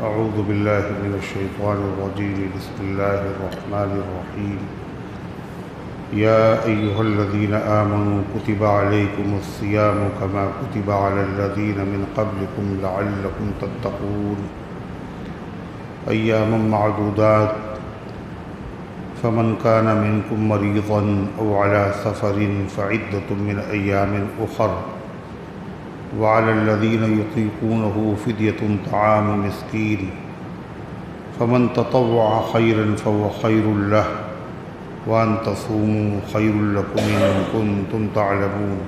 اعوذ باللہ من الشیطان الرجیم بسم اللہ الرحمن الرحیم یا ایہا الذین آمنوا کتب علیکم الصیام کما کتب علی الذین من قبلکم لعلکم تتقون ایاما معدودات فمن كان منكم مريضا أو على سفر فعدة من أيام أخر وعلى الذين يطيقونه فدية طعام مسكين فمن تطوع خيرا فهو خير له وأن تصوموا خير لكم إن كنتم تعلمون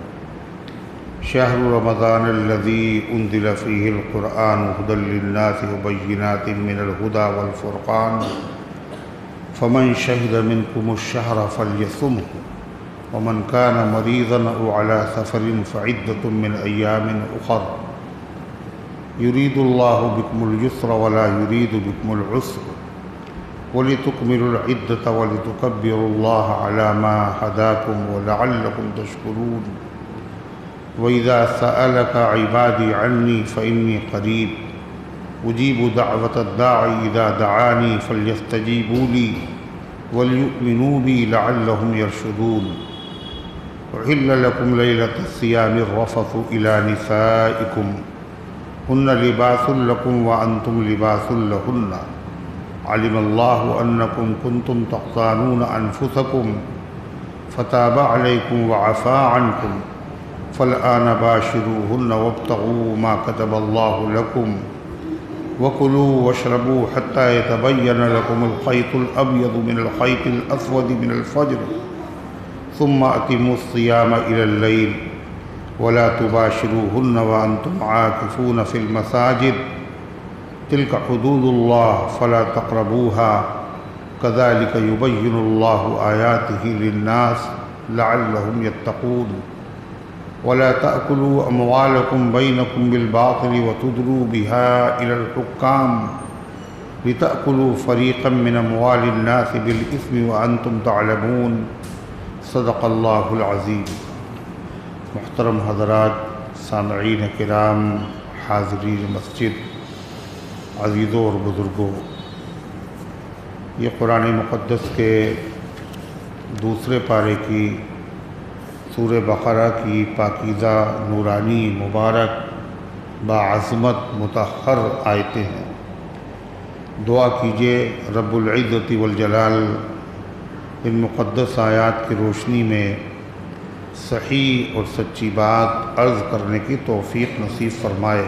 شهر رمضان الذي أنزل فيه القرآن هدى للناس وبينات من الهدى والفرقان فمن شهد منكم الشهر فليصمه ومن كان مريضا أو على سفر فعدة من أيام أخر يريد الله بكم اليسر ولا يريد بكم العسر ولتكملوا العدة ولتكبروا الله على ما هداكم ولعلكم تشكرون وإذا سألك عبادي عني فإني قريب أجيب دعوة الداعي إذا دعاني فليستجيبوا لي وليؤمنوا بي لعلهم يرشدون أحل لكم ليلة الصيام الرفث إلى نسائكم هن لباس لكم وأنتم لباس لهن علم الله أنكم كنتم تختانون أنفسكم فتاب عليكم وعفى عنكم فالآن باشروهن وابتغوا ما كتب الله لكم وكلوا واشربوا حتى يتبين لكم الخيط الأبيض من الخيط الأسود من الفجر ثم أتموا الصيام إلى الليل ولا تباشروهن وأنتم عاكفون في المساجد تلك حدود الله فلا تقربوها كذلك يبين الله آياته للناس لعلهم يتقون ولا تأكلوا أموالكم بينكم بالباطل وتدلوا بها إلى الحكام لتأكلوا فريقا من أموال الناس بالإثم وأنتم تعلمون صدق اللہ العظیم۔ محترم حضرات، سامعین کرام، حاضرین مسجد، عزیزوں اور بزرگوں، یہ قرآن مقدس کے دوسرے پارے کی سورہ بقرہ کی پاکیزہ نورانی مبارک باعظمت مطہر آیتیں ہیں۔ دعا کیجئے رب العزت والجلال ان مقدس آیات کی روشنی میں صحیح اور سچی بات عرض کرنے کی توفیق نصیب فرمائے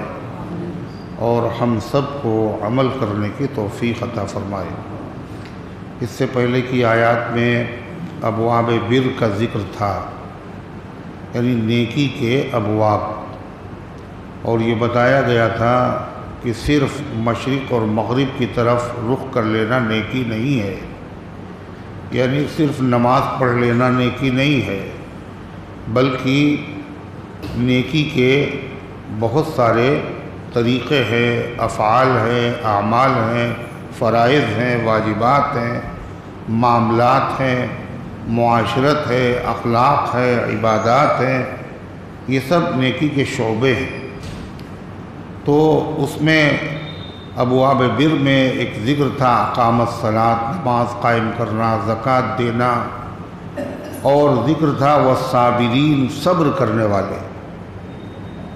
اور ہم سب کو عمل کرنے کی توفیق عطا فرمائے۔ اس سے پہلے کی آیات میں ابواب بر کا ذکر تھا، یعنی نیکی کے ابواب، اور یہ بتایا گیا تھا کہ صرف مشرق اور مغرب کی طرف رخ کر لینا نیکی نہیں ہے، یعنی صرف نماز پڑھ لینا نیکی نہیں ہے، بلکہ نیکی کے بہت سارے طریقے ہیں، افعال ہیں، اعمال ہیں، فرائض ہیں، واجبات ہیں، معاملات ہیں، معاشرت ہے، اخلاق ہے، عبادات ہیں، یہ سب نیکی کے شعبے ہیں۔ تو اس میں ابواب بر میں ایک ذکر تھا اقام الصلاۃ، نماز قائم کرنا، زکوٰۃ دینا، اور ذکر تھا والصابرین، صبر کرنے والے۔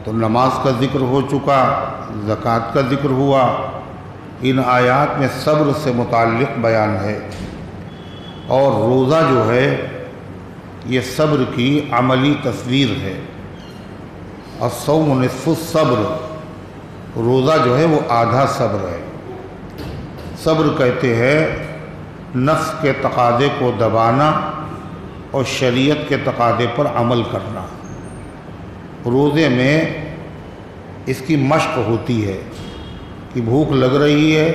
تو نماز کا ذکر ہو چکا، زکوٰۃ کا ذکر ہوا، ان آیات میں صبر سے متعلق بیان ہے، اور روزہ جو ہے یہ صبر کی عملی تصویر ہے۔ الصوم نصف الصبر، روزہ جو ہے وہ آدھا صبر ہے۔ صبر کہتے ہیں نفس کے تقاضے کو دبانا اور شریعت کے تقاضے پر عمل کرنا۔ روزے میں اس کی مشق ہوتی ہے کہ بھوک لگ رہی ہے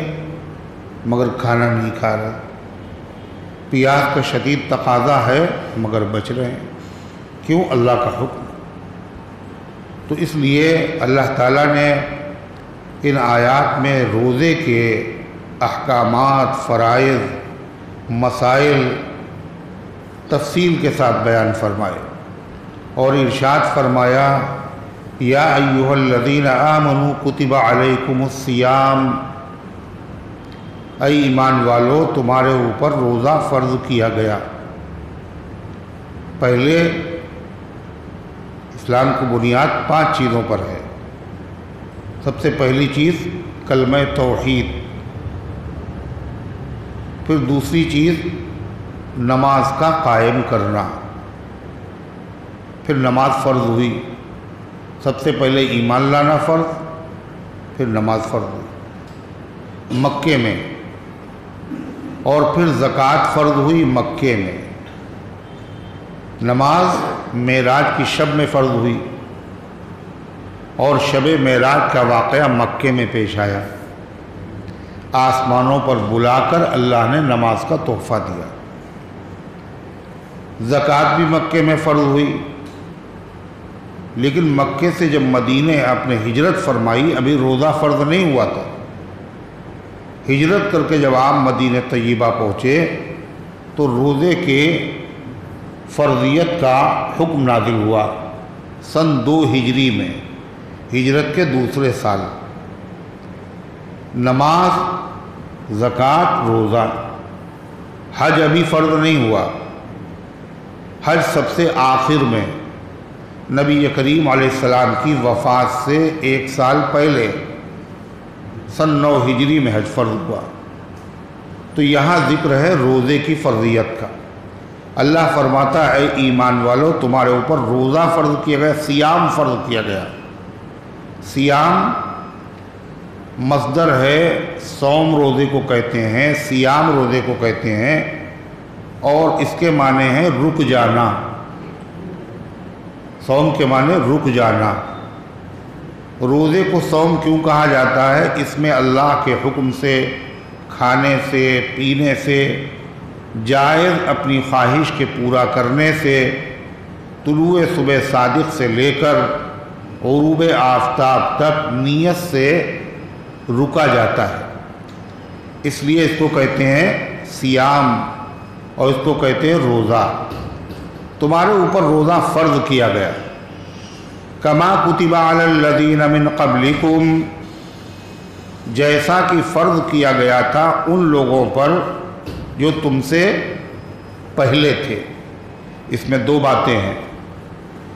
مگر کھانا نہیں کھا رہے، پیاس کا شدید تقاضا ہے مگر بچ رہے ہیں، کیوں؟ اللہ کا حکم۔ تو اس لیے اللہ تعالیٰ نے ان آیات میں روزے کے احکامات، فرائض، مسائل تفصیل کے ساتھ بیان فرمائے، اور ارشاد فرمایا یا ایھا الذین آمنوا کتب علیکم الصیام، اے ایمان والو تمہارے اوپر روزہ فرض کیا گیا۔ پہلے اسلام کی بنیاد 5 چیزوں پر ہے۔ سب سے پہلی چیز کلمہ توحید، پھر دوسری چیز نماز کا قائم کرنا، پھر نماز فرض ہوئی۔ سب سے پہلے ایمان لانا فرض، پھر نماز فرض ہوئی مکے میں، اور پھر زکوٰۃ فرض ہوئی مکے میں۔ نماز معراج کی شب میں فرض ہوئی، اور شب معراج کا واقعہ مکے میں پیش آیا۔ آسمانوں پر بلا کر اللہ نے نماز کا تحفہ دیا۔ زکوٰۃ بھی مکے میں فرض ہوئی، لیکن مکے سے جب مدینے آپ نے ہجرت فرمائی ابھی روزہ فرض نہیں ہوا تھا۔ ہجرت کر کے جب آپ مدینہ طیبہ پہنچے تو روزے کے فرضیت کا حکم نازل ہوا سن 2 ہجری میں، ہجرت کے دوسرے سال۔ نماز، زکوٰۃ، روزہ۔ حج ابھی فرض نہیں ہوا، حج سب سے آخر میں نبی کریم علیہ السلام کی وفات سے 1 سال پہلے سن 9 ہجری میں حج فرض ہوا۔ تو یہاں ذکر ہے روزے کی فرضیت کا۔ اللہ فرماتا ہے اے ایمان والو تمہارے اوپر روزہ فرض کیا گیا، صیام فرض کیا گیا۔ صیام مصدر ہے، صوم روزے کو کہتے ہیں، صیام روزے کو کہتے ہیں، اور اس کے معنی ہیں رک جانا۔ صوم کے معنی رک جانا۔ روزے کو صوم کیوں کہا جاتا ہے؟ اس میں اللہ کے حکم سے، کھانے سے، پینے سے، جائز اپنی خواہش کے پورا کرنے سے، طلوع صبح صادق سے لے کر غروب آفتاب تک نیت سے رکا جاتا ہے۔ اس لیے اس کو کہتے ہیں صیام، اور اس کو کہتے ہیں روزہ۔ تمہارے اوپر روزہ فرض کیا گیا، کما کتب علی الذین من قبلکم، جیسا کہ فرض کیا گیا تھا ان لوگوں پر جو تم سے پہلے تھے۔ اس میں 2 باتیں ہیں۔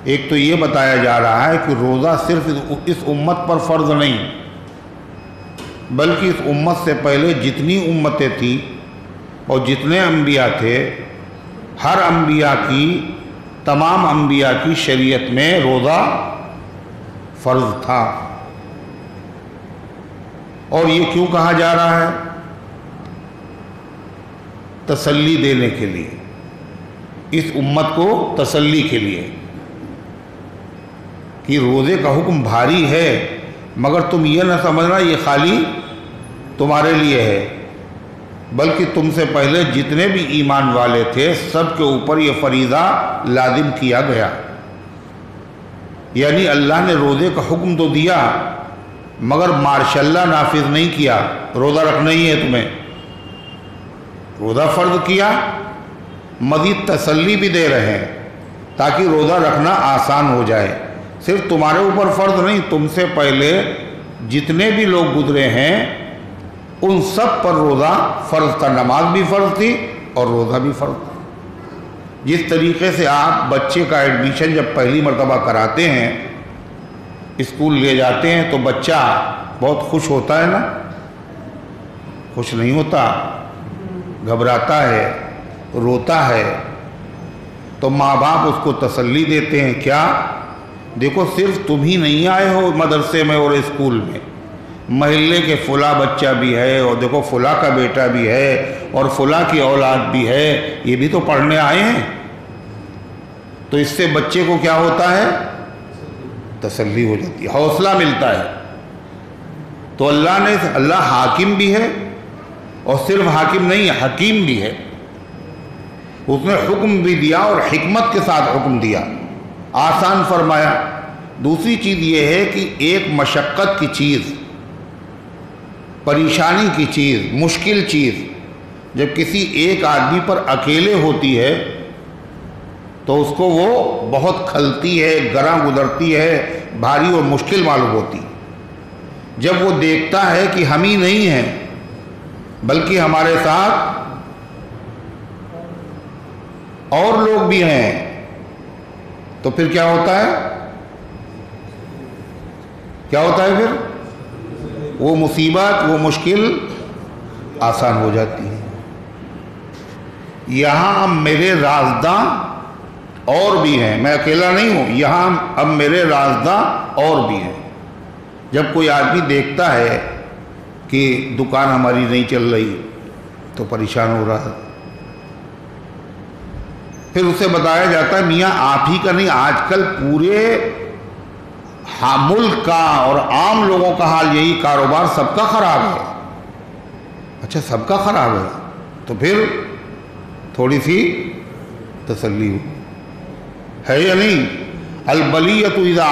ایک تو یہ بتایا جا رہا ہے کہ روزہ صرف اس امت پر فرض نہیں، بلکہ اس امت سے پہلے جتنی امتیں تھیں اور جتنے انبیاء تھے، ہر انبیاء کی، تمام انبیاء کی شریعت میں روزہ فرض تھا۔ اور یہ کیوں کہا جا رہا ہے؟ تسلی دینے کے لیے، اس امت کو تسلی کے لیے کہ روزے کا حکم بھاری ہے، مگر تم یہ نہ سمجھنا یہ خالی تمہارے لیے ہے، بلکہ تم سے پہلے جتنے بھی ایمان والے تھے سب کے اوپر یہ فریضہ لازم کیا گیا۔ یعنی اللہ نے روزے کا حکم تو دیا مگر ماشاء اللہ نافذ نہیں کیا۔ روزہ رکھنا ہی ہے تمہیں، روزہ فرض کیا، مزید تسلی بھی دے رہے ہیں تاکہ روزہ رکھنا آسان ہو جائے۔ صرف تمہارے اوپر فرض نہیں، تم سے پہلے جتنے بھی لوگ گزرے ہیں ان سب پر روزہ فرض تھا، نماز بھی فرض تھی اور روزہ بھی فرض تھا۔ جس طریقے سے آپ بچے کا ایڈمیشن جب پہلی مرتبہ کراتے ہیں، اسکول لے جاتے ہیں، تو بچہ بہت خوش ہوتا ہے نا؟ خوش نہیں ہوتا، گھبراتا ہے، روتا ہے۔ تو ماں باپ اس کو تسلی دیتے ہیں، کیا؟ دیکھو صرف تم ہی نہیں آئے ہو مدرسے میں اور اسکول میں، محلے کے فلاں بچہ بھی ہے، اور دیکھو فلاں کا بیٹا بھی ہے، اور فلاں کی اولاد بھی ہے، یہ بھی تو پڑھنے آئے ہیں۔ تو اس سے بچے کو کیا ہوتا ہے؟ تسلی ہو جاتی ہے، حوصلہ ملتا ہے۔ تو اللہ حاکم بھی ہے، اور صرف حاکم نہیں، حکیم بھی ہے۔ اس نے حکم بھی دیا اور حکمت کے ساتھ حکم دیا، آسان فرمایا۔ دوسری چیز یہ ہے کہ ایک مشقت کی چیز، پریشانی کی چیز، مشکل چیز جب کسی ایک آدمی پر اکیلے ہوتی ہے تو اس کو وہ بہت کھلتی ہے، گراں گزرتی ہے، بھاری اور مشکل معلوم ہوتی۔ جب وہ دیکھتا ہے کہ ہم ہی نہیں ہیں بلکہ ہمارے ساتھ اور لوگ بھی ہیں، تو پھر کیا ہوتا ہے؟ کیا ہوتا ہے پھر؟ وہ مصیبت، وہ مشکل آسان ہو جاتی ہے۔ یہاں اب میرے رازداں اور بھی ہیں، میں اکیلا نہیں ہوں، یہاں اب میرے رازداں اور بھی ہیں۔ جب کوئی آدمی دیکھتا ہے کہ دکان ہماری نہیں چل رہی تو پریشان ہو رہا ہے، پھر اسے بتایا جاتا ہے میاں آپ ہی کا نہیں، آج کل پورے ملک کا اور عام لوگوں کا حال یہی، کاروبار سب کا خراب ہے۔ اچھا سب کا خراب ہے، تو پھر تھوڑی سی تسلی ہو ہے یا نہیں؟ البلیۃ اذا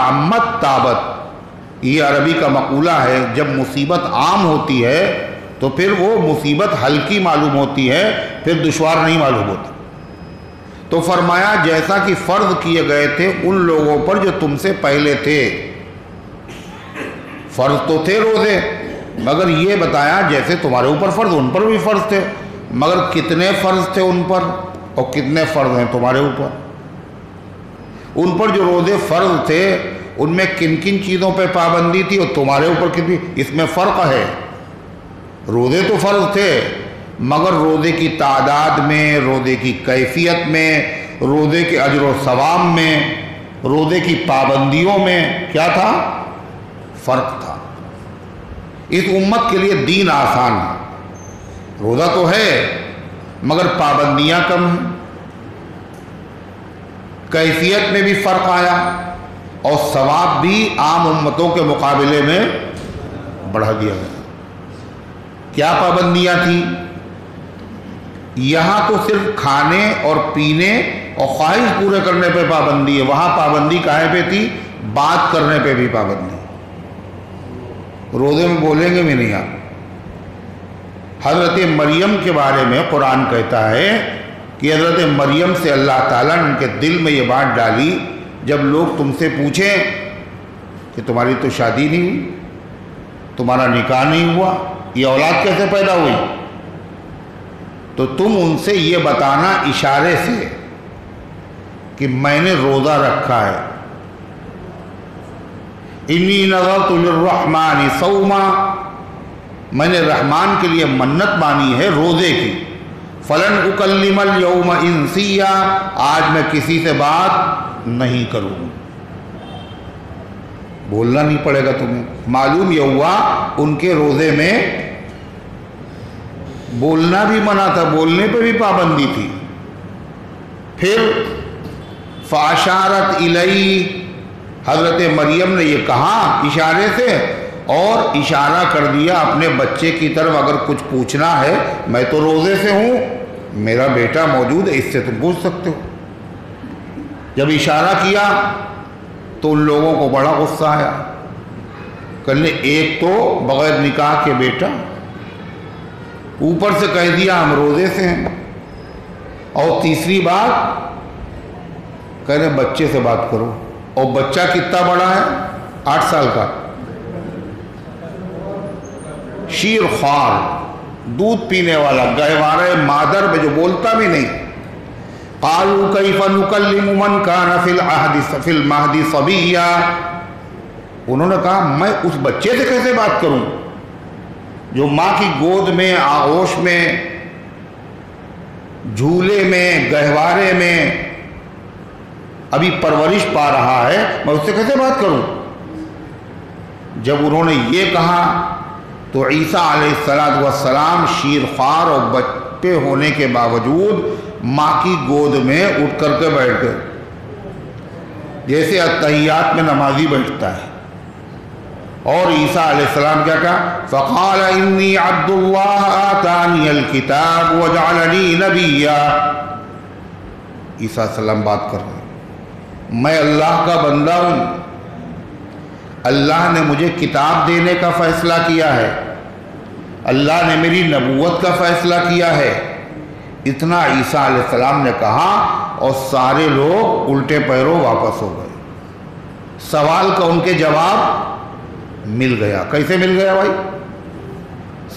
عمت تابت، یہ عربی کا مقولہ ہے، جب مصیبت عام ہوتی ہے تو پھر وہ مصیبت ہلکی معلوم ہوتی ہے، پھر دشوار نہیں معلوم ہوتی۔ تو فرمایا جیسا کہ فرض کیے گئے تھے ان لوگوں پر جو تم سے پہلے تھے، فرض تو تھے روزے، مگر یہ بتایا جیسے تمہارے اوپر فرض ان پر بھی فرض تھے، مگر کتنے فرض تھے ان پر اور کتنے فرض ہیں تمہارے اوپر؟ ان پر جو روزے فرض تھے ان میں کن کن چیزوں پہ پابندی تھی اور تمہارے اوپر کتنی، اس میں فرق ہے۔ روزے تو فرض تھے مگر روزے کی تعداد میں، روزے کی کیفیت میں، روزے کے اجر و ثواب میں، روزے کی پابندیوں میں کیا تھا؟ فرق تھا۔ اس امت کے لیے دین آسان ہے، روزہ تو ہے مگر پابندیاں کم ہیں، کیفیت میں بھی فرق آیا اور ثواب بھی عام امتوں کے مقابلے میں بڑھا دیا گیا۔ کیا پابندیاں تھیں؟ یہاں تو صرف کھانے اور پینے اور خواہش پورے کرنے پہ پابندی ہے، وہاں پابندی کہاں پہ تھی؟ بات کرنے پہ بھی پابندی۔ روزے میں بولیں گے بھی نہیں آپ۔ حضرت مریم کے بارے میں قرآن کہتا ہے کہ حضرت مریم سے اللہ تعالیٰ نے ان کے دل میں یہ بات ڈالی، جب لوگ تم سے پوچھیں کہ تمہاری تو شادی نہیں ہوئی، تمہارا نکاح نہیں ہوا، یہ اولاد کیسے پیدا ہوئی، تو تم ان سے یہ بتانا اشارے سے کہ میں نے روزہ رکھا ہے، انی نذرت للرحمن صوما، میں نے رحمان کے لیے منت مانی ہے روزے کی، فلن اکلم اليوم انسیا، آج میں کسی سے بات نہیں کروں، بولنا نہیں پڑے گا تمہیں۔ معلوم یہ ہوا ان کے روزے میں بولنا بھی منع تھا، بولنے پہ بھی پابندی تھی۔ پھر فاشارت الی، حضرت مریم نے یہ کہا اشارے سے اور اشارہ کر دیا اپنے بچے کی طرف، اگر کچھ پوچھنا ہے میں تو روزے سے ہوں، میرا بیٹا موجود ہے، اس سے تم پوچھ سکتے ہو۔ جب اشارہ کیا تو ان لوگوں کو بڑا غصہ آیا، کہنے ایک تو بغیر نکاح کے بیٹا، اوپر سے کہہ دیا ہم روزے سے ہیں، اور تیسری بات کہنے بچے سے بات کرو، اور بچہ کتنا بڑا ہے؟ 8 سال کا، شیر خوار، دودھ پینے والا، گہوارہ مادر میں جو بولتا بھی نہیں۔ قالوا کیف نکلم من کان فی المہد صبیا، انہوں نے کہا میں اس بچے سے کیسے بات کروں جو ماں کی گود میں، آغوش میں، جھولے میں، گہوارے میں ابھی پرورش پا رہا ہے، میں اس سے کیسے بات کروں؟ جب انہوں نے یہ کہا تو عیسیٰ علیہ السلام شیر خوار اور بچے ہونے کے باوجود ماں کی گود میں اٹھ کر کے بیٹھ گئے، جیسے اتحیات میں نمازی بیٹھتا ہے۔ اور عیسیٰ علیہ السلام کیا کہا؟ فقال انی عبد اللہ آتانی الکتاب وجعلنی نبیا، عیسیٰ علیہ السلام بات کر رہے ہیں، میں اللہ کا بندہ ہوں، اللہ نے مجھے کتاب دینے کا فیصلہ کیا ہے، اللہ نے میری نبوت کا فیصلہ کیا ہے۔ اتنا عیسیٰ علیہ السلام نے کہا اور سارے لوگ الٹے پیروں واپس ہو گئے۔ سوال کا ان کے جواب مل گیا۔ کیسے مل گیا بھائی؟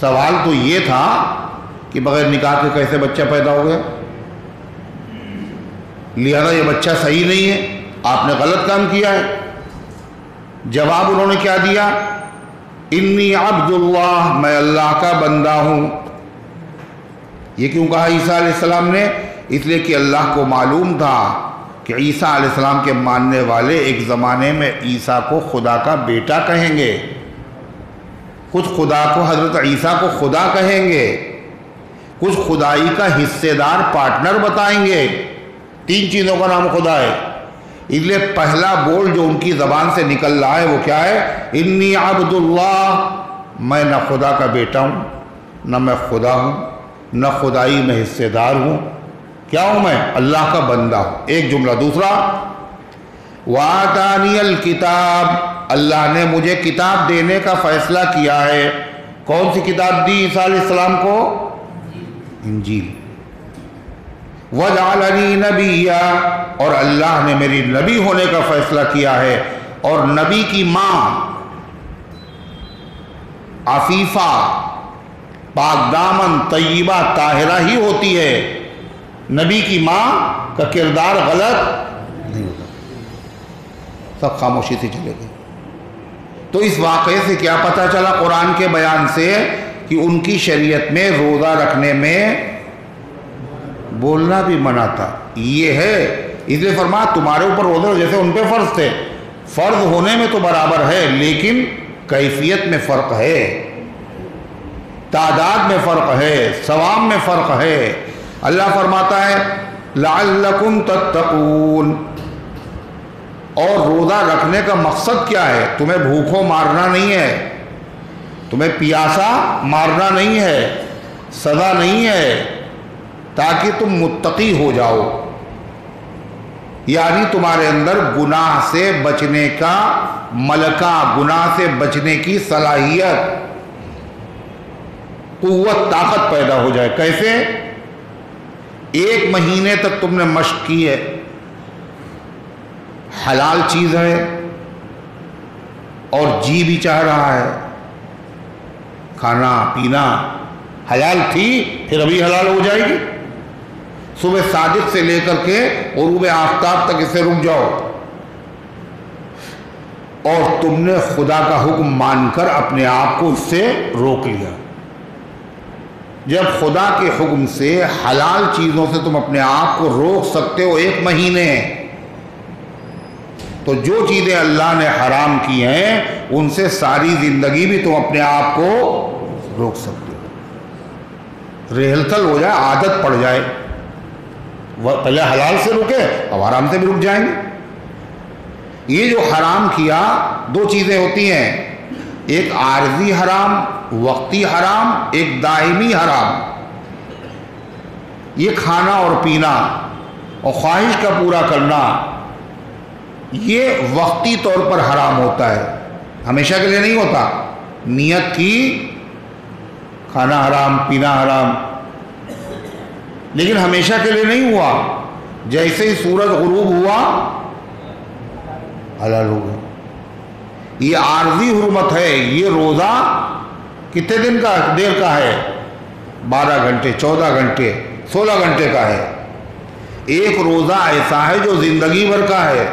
سوال تو یہ تھا کہ بغیر نکاح کے کیسے بچہ پیدا ہو گیا، لہذا یہ بچہ صحیح نہیں ہے، آپ نے غلط کام کیا ہے۔ جواب انہوں نے کیا دیا؟ انی عبد اللہ، میں اللہ کا بندہ ہوں۔ یہ کیوں کہا عیسیٰ علیہ السلام نے؟ اس لیے کہ اللہ کو معلوم تھا کہ عیسیٰ علیہ السلام کے ماننے والے ایک زمانے میں عیسیٰ کو خدا کا بیٹا کہیں گے، کچھ خدا کو، حضرت عیسیٰ کو خدا کہیں گے، کچھ خدائی کا حصے دار پارٹنر بتائیں گے۔ 3 چیزوں کا نام خدا ہے، اس لیے پہلا بول جو ان کی زبان سے نکل رہا ہے وہ کیا ہے؟ انی عبد اللہ، میں نہ خدا کا بیٹا ہوں، نہ میں خدا ہوں، نہ خدائی میں حصے دار ہوں، کیا ہوں میں؟ اللہ کا بندہ ہوں۔ ایک جملہ۔ دوسرا، وَآتَانِيَ الْكِتَابَ، اللہ نے مجھے کتاب دینے کا فیصلہ کیا ہے۔ کون سی کتاب دی عیسیٰ علیہ السلام کو؟ انجیل۔ وَجَعَلَنِي نَبِيًّا، اور اللہ نے میری نبی ہونے کا فیصلہ کیا ہے۔ اور نبی کی ماں عفیفہ، پاک دامن، طیبہ، طاہرہ ہی ہوتی ہے۔ نبی کی ماں کا کردار غلط نہیں ہوتا۔ سب خاموشی سے چلے گئے۔ تو اس واقعے سے کیا پتہ چلا قرآن کے بیان سے؟ کہ ان کی شریعت میں روزہ رکھنے میں بولنا بھی منع تھا۔ یہ ہے، اس لیے فرمایا تمہارے اوپر روزہ جیسے ان پہ فرض تھے، فرض ہونے میں تو برابر ہے لیکن کیفیت میں فرق ہے، تعداد میں فرق ہے، ثواب میں فرق ہے۔ اللہ فرماتا ہے لعلکم تتقون، اور روزہ رکھنے کا مقصد کیا ہے؟ تمہیں بھوکوں مارنا نہیں ہے، تمہیں پیاسا مارنا نہیں ہے، سزا نہیں ہے، تاکہ تم متقی ہو جاؤ، یعنی تمہارے اندر گناہ سے بچنے کا ملکہ، گناہ سے بچنے کی صلاحیت، قوت، طاقت پیدا ہو جائے۔ کیسے؟ 1 مہینے تک تم نے مشق کی ہے، حلال چیز ہے اور جی بھی چاہ رہا ہے، کھانا پینا حلال تھی، پھر ابھی حلال ہو جائے گی۔ صبح صادق سے لے کر کے غروب آفتاب تک اسے رک جاؤ، اور تم نے خدا کا حکم مان کر اپنے آپ کو اس سے روک لیا۔ جب خدا کے حکم سے حلال چیزوں سے تم اپنے آپ کو روک سکتے ہو 1 مہینے، تو جو چیزیں اللہ نے حرام کی ہیں ان سے ساری زندگی بھی تم اپنے آپ کو روک سکتے ہو۔ ریہلسل ہو جائے، عادت پڑ جائے، پہلے حلال سے رکے اب حرام سے بھی رک جائیں گے۔ یہ جو حرام کیا، 2 چیزیں ہوتی ہیں، ایک عارضی حرام، وقتی حرام، ایک دائمی حرام۔ یہ کھانا اور پینا اور خواہش کا پورا کرنا یہ وقتی طور پر حرام ہوتا ہے، ہمیشہ کے لیے نہیں ہوتا۔ نیت کی کھانا حرام، پینا حرام، لیکن ہمیشہ کے لیے نہیں ہوا۔ جیسے ہی سورج غروب ہوا حلال ہو گیا۔ یہ عارضی حرمت ہے۔ یہ روزہ کتنے دن کا دیر کا ہے؟ 12 گھنٹے، 14 گھنٹے، 16 گھنٹے کا ہے۔ ایک روزہ ایسا ہے جو زندگی بھر کا ہے۔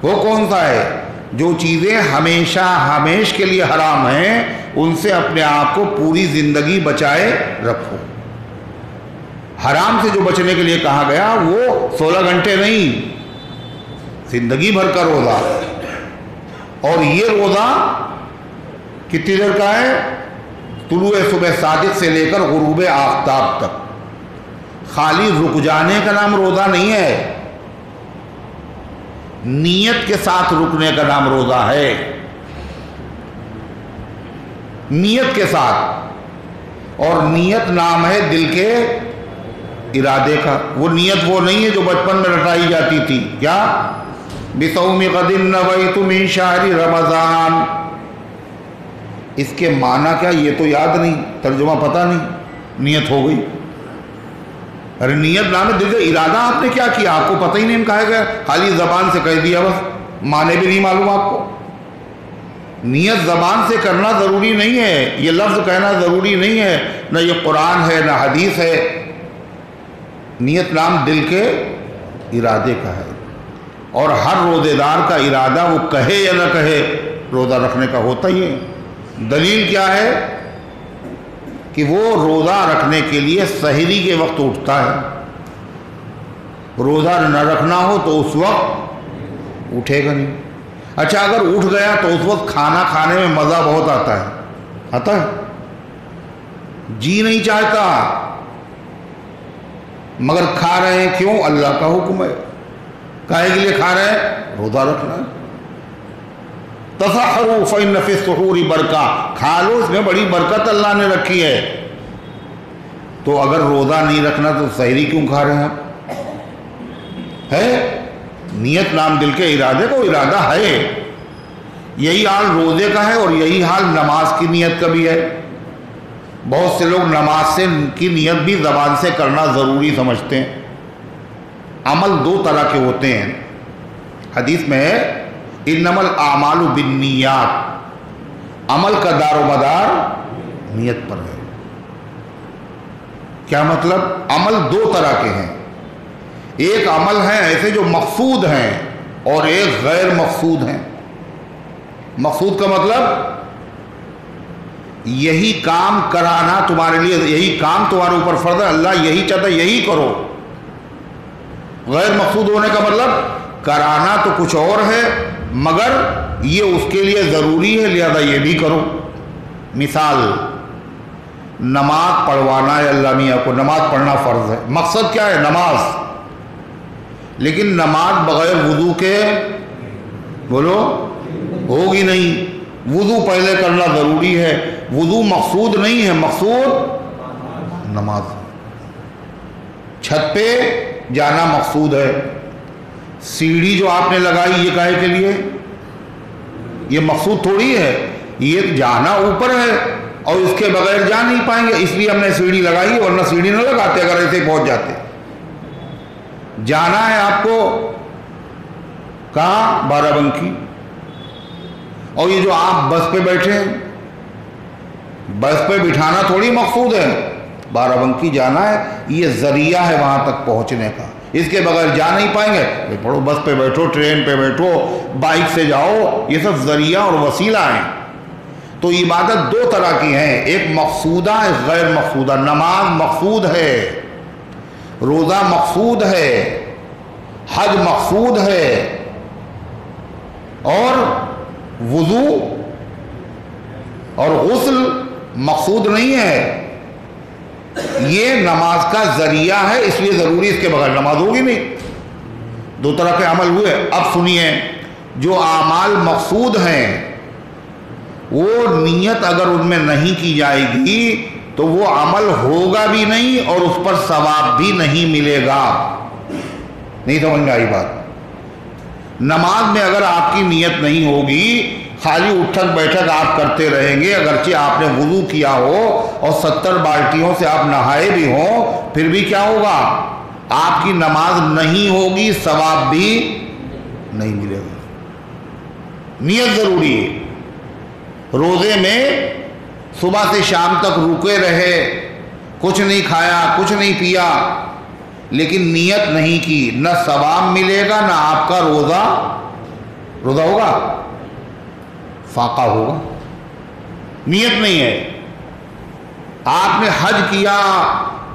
وہ کون سا ہے؟ جو چیزیں ہمیشہ ہمیش کے لیے حرام ہیں ان سے اپنے آپ کو پوری زندگی بچائے رکھو۔ حرام سے جو بچنے کے لیے کہا گیا وہ 16 گھنٹے نہیں، زندگی بھر کا روزہ۔ اور یہ روزہ کتنی دیر کا ہے؟ طلوع صبح صادق سے لے کر غروب آفتاب تک۔ خالی رک جانے کا نام روزہ نہیں ہے، نیت کے ساتھ رکنے کا نام روزہ ہے۔ نیت کے ساتھ، اور نیت نام ہے دل کے ارادے کا۔ وہ نیت وہ نہیں ہے جو بچپن میں رٹائی جاتی تھی، کیا؟ بِصَوْمِ غَدٍ نَوَيْتُ مِنْ شَهْرِ رمضان۔ اس کے معنی کیا یہ تو یاد نہیں، ترجمہ پتہ نہیں، نیت ہو گئی۔ ارے نیت نام ہے دل کا ارادہ۔ آپ نے کیا کیا آپ کو پتہ ہی نہیں کہا گیا، خالی زبان سے کہہ دیا، بس معنی بھی نہیں معلوم آپ کو۔ نیت زبان سے کرنا ضروری نہیں ہے، یہ لفظ کہنا ضروری نہیں ہے، نہ یہ قرآن ہے نہ حدیث ہے۔ نیت نام دل کے ارادے کا ہے، اور ہر روزے دار کا ارادہ وہ کہے یا نہ کہے روزہ رکھنے کا ہوتا ہی ہے۔ دلیل کیا ہے کہ وہ روزہ رکھنے کے لیے سحری کے وقت اٹھتا ہے، روزہ نہ رکھنا ہو تو اس وقت اٹھے گا نہیں۔ اچھا اگر اٹھ گیا تو اس وقت کھانا کھانے میں مزہ بہت آتا ہے، جی نہیں چاہتا، مگر کھا رہے ہیں کیوں؟ اللہ کا حکم ہے، کاہے کے لیے کھا رہے ہیں؟ روزہ رکھنا ہے۔ تسحروا فإن فی السحور برکہ، کھا لو، اس میں بڑی برکت اللہ نے رکھی ہے۔ تو اگر روزہ نہیں رکھنا تو سحری کیوں کھا رہے ہیں آپ؟ ہے نیت نام دل کے ارادے کو ارادہ ہے۔ یہی حال روزے کا ہے، اور یہی حال نماز کی نیت کا بھی ہے۔ بہت سے لوگ نماز کی نیت بھی زبان سے کرنا ضروری سمجھتے ہیں۔ عمل دو طرح کے ہوتے ہیں، حدیث میں ہے انما الاعمال بالنیات، عمل کا دار و مدار نیت پر ہے۔ کیا مطلب؟ عمل دو طرح کے ہیں، ایک عمل ہیں ایسے جو مقصود ہیں، اور ایک غیر مقصود ہیں۔ مقصود کا مطلب یہی کام کرانا تمہارے لیے، یہی کام تمہارے اوپر فرض ہے، اللہ یہی چاہتا ہے یہی کرو۔ غیر مقصود ہونے کا مطلب کرانا تو کچھ اور ہے، مگر یہ اس کے لیے ضروری ہے لہذا یہ بھی کرو۔ مثال، نماز پڑھوانا ہے، اللہ میاں کو نماز پڑھنا فرض ہے، مقصد کیا ہے؟ نماز، لیکن نماز بغیر وضو کے بولو ہوگی نہیں، وضو پہلے کرنا ضروری ہے۔ وضو مقصود نہیں ہے، مقصود نماز۔ چھت پہ جانا مقصود ہے، سیڑھی جو آپ نے لگائی یہ کاہے کے لیے؟ یہ مقصود تھوڑی ہے، یہ جانا اوپر ہے اور اس کے بغیر جا نہیں پائیں گے، اس لیے ہم نے سیڑھی لگائی، ورنہ سیڑھی نہ لگاتے اگر ایسے پہنچ جاتے۔ جانا ہے آپ کو کہاں؟ بارہ بنکی، اور یہ جو آپ بس پہ بیٹھے ہیں، بس پہ بٹھانا تھوڑی مقصود ہے، بارہ بنکی جانا ہے، یہ ذریعہ ہے وہاں تک پہنچنے کا، اس کے بغیر جا نہیں پائیں گے۔ پڑھو، بس پہ بیٹھو، ٹرین پہ بیٹھو، بائک سے جاؤ، یہ سب ذریعہ اور وسیلہ ہیں۔ تو عبادت دو طرح کی ہیں، ایک مقصودہ ایک غیر مقصودہ۔ نماز مقصود ہے، روزہ مقصود ہے، حج مقصود ہے، اور وضو اور غسل مقصود نہیں ہے۔ یہ نماز کا ذریعہ ہے، اس لیے ضروری، اس کے بغیر نماز ہوگی نہیں۔ دو طرح کے عمل ہوئے۔ اب سنیے، جو اعمال مقصود ہیں وہ نیت اگر ان میں نہیں کی جائے گی تو وہ عمل ہوگا بھی نہیں اور اس پر ثواب بھی نہیں ملے گا۔ نہیں سمجھ میں آئی بات؟ نماز میں اگر آپ کی نیت نہیں ہوگی، خالی اٹھک بیٹھک آپ کرتے رہیں گے، اگرچہ آپ نے وضو کیا ہو اور 70 بالٹیوں سے آپ نہائے بھی ہوں، پھر بھی کیا ہوگا؟ آپ کی نماز نہیں ہوگی، ثواب بھی نہیں ملے گا۔ نیت ضروری ہے۔ روزے میں صبح سے شام تک رکے رہے، کچھ نہیں کھایا کچھ نہیں پیا، لیکن نیت نہیں کی، نہ ثواب ملے گا نہ آپ کا روزہ ہوگا، فاقہ ہوگا۔ نیت نہیں ہے۔ آپ نے حج کیا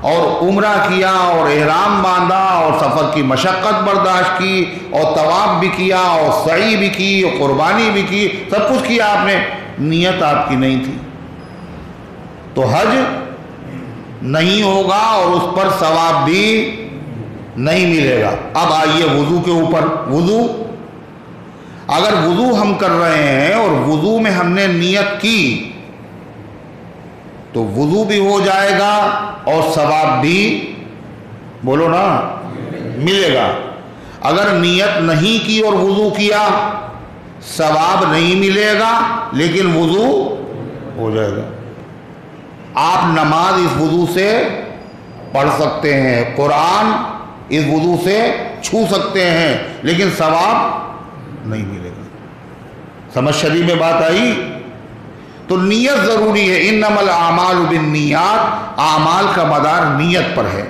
اور عمرہ کیا اور احرام باندھا اور سفر کی مشقت برداشت کی اور طواف بھی کیا اور سعی بھی کی اور قربانی بھی کی، سب کچھ کیا آپ نے، نیت آپ کی نہیں تھی، تو حج نہیں ہوگا اور اس پر ثواب بھی نہیں ملے گا۔ اب آئیے وضو کے اوپر۔ وضو، اگر وضو ہم کر رہے ہیں اور وضو میں ہم نے نیت کی تو وضو بھی ہو جائے گا اور ثواب بھی، بولو نا، ملے گا۔ اگر نیت نہیں کی اور وضو کیا، ثواب نہیں ملے گا لیکن وضو ہو جائے گا۔ آپ نماز اس وضو سے پڑھ سکتے ہیں، قرآن اس وضو سے چھو سکتے ہیں، لیکن ثواب نہیں ملے گا۔ سمجھ شریع میں بات آئی؟ تو نیت ضروری ہے. انما الاعمال بالنیات، اعمال کا مدار نیت پر ہے.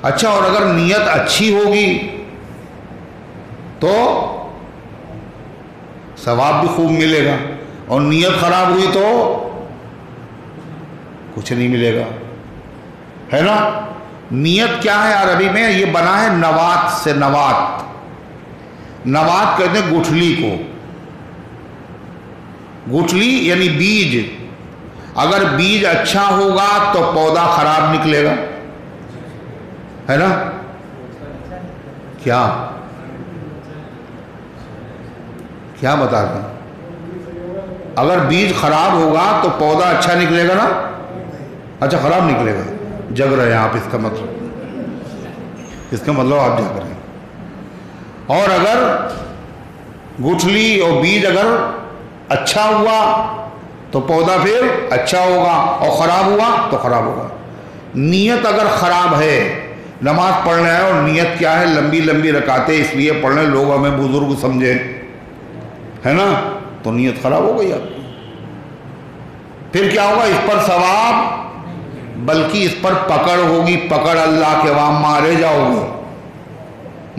اچھا، اور اگر نیت اچھی ہوگی تو ثواب بھی خوب ملے گا، اور نیت خراب ہوئی تو کچھ نہیں ملے گا، ہے نا؟ نیت کیا ہے عربی میں؟ یہ بنا ہے نوات سے. نوات کہتے ہیں گٹھلی کو. گٹھلی یعنی بیج. اگر بیج اچھا ہوگا تو پودا خراب نکلے گا، ہے نا؟ کیا بتا رہے ہیں؟ اگر بیج خراب ہوگا تو پودا اچھا نکلے گا نا؟ اچھا، خراب نکلے گا. جگ رہے ہیں آپ، اس کا مطلب آپ جگ رہے ہیں. اور اگر گٹھلی اور بیج اگر اچھا ہوا تو پودا پھر اچھا ہوگا، اور خراب ہوا تو خراب ہوگا. نیت اگر خراب ہے، نماز پڑھنا ہے اور نیت کیا ہے؟ لمبی لمبی رکعتیں اس لیے پڑھنے لوگ ہمیں بزرگ سمجھے، ہے نا؟ تو نیت خراب ہو گئی آپ کی. پھر کیا ہوگا؟ اس پر ثواب بلکہ اس پر پکڑ ہوگی. پکڑ اللہ کے، وہاں مارے جاؤ گے.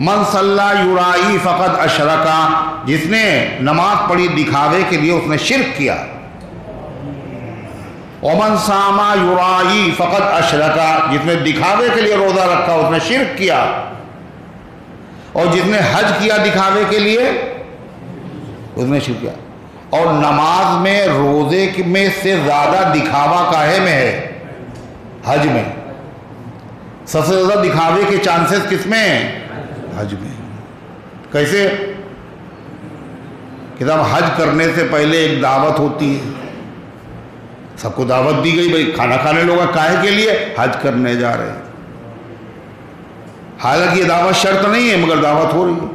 من صلی یرائی فقط اشرکا، جس نے نماز پڑھی دکھاوے کے لیے اس نے شرک کیا. ومن صام یرائی فقط اشرکا، جس نے دکھاوے کے لیے روزہ رکھا اس نے شرک کیا. اور جس نے حج کیا دکھاوے کے لیے اس نے شرک کیا. اور نماز میں روزے میں سے زیادہ دکھاوا کاہے میں ہے؟ حج میں. سب سے زیادہ دکھاوے کے چانسز کس میں ہیں؟ حج میں. کیسے؟ کہ جب حج کرنے سے پہلے ایک دعوت ہوتی ہے، سب کو دعوت دی گئی، بھائی کھانا کھانے لوگ کاہے کے لیے؟ حج کرنے جا رہے ہیں. حالانکہ یہ دعوت شرط نہیں ہے، مگر دعوت ہو رہی ہے.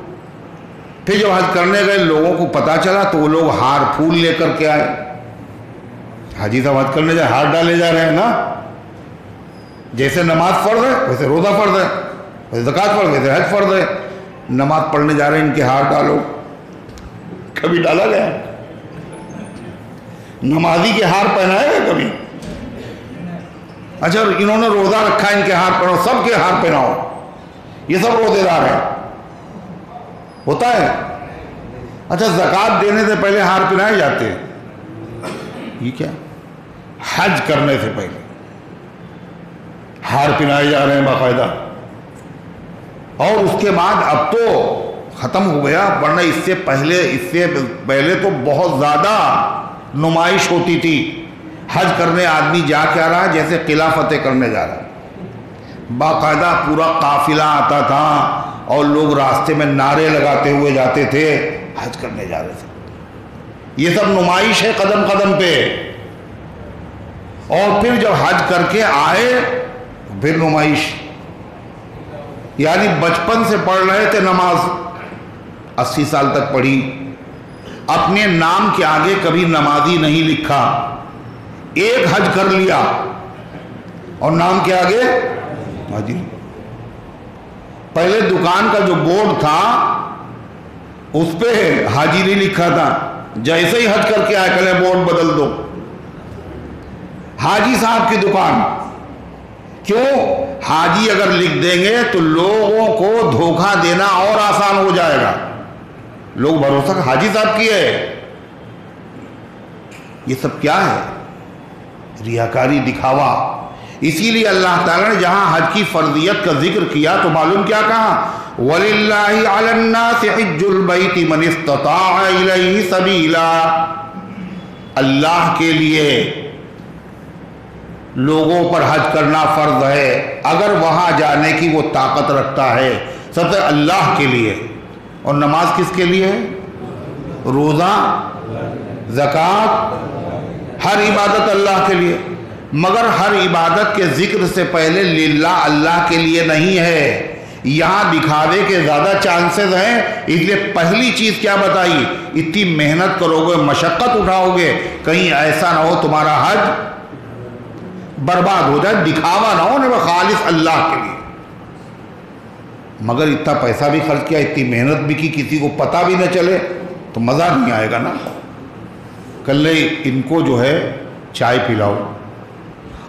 پھر جب حج کرنے گئے لوگوں کو پتا چلا تو وہ لوگ ہار پھول لے کر کے آئے. حاجی صاحب حج کرنے جائے، ہار ڈالے جا رہے ہیں نا. جیسے نماز فرض ہے ویسے روزہ فرض ہے، ویسے زکوٰۃ فرض ہے، ویسے حج فرض ہے. نماز پڑھنے جا رہے ہیں، ان کے ہار ڈالو. کبھی ڈالا گیا؟ نمازی کے ہار پہنائے گا کبھی؟ اچھا، انہوں نے روزہ رکھا، ان کے ہار پہناؤ، سب کے ہار پہناؤ. یہ سب روزے دار ہیں، ہوتا ہے؟ اچھا، زکوٰۃ دینے سے پہلے ہار پہنائے جاتے ہیں. یہ کیا؟ حج کرنے سے پہلے ہار پہنائے جا رہے ہیں باقاعدہ. اور اس کے بعد اب تو ختم ہو گیا، ورنہ اس سے پہلے تو بہت زیادہ نمائش ہوتی تھی. حج کرنے آدمی جا کیا رہا؟ جیسے قلعہ فتح کرنے جا رہا. باقاعدہ پورا قافلہ آتا تھا اور لوگ راستے میں نعرے لگاتے ہوئے جاتے تھے، حج کرنے جا رہے تھے. یہ سب نمائش ہے قدم قدم پہ. اور پھر جب حج کر کے آئے پھر نمائش. یعنی بچپن سے پڑھ رہے تھے نماز، 80 سال تک پڑھی، اپنے نام کے آگے کبھی نمازی نہیں لکھا. ایک حج کر لیا اور نام کے آگے حاجی. پہلے دکان کا جو بورڈ تھا اس پہ حاجی نہیں لکھا تھا. جیسے ہی حج کر کے آئے کہلے بورڈ بدل دو، حاجی صاحب کی دکان. کیوں؟ حاجی اگر لکھ دیں گے تو لوگوں کو دھوکہ دینا اور آسان ہو جائے گا. لوگ بھروسہ حاجی صاحب کی ہے. یہ سب کیا ہے؟ ریاکاری، دکھاوا. اسی لیے اللہ تعالیٰ نے جہاں حج کی فرضیت کا ذکر کیا تو معلوم کیا کہا؟ وَلِلَّهِ عَلَى النَّاسِ حِجُّ الْبَيْتِ مَنِ اسْتَطَاعَ إِلَيْهِ سَبِيلًا. اللہ کے لیے لوگوں پر حج کرنا فرض ہے اگر وہاں جانے کی وہ طاقت رکھتا ہے. سب سے اللہ کے لیے. اور نماز کس کے لیے ہے؟ روزہ، زکوٰۃ، ہر عبادت اللہ کے لیے. مگر ہر عبادت کے ذکر سے پہلے للہ، اللہ کے لیے نہیں ہے. یہاں دکھاوے کے زیادہ چانسز ہیں. اس لیے پہلی چیز کیا بتائی؟ اتنی محنت کرو گے، مشقت اٹھاؤ گے، کہیں ایسا نہ ہو تمہارا حج برباد ہو جائے، دکھاوا نہ ہو، نہ خالص اللہ کے لیے. مگر اتنا پیسہ بھی خرچ کیا، اتنی محنت بھی کی، کسی کو پتہ بھی نہ چلے تو مزہ نہیں آئے گا نا. کل ان کو جو ہے چائے پلاؤ.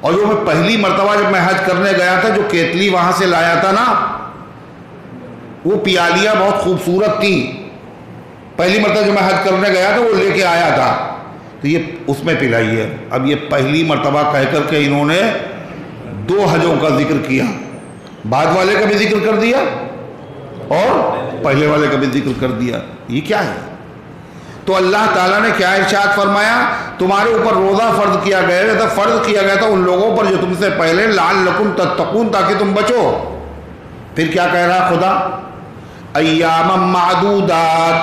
اور جو میں پہلی مرتبہ جب میں حج کرنے گیا تھا جو کیتلی وہاں سے لایا تھا نا وہ پیالیاں بہت خوبصورت تھی. پہلی مرتبہ جب میں حج کرنے گیا تھا وہ لے کے آیا تھا تو یہ اس میں پلائی ہے. اب یہ پہلی مرتبہ کہہ کر کے انہوں نے 2 حجوں کا ذکر کیا. بعد والے کا بھی ذکر کر دیا اور پہلے والے کا بھی ذکر کر دیا. یہ کیا ہے؟ تو اللہ تعالیٰ نے کیا ارشاد فرمایا؟ تمہارے اوپر روزہ فرض کیا گیا تھا، فرض کیا گیا تھا ان لوگوں پر جو تم سے پہلے، لعلکم تتقون، تاکہ تم بچو. پھر کیا کہہ رہا خدا؟ ایاما معدودات،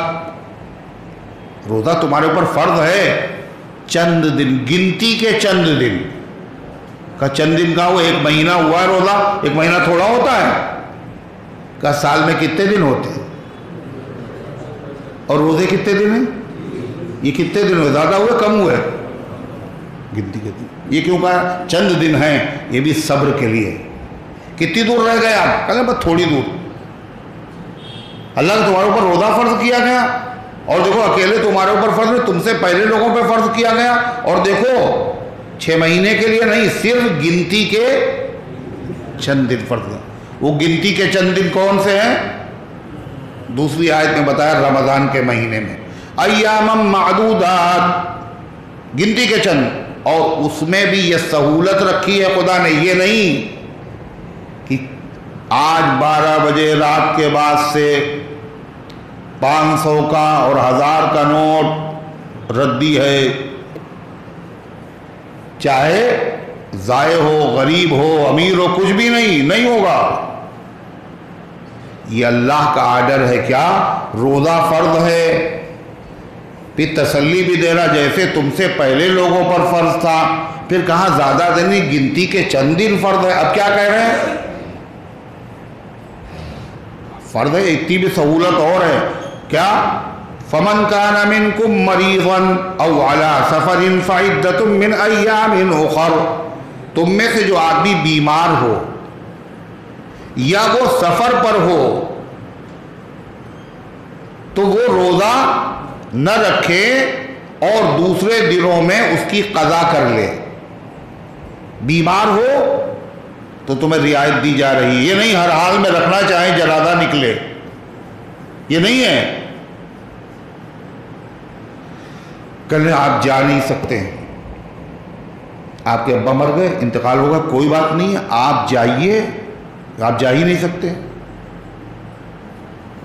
روزہ تمہارے اوپر فرض ہے چند دن، گنتی کے چند دن کا. چند دن کا وہ 1 مہینہ ہوا ہے روزہ، 1 مہینہ تھوڑا ہوتا ہے کا. سال میں کتنے دن ہوتے ہیں اور روزے کتنے دن ہیں؟ یہ کتنے دن ہوئے؟ زیادہ ہوئے کم ہوئے؟ گنتی کے دن. یہ کیوں کہا چند دن ہیں؟ یہ بھی صبر کے لیے. کتنی دور رہ گئے آپ؟ کہتے ہیں بس تھوڑی دور. اللہ نے تمہارے اوپر روزہ فرض کیا گیا اور دیکھو اکیلے تمہارے اوپر فرض نہیں، تم سے پہلے لوگوں پہ فرض کیا گیا. اور دیکھو 6 مہینے کے لیے نہیں، صرف گنتی کے چند دن فرض ہے. وہ گنتی کے چند دن کون سے ہیں؟ دوسری آیت میں بتایا رمضان کے مہینے میں ایام معدودات، گنتی کے چند. اور اس میں بھی یہ سہولت رکھی ہے خدا نے، یہ نہیں کہ آج 12 بجے رات کے بعد سے 500 کا اور 1000 کا نوٹ ردی ہے، چاہے ضائع ہو، غریب ہو، امیر ہو، کچھ بھی نہیں ہوگا. یہ اللہ کا آرڈر ہے. کیا روزہ فرض ہے؟ پھر تسلی بھی دے رہا جیسے تم سے پہلے لوگوں پر فرض تھا. پھر کہاں زیادہ دن نہیں، گنتی کے چند دن فرض ہے. اب کیا کہہ رہے ہیں؟ فرض ہے. اتنی بھی سہولت اور ہے. کیا؟ فمن کان منکم مریضا او علی سفر فعدۃ من ایام اخر، تم میں سے جو آدمی بیمار ہو یا وہ سفر پر ہو تو وہ روزہ نہ رکھے اور دوسرے دنوں میں اس کی قضا کر لے. بیمار ہو تو تمہیں رعایت دی جا رہی ہے. یہ نہیں ہر حال میں رکھنا چاہیں جنازہ نکلے، یہ نہیں ہے. کل آپ جا نہیں سکتے، آپ کے ابا مر گئے، انتقال ہوگا، کوئی بات نہیں ہے، آپ جائیے. آپ جا ہی نہیں سکتے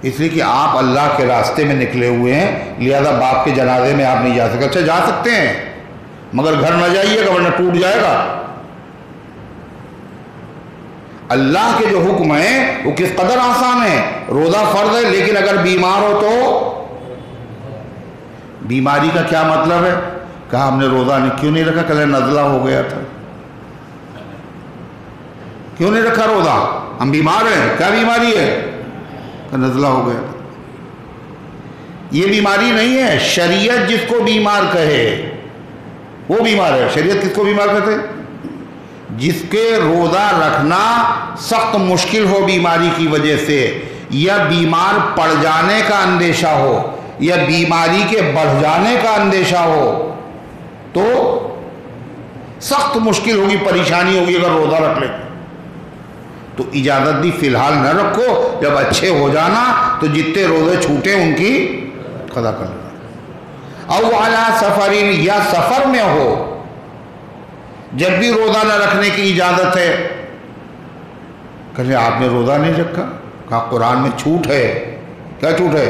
اس لیے کہ آپ اللہ کے راستے میں نکلے ہوئے ہیں، لہذا باپ کے جنازے میں آپ نہیں جا سکتے. اچھا جا سکتے ہیں مگر گھر نہ جائیے گا ورنہ ٹوٹ جائے گا. اللہ کے جو حکم ہیں وہ کس قدر آسان ہے. روزہ فرض ہے لیکن اگر بیمار ہو تو بیماری کا کیا مطلب ہے؟ کہا ہم نے روزہ کیوں نہیں رکھا؟ کل نزلہ ہو گیا تھا. کیوں نہیں رکھا روزہ؟ ہم بیمار ہیں. کیا بیماری ہے؟ نزلہ ہو گیا. یہ بیماری نہیں ہے. شریعت جس کو بیمار کہے وہ بیمار ہے. شریعت کس کو بیمار کہتے؟ جس کے روزہ رکھنا سخت مشکل ہو بیماری کی وجہ سے، یا بیمار پڑ جانے کا اندیشہ ہو، یا بیماری کے بڑھ جانے کا اندیشہ ہو تو سخت مشکل ہوگی، پریشانی ہوگی اگر روزہ رکھ لے تو اجازت دی. فی الحال نہ رکھو، جب اچھے ہو جانا تو جتنے روزے چھوٹے ان کی قضا کر لینا. او علی سفر، یا سفر میں ہو جب بھی روزہ نہ رکھنے کی اجازت ہے. کہنے آپ نے روزہ نہیں رکھا؟ کہا قرآن میں چھوٹ ہے. کیا چھوٹ ہے؟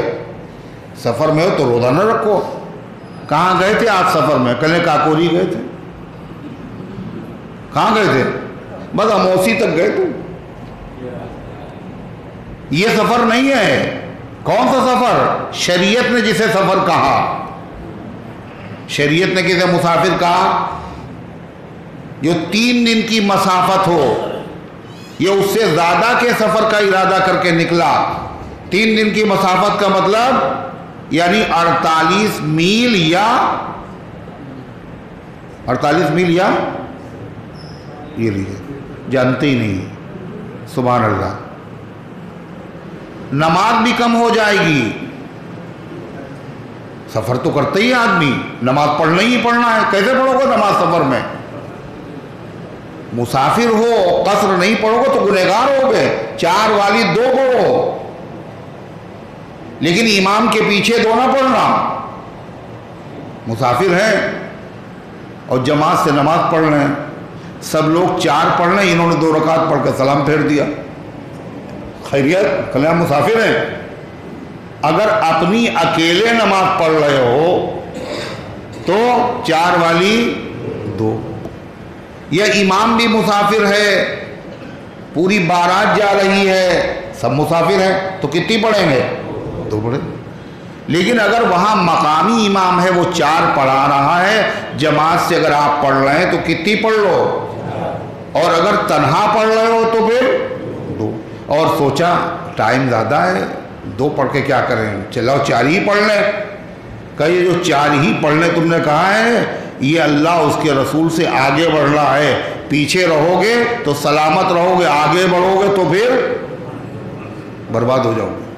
سفر میں ہو تو روزہ نہ رکھو. کہاں گئے تھے آپ سفر میں؟ کہنے کاکوری گئے تھے. کہاں گئے تھے؟ بس اموسی تک گئے تھے. یہ سفر نہیں ہے. کون سا سفر؟ شریعت نے جسے سفر کہا. شریعت نے کسے مسافر کہا؟ جو 3 دن کی مسافت ہو یا اس سے زیادہ کے سفر کا ارادہ کر کے نکلا. 3 دن کی مسافت کا مطلب یعنی 48 میل یا 48 میل یا یہ لیجیے، جانتے ہی نہیں. سبحان اللہ. نماز بھی کم ہو جائے گی، سفر تو کرتا ہی آدمی، نماز پڑھنا ہی پڑھنا ہے، کیسے پڑھو گے نماز سفر میں؟ مسافر ہو قصر نہیں پڑھو گے تو گنہگار ہو گے، 4 والی 2 پڑھو، لیکن امام کے پیچھے 2 نہ پڑھنا۔ مسافر ہیں اور جماعت سے نماز پڑھ رہے ہیں، سب لوگ 4 پڑھ رہے ہیں، انہوں نے 2 رکعت پڑھ کے سلام پھیر دیا، خیریت؟ کلیاں مسافر ہیں۔ اگر اپنی اکیلے نماز پڑھ رہے ہو تو 4 والی 2، یا امام بھی مسافر ہے، پوری بارات جا رہی ہے، سب مسافر ہیں تو کتنی پڑھیں گے؟ 2 پڑھیں۔ لیکن اگر وہاں مقامی امام ہے وہ 4 پڑھا رہا ہے، جماعت سے اگر آپ پڑھ رہے ہیں تو کتنی پڑھ لو، اور اگر تنہا پڑھ رہے ہو تو پھر 2۔ اور سوچا ٹائم زیادہ ہے، 2 پڑھ کے کیا کریں، چلو 4 ہی پڑھ لیں۔ کہ یہ جو 4 ہی پڑھ لیں تم نے کہا ہے، یہ اللہ اس کے رسول سے آگے بڑھ رہا ہے، پیچھے رہو گے تو سلامت رہو گے، آگے بڑھو گے تو پھر برباد ہو جاؤ گے۔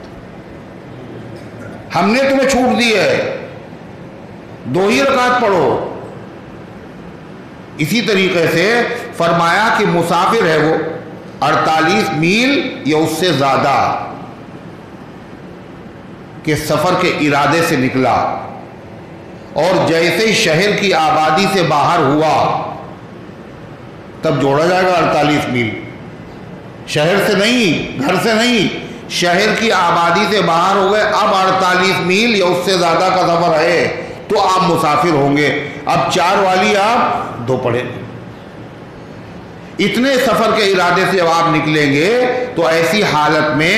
ہم نے تمہیں چھوٹ دی ہے، 2 ہی رکعت پڑھو۔ اسی طریقے سے فرمایا کہ مسافر ہے وہ 48 میل یا اس سے زیادہ کے سفر کے ارادے سے نکلا، اور جیسے شہر کی آبادی سے باہر ہوا تب جوڑا جائے گا 48 میل، شہر سے نہیں، گھر سے نہیں، شہر کی آبادی سے باہر ہو گئے، اب 48 میل یا اس سے زیادہ کا سفر ہے تو آپ مسافر ہوں گے۔ اب 4 والی آپ 2 پڑھیں۔ اتنے سفر کے ارادے سے جب آپ نکلیں گے تو ایسی حالت میں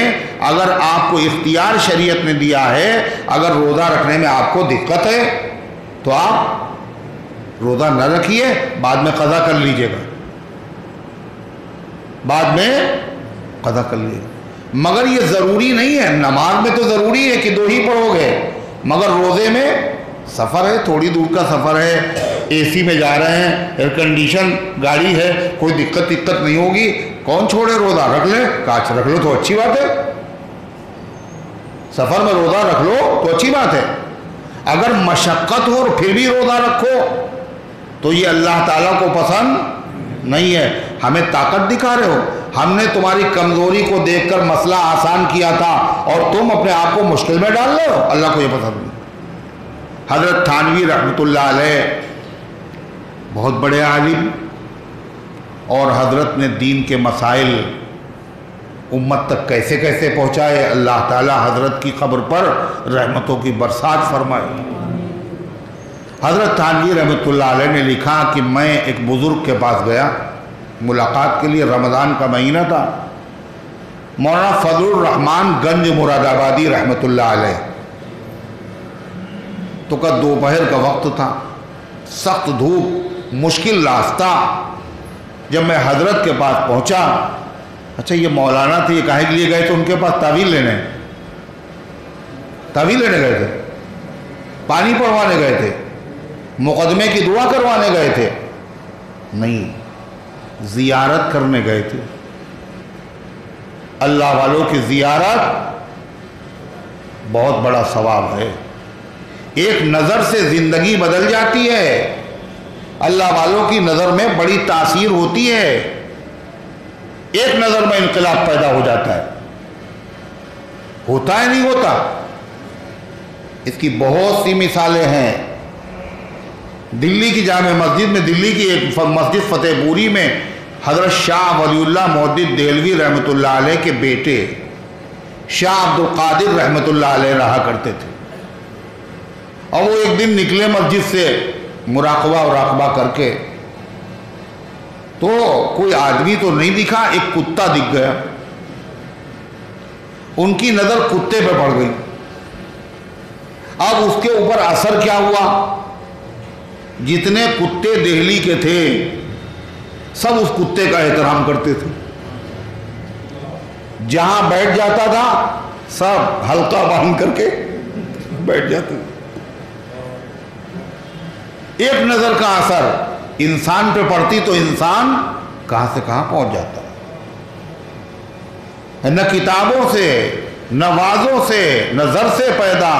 اگر آپ کو اختیار شریعت نے دیا ہے، اگر روزہ رکھنے میں آپ کو دقت ہے تو آپ روزہ نہ رکھیے، بعد میں قضا کر لیجئے گا، بعد میں قضا کر لیجئے گا۔ مگر یہ ضروری نہیں ہے، نماز میں تو ضروری ہے کہ 2 ہی پڑھو گے، مگر روزے میں سفر ہے، تھوڑی دور کا سفر ہے، اے سی میں جا رہے ہیں، ایئر کنڈیشن گاڑی ہے، کوئی دقت نہیں ہوگی، کون چھوڑے روزہ؟ رکھ لیں، کاچ رکھ لو تو اچھی بات ہے، سفر میں روزہ رکھ لو تو اچھی بات ہے۔ اگر مشقت ہو اور پھر بھی روزہ رکھو تو یہ اللہ تعالیٰ کو پسند نہیں ہے۔ ہمیں طاقت دکھا رہے ہو، ہم نے تمہاری کمزوری کو دیکھ کر مسئلہ آسان کیا تھا اور تم اپنے آپ کو مشکل میں ڈال رہے ہو، اللہ کو یہ پسند نہیں۔ حضرت تھانوی رحمۃ اللہ علیہ بہت بڑے عالم، اور حضرت نے دین کے مسائل امت تک کیسے کیسے پہنچائے، اللہ تعالی حضرت کی قبر پر رحمتوں کی برسات فرمائے۔ حضرت تھانوی رحمۃ اللہ علیہ نے لکھا کہ میں ایک بزرگ کے پاس گیا ملاقات کے لیے، رمضان کا مہینہ تھا، مولانا فضل الرحمان گنج مراد آبادی رحمۃ اللہ علیہ، تو کا دوپہر کا وقت تھا، سخت دھوپ، مشکل راستہ۔ جب میں حضرت کے پاس پہنچا، اچھا یہ مولانا تھے، یہ کاہے کے لیے گئے تھے ان کے پاس؟ تعویذ لینے گئے تھے، پانی پڑھوانے گئے تھے، مقدمے کی دعا کروانے گئے تھے؟ نہیں، زیارت کرنے گئے تھے۔ اللہ والوں کی زیارت بہت بڑا ثواب ہے، ایک نظر سے زندگی بدل جاتی ہے، اللہ والوں کی نظر میں بڑی تاثیر ہوتی ہے، ایک نظر میں انقلاب پیدا ہو جاتا ہے، ہوتا ہے نہیں ہوتا؟ اس کی بہت سی مثالیں ہیں۔ دلی کی جامع مسجد میں، دلی کی ایک مسجد فتح پوری میں حضرت شاہ ولی اللہ محدث دہلوی رحمۃ اللہ علیہ کے بیٹے شاہ عبد القادر رحمۃ اللہ علیہ رہا کرتے تھے، اور وہ ایک دن نکلے مسجد سے مراقبہ کر کے، تو کوئی آدمی تو نہیں دکھا، ایک کتا دکھ گیا، ان کی نظر کتے پہ پڑ گئی۔ اب اس کے اوپر اثر کیا ہوا؟ جتنے کتے دہلی کے تھے سب اس کتے کا احترام کرتے تھے، جہاں بیٹھ جاتا تھا سب حلقہ باندھ کر کے بیٹھ جاتے تھے۔ ایک نظر کا اثر انسان پہ پڑتی تو انسان کہاں سے کہاں پہنچ جاتا ہے۔ نہ کتابوں سے، نہ وعظوں سے، نہ زر سے پیدا،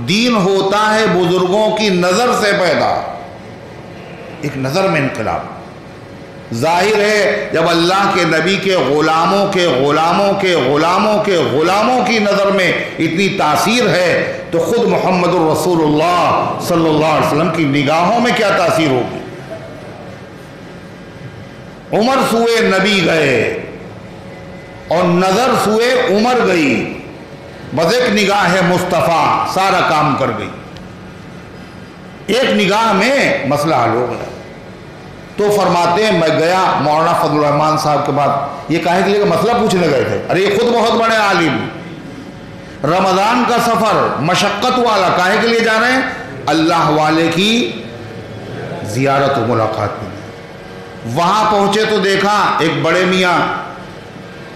دین ہوتا ہے بزرگوں کی نظر سے پیدا، ایک نظر میں انقلاب۔ ظاہر ہے جب اللہ کے نبی کے غلاموں کے غلاموں کے غلاموں کے غلاموں کی نظر میں اتنی تاثیر ہے تو خود محمد الرسول اللہ صلی اللہ علیہ وسلم کی نگاہوں میں کیا تاثیر ہوگی۔ عمر سوئے نبی گئے اور نظر سوئے عمر گئی، بس ایک نگاہ مصطفیٰ سارا کام کر گئی، ایک نگاہ میں مسئلہ حل ہو گیا۔ تو فرماتے ہیں میں گیا مولانا فضل الرحمان صاحب کے بعد، یہ کہے کے لیے مسئلہ پوچھنے گئے تھے، ارے یہ خود بہت بڑے عالم، رمضان کا سفر مشقت والا، کہے کے لیے جا رہے ہیں اللہ والے کی زیارت و ملاقات میں۔ وہاں پہنچے تو دیکھا ایک بڑے میاں،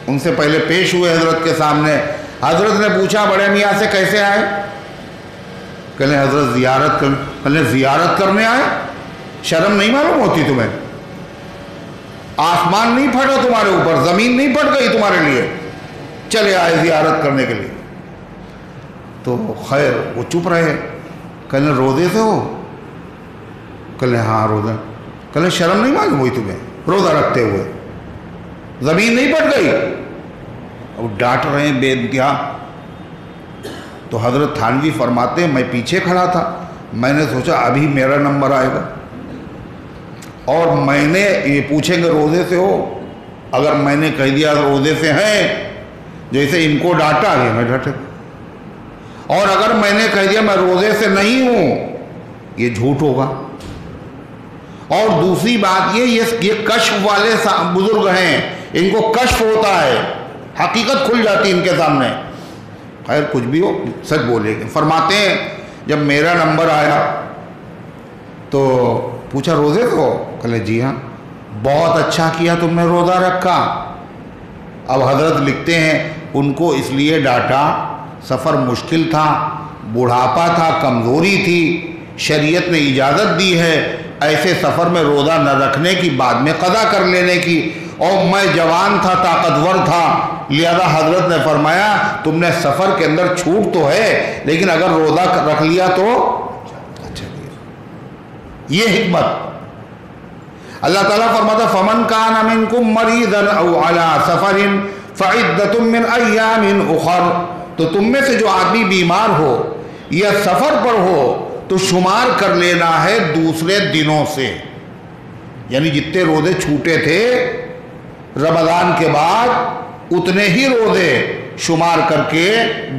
ان سے پہلے پیش ہوئے حضرت کے سامنے۔ حضرت نے پوچھا بڑے میاں سے کیسے آئے؟ کہنے حضرت زیارت کرنے آئے؟ شرم نہیں معلوم ہوتی تمہیں؟ آسمان نہیں پھٹا تمہارے اوپر، زمین نہیں پھٹ گئی تمہارے لیے، چلے آئے زیارت کرنے کے لیے۔ تو خیر وہ چپ رہے۔ کہنے روزے سے ہو؟ کہنے ہاں روزہ۔ کہنے شرم نہیں معلوم ہوئی تمہیں روزہ رکھتے ہوئے؟ زمین نہیں پھٹ گئی؟ اب ڈانٹ رہے ہیں بے انتہا۔ تو حضرت تھانوی فرماتے ہیں میں پیچھے کھڑا تھا، میں نے سوچا ابھی میرا نمبر آئے گا، اور میں نے یہ پوچھیں گے روزے سے ہو، اگر میں نے کہہ دیا روزے سے ہیں، جیسے ان کو ڈانٹا یہ میں ڈانٹے، اور اگر میں نے کہہ دیا میں روزے سے نہیں ہوں یہ جھوٹ ہوگا۔ اور دوسری بات یہ کشف والے بزرگ ہیں، ان کو کشف ہوتا ہے، حقیقت کھل جاتی ان کے سامنے۔ خیر کچھ بھی ہو سچ بولے گے۔ فرماتے ہیں جب میرا نمبر آیا تو پوچھا روزے تو؟ کہلے جی ہاں۔ بہت اچھا کیا تم نے روزہ رکھا۔ اب حضرت لکھتے ہیں ان کو اس لیے ڈانٹا، سفر مشکل تھا، بڑھاپا تھا، کمزوری تھی، شریعت نے اجازت دی ہے ایسے سفر میں روزہ نہ رکھنے کی، بعد میں قضا کر لینے کی، اور میں جوان تھا، طاقتور تھا، لہذا حضرت نے فرمایا تم نے سفر کے اندر چھوٹ تو ہے لیکن اگر روزہ رکھ لیا تو اچھا لیا۔ یہ حکمت اللہ تعالیٰ فرماتا فمن کان منکم مریضا او علی سفر فعدۃ من ایام اخر، تو تم میں سے جو آدمی بیمار ہو یا سفر پر ہو تو شمار کر لینا ہے دوسرے دنوں سے، یعنی جتنے روزے چھوٹے تھے رمضان کے بعد اتنے ہی روزے شمار کر کے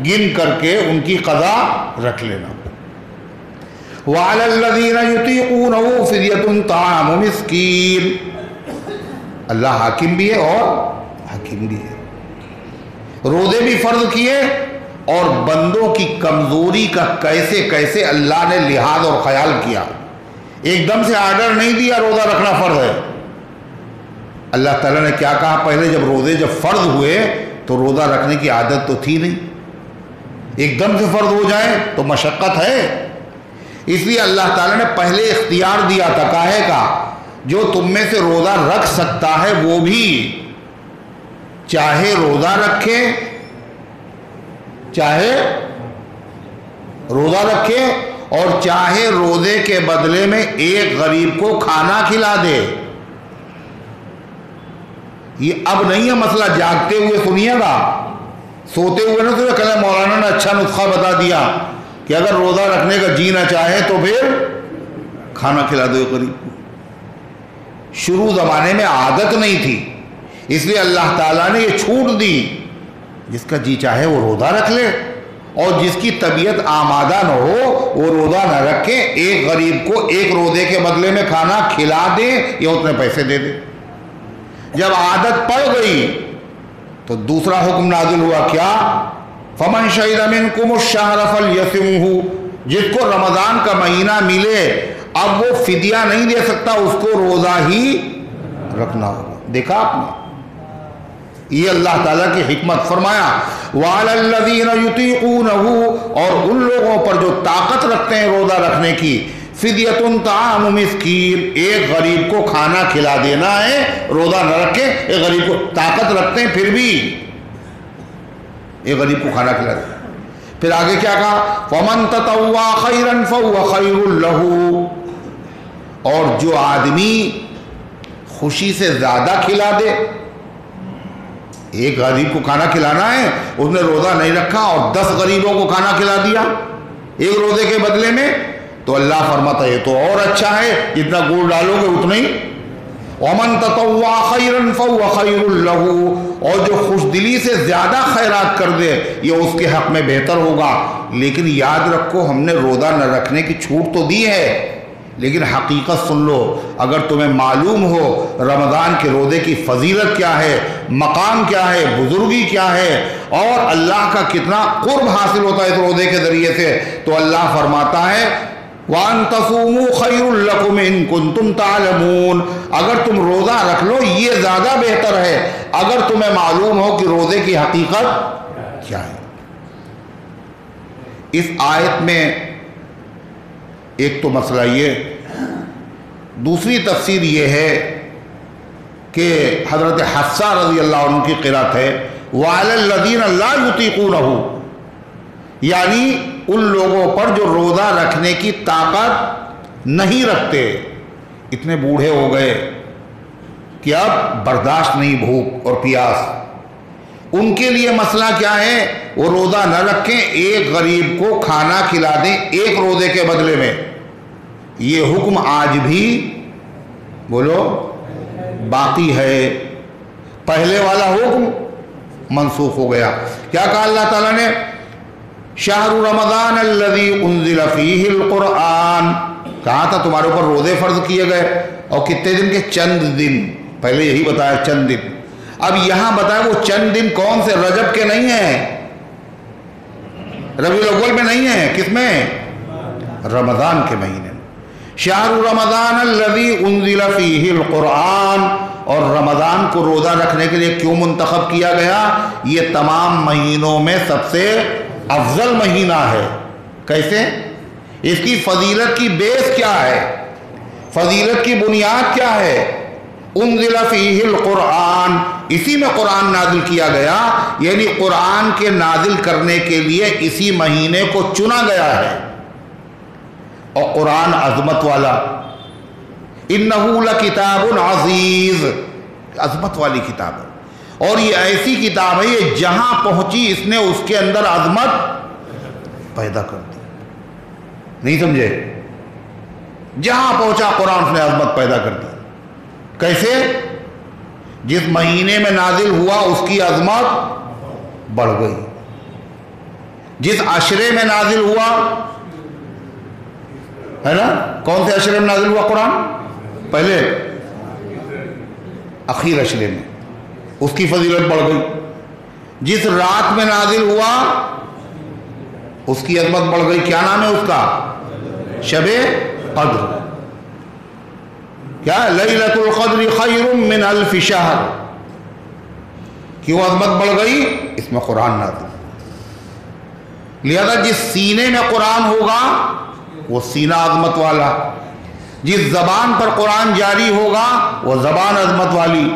گن کر کے ان کی قضا رکھ لینا۔ وَعَلَى الَّذِينَ يُطِيقُونَهُ فِدْيَةٌ طَعَامُ مِسْكِينٍ، اللہ حاکم بھی ہے اور حکیم بھی ہے۔ روزے بھی فرض کیے اور بندوں کی کمزوری کا کیسے کیسے اللہ نے لحاظ اور خیال کیا۔ ایک دم سے آرڈر نہیں دیا روزہ رکھنا فرض ہے۔ اللہ تعالیٰ نے کیا کہا پہلے جب روزے جب فرض ہوئے تو روزہ رکھنے کی عادت تو تھی نہیں، ایک دم سے فرض ہو جائے تو مشقت ہے، اس لیے اللہ تعالیٰ نے پہلے اختیار دیا تھا کاہے کا، جو تم میں سے روزہ رکھ سکتا ہے وہ بھی چاہے روزہ رکھے، چاہے روزہ رکھے اور چاہے روزے کے بدلے میں ایک غریب کو کھانا کھلا دے۔ یہ اب نہیں ہے مسئلہ جاگتے ہوئے سنیے گا، سوتے ہوئے نہ تو کہنا مولانا نے اچھا نسخہ بتا دیا کہ اگر روزہ رکھنے کا جی نہ چاہے تو پھر کھانا کھلا دو غریب کو۔ شروع زمانے میں عادت نہیں تھی، اس لیے اللہ تعالیٰ نے یہ چھوٹ دی، جس کا جی چاہے وہ روزہ رکھ لے، اور جس کی طبیعت آمادہ نہ ہو وہ روزہ نہ رکھے، ایک غریب کو ایک روزے کے بدلے میں کھانا کھلا دے یا اتنے پیسے دے دے۔ جب عادت پڑ گئی تو دوسرا حکم نازل ہوا کیا؟ فمن شہد منکم الشہر فلیصمہ، جس کو رمضان کا مہینہ ملے اب وہ فدیہ نہیں دے سکتا، اس کو روزہ ہی رکھنا ہوگا۔ دیکھا آپ نے یہ اللہ تعالیٰ کی حکمت۔ فرمایا وَعَلَى الَّذِينَ يُطِيقُونَهُ، اور ان لوگوں پر جو طاقت رکھتے ہیں روزہ رکھنے کی، فِدْيَةٌ طَعَامُ مِسْكِينٍ، ایک غریب کو کھانا کھلا دینا ہے، روزہ نہ رکھے، ایک غریب کو طاقت رکھتے ہیں پھر بھی ایک غریب کو کھانا کھلا دیں۔ پھر آگے کیا کہا؟ فَمَن تَطَوَّعَ خَيْرًا فَهُوَ خَيْرٌ لَهُ، اور جو آدمی خوشی سے زیادہ کھلا دے، ایک غریب کو کھانا کھلانا ہے، اس نے روزہ نہیں رکھا اور 10 غریبوں کو کھانا کھلا دیا ایک روزے کے بدلے میں، تو اللہ فرماتا ہے یہ تو اور اچھا ہے، جتنا گڑ ڈالو گے اتنا ہی۔ وَمَن تَطَوَّعَ خَيْرًا فَهُوَ خَيْرٌ لَهُ، اور جو خوش دلی سے زیادہ خیرات کر دے یہ اس کے حق میں بہتر ہوگا۔ لیکن یاد رکھو ہم نے روزہ نہ رکھنے کی چھوٹ تو دی ہے، لیکن حقیقت سن لو، اگر تمہیں معلوم ہو رمضان کے روزے کی فضیلت کیا ہے، مقام کیا ہے، بزرگی کیا ہے، اور اللہ کا کتنا قرب حاصل ہوتا ہے اس روزے کے ذریعے سے، تو اللہ فرماتا ہے وَأَن تَصُومُوا خَيْرٌ لَكُمْ إِن كُنتُمْ تَعْلَمُونَ، اگر تم روزہ رکھ لو یہ زیادہ بہتر ہے اگر تمہیں معلوم ہو کہ روزے کی حقیقت کیا ہے۔ اس آیت میں ایک تو مسئلہ یہ، دوسری تفسیر یہ ہے کہ حضرت حفصہ رضی اللہ عنہ کی قرأت ہے وَعَلَى الَّذِينَ لَا يُطِيقُونَهُ، یعنی ان لوگوں پر جو روزہ رکھنے کی طاقت نہیں رکھتے، اتنے بوڑھے ہو گئے کہ اب برداشت نہیں بھوک اور پیاس، ان کے لیے مسئلہ کیا ہے؟ وہ روزہ نہ رکھیں، ایک غریب کو کھانا کھلا دیں ایک روزے کے بدلے میں۔ یہ حکم آج بھی بولو باقی ہے، پہلے والا حکم منسوخ ہو گیا۔ کیا کہا اللہ تعالیٰ نے؟ شہر رمضان الذی انزل فیہ القرآن، کہا تھا تمہارے اوپر روزے فرض کیے گئے، اور کتنے دن کے؟ چند دن، پہلے یہی بتایا چند دن، اب یہاں بتایا وہ چند دن کون سے؟ رجب کے نہیں ہیں، ربیع الاول میں نہیں ہیں، کس میں؟ رمضان کے مہینے میں۔ شہر رمضان الذی انزل فیہ القرآن، اور رمضان کو روزہ رکھنے کے لیے کیوں منتخب کیا گیا؟ یہ تمام مہینوں میں سب سے افضل مہینہ ہے۔ کیسے؟ اس کی فضیلت کی بیس کیا ہے، فضیلت کی بنیاد کیا ہے؟ انزل فیہ القرآن، اسی میں قرآن نازل کیا گیا، یعنی قرآن کے نازل کرنے کے لیے اسی مہینے کو چنا گیا ہے۔ اور قرآن عظمت والا، انہ لکتاب عزیز، عظمت والی کتاب ہے، اور یہ ایسی کتاب ہے یہ جہاں پہنچی اس نے اس کے اندر عظمت پیدا کر دی۔ نہیں سمجھے؟ جہاں پہنچا قرآن اس نے عظمت پیدا کر دی۔ کیسے؟ جس مہینے میں نازل ہوا اس کی عظمت بڑھ گئی، جس عشرے میں نازل ہوا ہے نا، کون سے عشرے میں نازل ہوا قرآن؟ پہلے اخیر عشرے میں، اس کی فضیلت بڑھ گئی۔ جس رات میں نازل ہوا اس کی عظمت بڑھ گئی، کیا نام ہے اس کا؟ شب قدر۔ کیا؟ لیلۃ القدر خیر من الف شہر۔ کیوں عظمت بڑھ گئی؟ اس میں قرآن نازل۔ لہذا جس سینے میں قرآن ہوگا وہ سینہ عظمت والا، جس زبان پر قرآن جاری ہوگا وہ زبان عظمت والی،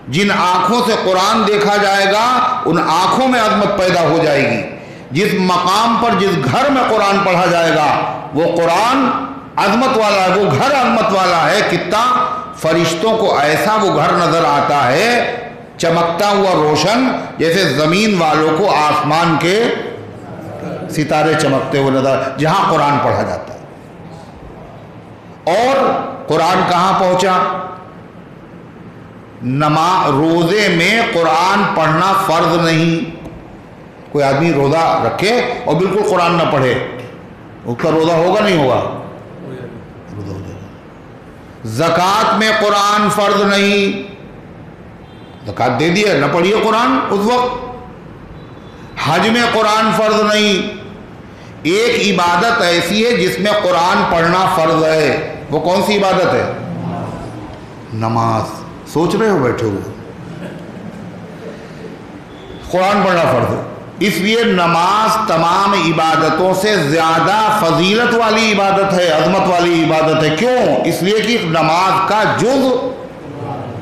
جن آنکھوں سے قرآن دیکھا جائے گا ان آنکھوں میں عظمت پیدا ہو جائے گی، جس مقام پر جس گھر میں قرآن پڑھا جائے گا وہ قرآن عظمت والا ہے، وہ گھر عظمت والا ہے۔ کتنا فرشتوں کو ایسا وہ گھر نظر آتا ہے چمکتا ہوا روشن، جیسے زمین والوں کو آسمان کے ستارے چمکتے ہوئے نظر، جہاں قرآن پڑھا جاتا ہے۔ اور قرآن کہاں پہنچا؟ روزے میں قرآن پڑھنا فرض نہیں۔ کوئی آدمی روزہ رکھے اور بالکل قرآن نہ پڑھے، اس کا روزہ ہوگا نہیں ہوگا؟ روزہ ہو جائے گا۔ زکوٰۃ میں قرآن فرض نہیں، زکوٰۃ دے دیے نہ پڑھیے قرآن اس وقت۔ حج میں قرآن فرض نہیں۔ ایک عبادت ایسی ہے جس میں قرآن پڑھنا فرض ہے، وہ کون سی عبادت ہے؟ نماز۔ سوچ رہے ہو بیٹھے ہوئے؟ قرآن پڑھنا فرض ہے، اس لیے نماز تمام عبادتوں سے زیادہ فضیلت والی عبادت ہے، عظمت والی عبادت ہے۔ کیوں؟ اس لیے کہ نماز کا جز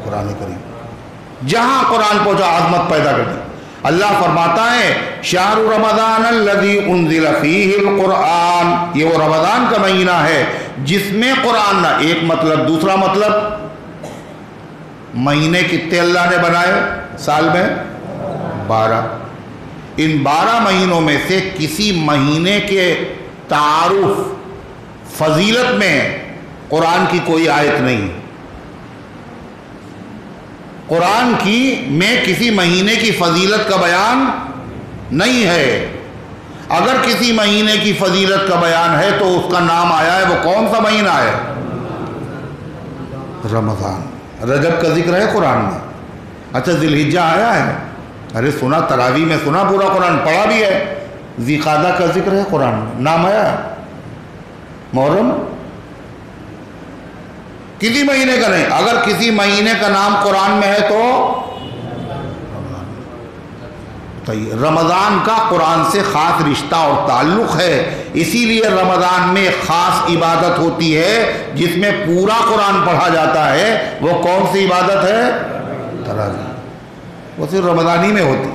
قرآن کریم، جہاں قرآن پہنچا عظمت پیدا کر دی۔ اللہ فرماتا ہے شہر رمضان الذی انزل فیہ القرآن، یہ وہ رمضان کا مہینہ ہے جس میں قرآن نہ، ایک مطلب، دوسرا مطلب مہینے کتنے اللہ نے بنائے سال میں؟ 12۔ ان 12 مہینوں میں سے کسی مہینے کے تعارف فضیلت میں قرآن کی کوئی آیت نہیں، قرآن کی میں کسی مہینے کی فضیلت کا بیان نہیں ہے۔ اگر کسی مہینے کی فضیلت کا بیان ہے تو اس کا نام آیا ہے، وہ کون سا مہینہ ہے؟ رمضان۔ رجب کا ذکر ہے قرآن میں، اچھا ذی الحجہ آیا ہے، ارے سنا، تراویح میں سنا، پورا قرآن پڑھا بھی ہے۔ ذی قعدہ کا ذکر ہے قرآن میں، نام آیا ہے۔ محرم کسی مہینے کا نہیں، اگر کسی مہینے کا نام قرآن میں ہے تو رمضان کا قرآن سے خاص رشتہ اور تعلق ہے، اسی لیے رمضان میں خاص عبادت ہوتی ہے جس میں پورا قرآن پڑھا جاتا ہے۔ وہ کون سی عبادت ہے؟ تراویح، وہ صرف رمضان ہی میں ہوتی۔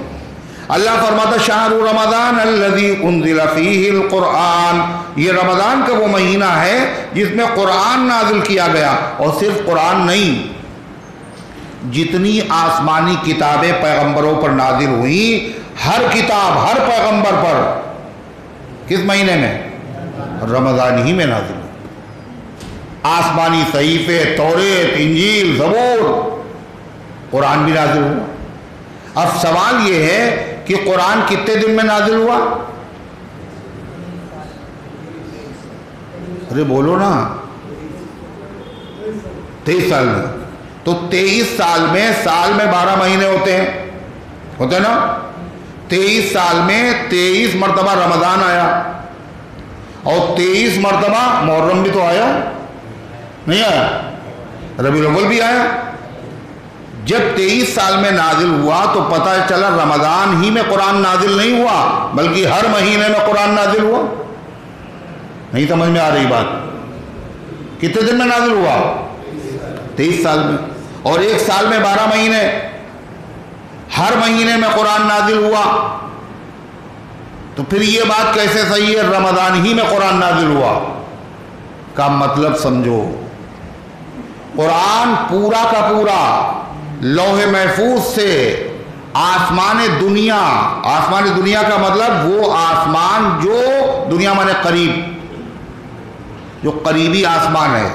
اللہ فرماتا شہر رمضان الذی انزل فیہ القرآن، یہ رمضان کا وہ مہینہ ہے جس میں قرآن نازل کیا گیا، اور صرف قرآن نہیں، جتنی آسمانی کتابیں پیغمبروں پر نازل ہوئیں، ہر کتاب ہر پیغمبر پر کس مہینے میں؟ رمضان ہی میں نازل ہوئی۔ آسمانی صحیفے، توریت، انجیل، زبور، قرآن بھی نازل ہوا۔ اب سوال یہ ہے کہ قرآن کتنے دن میں نازل ہوا؟ ارے بولو نا، 23 سال میں۔ تو 23 سال میں 12 مہینے ہوتے ہیں نا؟ 23 سال میں 23 مرتبہ رمضان آیا، اور 23 مرتبہ محرم بھی تو آیا، نہیں آیا؟ ربیع الاول بھی آیا۔ جب 23 سال میں نازل ہوا تو پتہ چلا رمضان ہی میں قرآن نازل نہیں ہوا، بلکہ ہر مہینے میں قرآن نازل ہوا۔ نہیں سمجھ میں آ رہی بات؟ کتنے دن میں نازل ہوا؟ 23 سال میں، اور ایک سال میں 12 مہینے، ہر مہینے میں قرآن نازل ہوا۔ تو پھر یہ بات کیسے صحیح ہے رمضان ہی میں قرآن نازل ہوا کا مطلب سمجھو۔ قرآن پورا کا پورا لوح محفوظ سے آسمان دنیا، آسمان دنیا کا مطلب وہ آسمان جو دنیا مانے قریب، جو قریبی آسمان ہے۔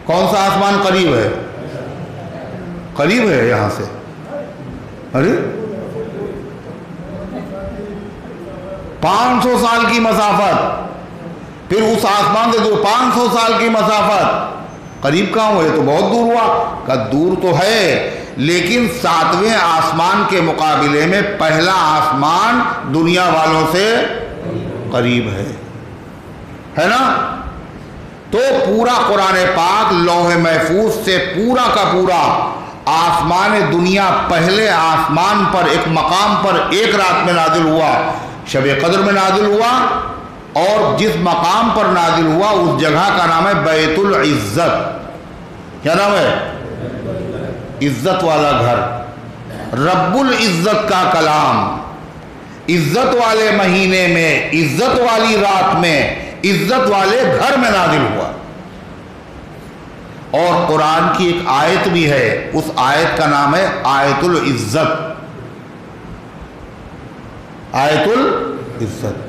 کون سا آسمان قریب ہے؟ قریب ہے یہاں سے، ارے 500 سال کی مسافت، پھر اس آسمان سے دور 500 سال کی مسافت، قریب کہاں ہوئے؟ تو بہت دور ہوا۔ کہ دور تو ہے، لیکن 7ویں آسمان کے مقابلے میں پہلا آسمان دنیا والوں سے قریب ہے نا؟ تو پورا قرآن پاک لوح محفوظ سے پورا کا پورا آسمان دنیا پہلے آسمان پر ایک مقام پر ایک رات میں نازل ہوا، شب قدر میں نازل ہوا، اور جس مقام پر نازل ہوا اس جگہ کا نام ہے بیت العزت۔ کیا نام ہے؟ عزت والا گھر، رب العزت کا کلام، عزت والے مہینے میں، عزت والی رات میں، عزت والے گھر میں نازل ہوا۔ اور قرآن کی ایک آیت بھی ہے، اس آیت کا نام ہے آیت العزت۔ آیت العزت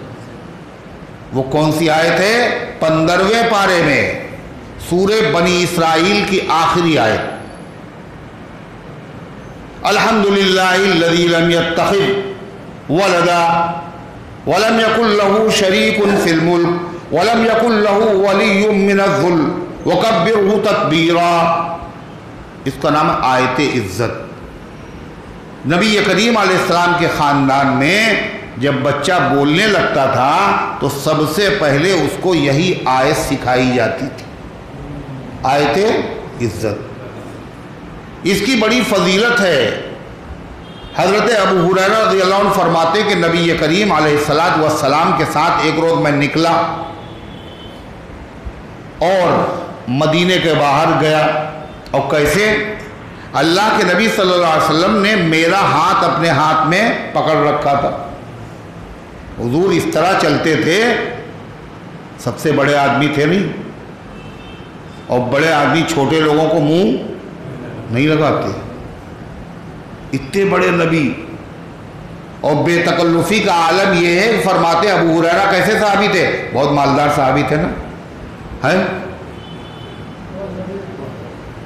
وہ کون سی آیت ہے؟ 15ویں پارے میں سورہ بنی اسرائیل کی آخری آیت۔ الحمدللہ الذی لم یتخذ ولدا ولم یکن لہ شریک فی الملک ولم یکن لہ ولی من الذل وکبرہ تکبیرا۔ اس کا نام ہے آیت عزت۔ نبی کریم علیہ السلام کے خاندان میں جب بچہ بولنے لگتا تھا تو سب سے پہلے اس کو یہی آیت سکھائی جاتی تھی، آیت عزت۔ اس کی بڑی فضیلت ہے۔ حضرت ابو ہریرہ رضی اللہ عنہ فرماتے کہ نبی کریم علیہ السلام کے ساتھ ایک روز میں نکلا اور مدینے کے باہر گیا، اور کیسے؟ اللہ کے نبی صلی اللہ علیہ وسلم نے میرا ہاتھ اپنے ہاتھ میں پکڑ رکھا تھا. حضور اس طرح چلتے تھے، سب سے بڑے آدمی تھے نہیں، اور بڑے آدمی چھوٹے لوگوں کو منہ نہیں لگاتے، اتنے بڑے نبی. اور بے تکلفی کا عالم یہ ہے، فرماتے ابو ہریرہ کیسے صحابی تھے؟ بہت مالدار صحابی تھے نا، ہے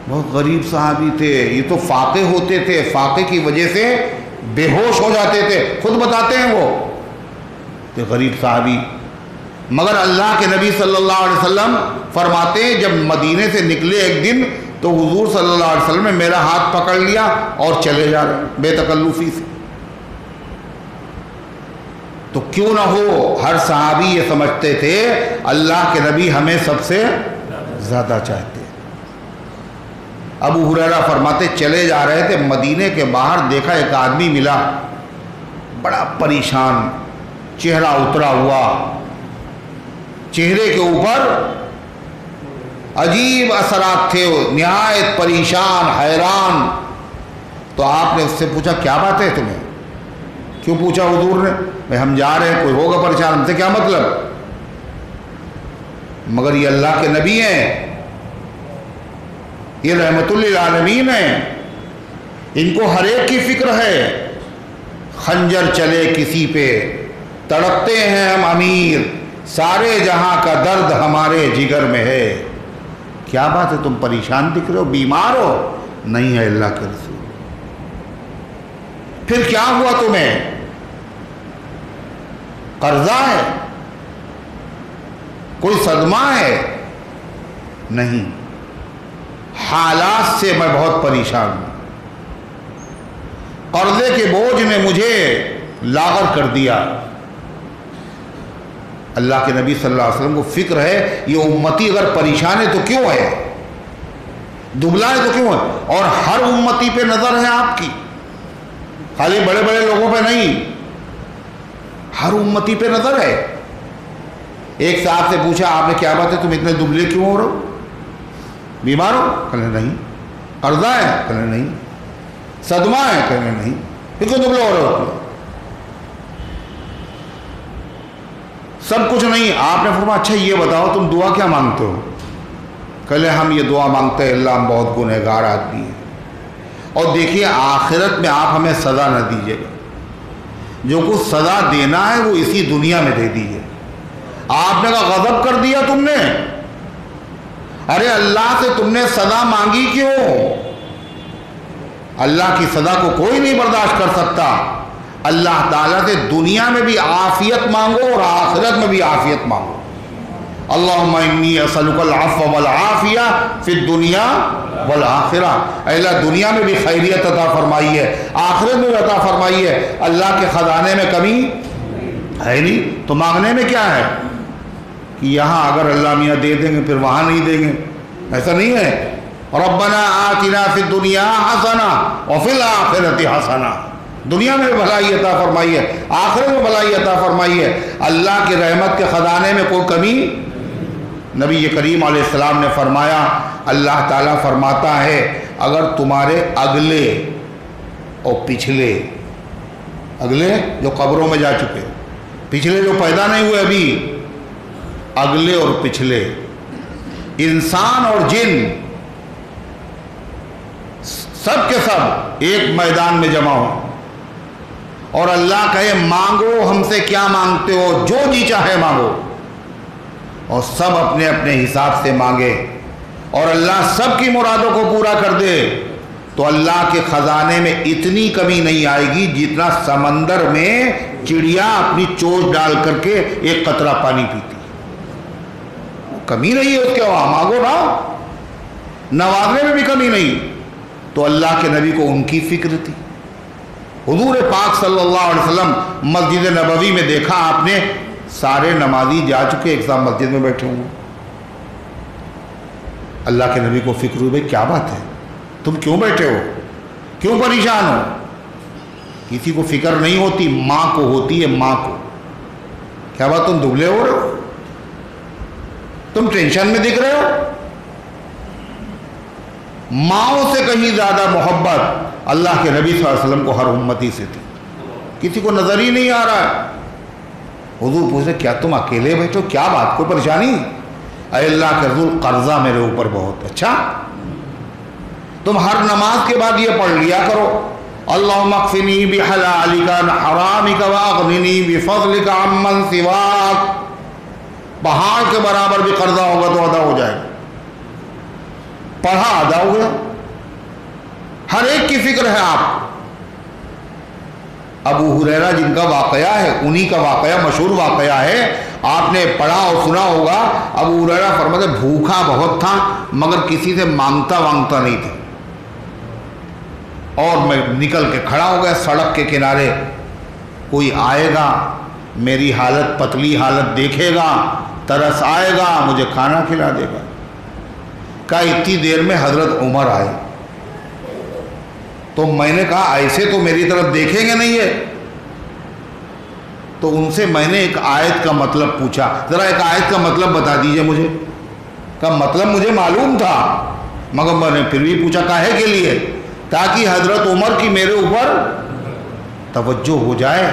بہت غریب صحابی تھے. یہ تو فاقے ہوتے تھے، فاقے کی وجہ سے بے ہوش ہو جاتے تھے، خود بتاتے ہیں وہ کہ غریب صحابی. مگر اللہ کے نبی صلی اللہ علیہ وسلم فرماتے ہیں جب مدینے سے نکلے ایک دن تو حضور صلی اللہ علیہ وسلم نے میرا ہاتھ پکڑ لیا اور چلے جا رہے بے تکلفی سے. تو کیوں نہ ہو ہر صحابی یہ سمجھتے تھے اللہ کے نبی ہمیں سب سے زیادہ چاہتے. ابو ہریرہ فرماتے چلے جا رہے تھے، مدینے کے باہر دیکھا ایک آدمی ملا، بڑا پریشان، چہرہ اترا ہوا، چہرے کے اوپر عجیب اثرات تھے، نہایت پریشان، حیران. تو آپ نے اس سے پوچھا کیا بات ہے تمہیں؟ کیوں پوچھا حضور نے؟ بھائی ہم جا رہے ہیں، کوئی ہوگا پریشان، ہم سے کیا مطلب؟ مگر یہ اللہ کے نبی ہیں، یہ رحمت للعالمین ہیں، ان کو ہر ایک کی فکر ہے. خنجر چلے کسی پہ تڑپتے ہیں ہم امیر، سارے جہاں کا درد ہمارے جگر میں ہے. کیا بات ہے تم پریشان دکھ رہے ہو، بیمار ہو؟ نہیں ہے اللہ کے رسول. پھر کیا ہوا تمہیں؟ قرضہ ہے؟ کوئی صدمہ ہے؟ نہیں، حالات سے میں بہت پریشان ہوں، قرضے کے بوجھ نے مجھے لاغر کر دیا. اللہ کے نبی صلی اللہ علیہ وسلم کو فکر ہے یہ امتی اگر پریشان ہے تو کیوں ہے، دبلا ہے تو کیوں ہے. اور ہر امتی پہ نظر ہے آپ کی، خالی بڑے بڑے لوگوں پہ نہیں، ہر امتی پہ نظر ہے. ایک صاحب سے پوچھا آپ نے کیا بات ہے تم اتنے دبلے کیوں ہو رہے ہو، بیمار ہو؟ کہنے نہیں. قرضہ ہے؟ کہنے نہیں. صدمہ ہے؟ کہنے نہیں. پھر کیوں دبلے ہو رہے ہو؟ سب کچھ نہیں. آپ نے فرمایا اچھا یہ بتاؤ تم دعا کیا مانگتے ہو؟ کہلے ہم یہ دعا مانگتے ہیں اللہ ہم بہت گنہگار آدمی ہیں، اور دیکھیے آخرت میں آپ ہمیں سزا نہ دیجیے گا، جو کچھ سزا دینا ہے وہ اسی دنیا میں دے دیجیے. آپ نے کہا غضب کر دیا تم نے؟ ارے اللہ سے تم نے سزا مانگی کیوں؟ اللہ کی سزا کو کوئی نہیں برداشت کر سکتا. اللہ تعالیٰ سے دنیا میں بھی عافیت مانگو اور آخرت میں بھی عافیت مانگو. اللہم انی اسألک العفو والعافیہ فی الدنیا والآخرہ. اے اللہ دنیا میں بھی خیریت عطا فرمائیے، آخرت میں بھی عطا فرمائیے. اللہ کے خزانے میں کمی ہے نہیں تو مانگنے میں کیا ہے کہ یہاں اگر اللہ میاں دے دیں گے پھر وہاں نہیں دیں گے، ایسا نہیں ہے. ربنا آتنا فی الدنیا حسنہ وفی الآخرۃ حسنہ. دنیا میں بھلائی عطا فرمائیے، آخرت میں بھلائی عطا فرمائیے. اللہ کی رحمت کے خزانے میں کوئی کمی. نبی کریم علیہ السلام نے فرمایا، اللہ تعالیٰ فرماتا ہے اگر تمہارے اگلے اور پچھلے، اگلے جو قبروں میں جا چکے، پچھلے جو پیدا نہیں ہوئے ابھی، اگلے اور پچھلے، انسان اور جن، سب کے سب ایک میدان میں جمع ہو اور اللہ کہے مانگو ہم سے کیا مانگتے ہو، جو جی چاہے مانگو، اور سب اپنے اپنے حساب سے مانگے اور اللہ سب کی مرادوں کو پورا کر دے، تو اللہ کے خزانے میں اتنی کمی نہیں آئے گی جتنا سمندر میں چڑیا اپنی چوچ ڈال کر کے ایک قطرہ پانی پیتی. کمی نہیں ہے اس کے، وہاں مانگو نا، نوازنے میں بھی کمی نہیں. تو اللہ کے نبی کو ان کی فکر تھی. حضور پاک صلی اللہ علیہ وسلم مسجد نبوی میں دیکھا آپ نے سارے نمازی جا چکے، ایک ساتھ مسجد میں بیٹھے ہوئے. اللہ کے نبی کو فکر ہوئی بھائی کیا بات ہے، تم کیوں بیٹھے ہو، کیوں پریشان ہو؟ کسی کو فکر نہیں ہوتی، ماں کو ہوتی ہے، ماں کو. کیا بات تم دبلے ہو رہے ہو، تم ٹینشن میں دکھ رہے ہو؟ ماؤں سے کہیں زیادہ محبت اللہ کے نبی صلی اللہ علیہ وسلم کو ہر امتی سے تھی، کسی کو نظر ہی نہیں آ رہا ہے۔ حضور پوچھے کیا تم اکیلے بیٹھو، کیا بات، کوئی پریشانی؟ اے اللہ کے رسول قرضہ میرے اوپر بہت۔ اچھا، تم ہر نماز کے بعد یہ پڑھ لیا کرو، اللہم اکفنی بحلالک عن حرامک واغننی بفضلک عمن سواک۔ پہاڑ کے برابر بھی قرضہ ہوگا تو ادا ہو جائے گا، پڑھا ادا ہو گیا۔ ہر ایک کی فکر ہے آپ۔ ابو ہریرہ جن کا واقعہ ہے، انہی کا واقعہ مشہور واقعہ ہے، آپ نے پڑھا اور سنا ہوگا۔ ابو ہریرہ فرماتے بھوکا بہت تھا مگر کسی سے مانگتا نہیں تھا، اور میں نکل کے کھڑا ہو گیا سڑک کے کنارے، کوئی آئے گا میری حالت پتلی حالت دیکھے گا، ترس آئے گا، مجھے کھانا کھلا دے گا۔ کہا اتنی دیر میں حضرت عمر آئے، تو میں نے کہا ایسے تو میری طرف دیکھیں گے نہیں ہے، تو ان سے میں نے ایک آیت کا مطلب پوچھا، ذرا ایک آیت کا مطلب بتا دیجئے مجھے۔ کہا مطلب مجھے معلوم تھا مگر میں نے پھر بھی پوچھا کاہے کے لیے؟ تاکہ حضرت عمر کی میرے اوپر توجہ ہو جائے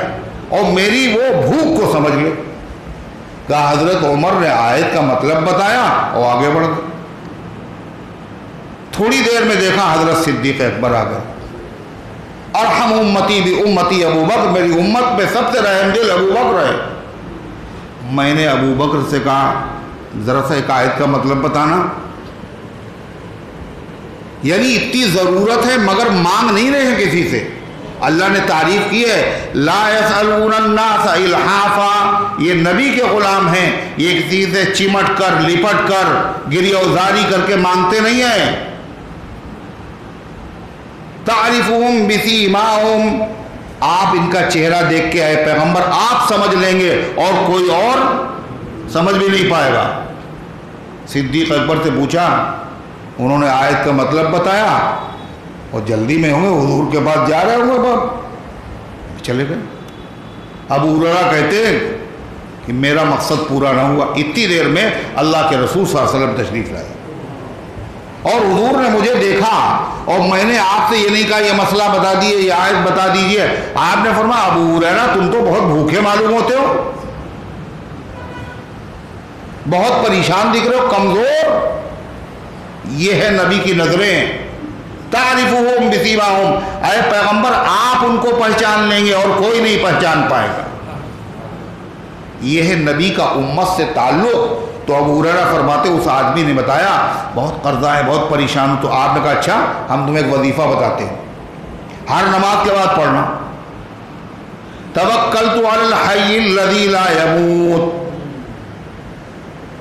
اور میری وہ بھوک کو سمجھ لے۔ کہا حضرت عمر نے آیت کا مطلب بتایا اور آگے بڑھ گئے۔ تھوڑی دیر میں دیکھا حضرت صدیق اکبر آ گئے۔ ارحم امتی بھی امتی ابو بکر، میری امت میں سب سے رحم دل ابو بکر ہے۔ میں نے ابو بکر سے کہا ذرا سا ایک آیت کا مطلب بتانا، یعنی اتنی ضرورت ہے مگر مانگ نہیں رہے ہیں کسی سے۔ اللہ نے تعریف کی ہے لا یسألون الناس الحافا، یہ نبی کے غلام ہیں، یہ کسی سے چمٹ کر لپٹ کر گریہ وزاری کر کے مانگتے نہیں ہیں۔ تعرفهم بسیماہم، آپ ان کا چہرہ دیکھ کے اے پیغمبر آپ سمجھ لیں گے اور کوئی اور سمجھ بھی نہیں پائے گا۔ صدیق اکبر سے پوچھا، انہوں نے آیت کا مطلب بتایا اور جلدی میں ہوں گے، حضور کے پاس جا رہے ہوں گے، باپ چلے گئے۔ ابو ہریرہ کہتے ہیں کہ میرا مقصد پورا نہ ہوا، اتنی دیر میں اللہ کے رسول صلی اللہ علیہ وسلم تشریف لائے اور حضور نے مجھے دیکھا، اور میں نے آپ سے یہ نہیں کہا یہ مسئلہ بتا دیئے یہ آیت بتا دیجئے، آپ نے فرمایا ابو ہریرہ تم تو بہت بھوکے معلوم ہوتے ہو، بہت پریشان دکھ رہے ہو، کمزور۔ یہ ہے نبی کی نظریں، تعرفهم بسیماہم، اے پیغمبر آپ ان کو پہچان لیں گے اور کوئی نہیں پہچان پائے گا۔ یہ ہے نبی کا امت سے تعلق۔ تو ابو ہریرہ فرماتے اس آدمی نے بتایا بہت قرضہ ہے، بہت پریشان ہوں، تو آپ نے کہا اچھا ہم تمہیں ایک وظیفہ بتاتے ہیں، ہر نماز کے بعد پڑھنا، توکلت علی الحی الذی لا یموت،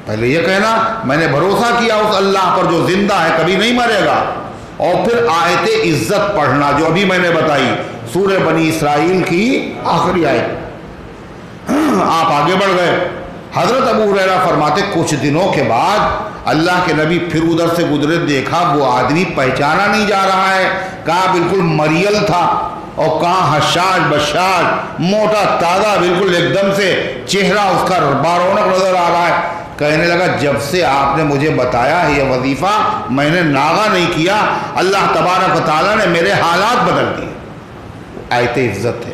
پہلے یہ کہنا میں نے بھروسہ کیا اس اللہ پر جو زندہ ہے کبھی نہیں مرے گا، اور پھر آیت عزت پڑھنا جو ابھی میں نے بتائی سورہ بنی اسرائیل کی آخری آیت۔ آپ آگے بڑھ گئے۔ حضرت ابو ہریرہ فرماتے کچھ دنوں کے بعد اللہ کے نبی پھر ادھر سے گزرے، دیکھا وہ آدمی پہچانا نہیں جا رہا ہے، کہاں بالکل مریل تھا اور کہاں حشاش بشاش موٹا تازہ، بالکل ایک دم سے چہرہ اس کا بارونق نظر آ رہا ہے۔ کہنے لگا جب سے آپ نے مجھے بتایا ہے یہ وظیفہ میں نے ناغہ نہیں کیا، اللہ تبارک و تعالیٰ نے میرے حالات بدل دیے۔ آیت عزت ہے،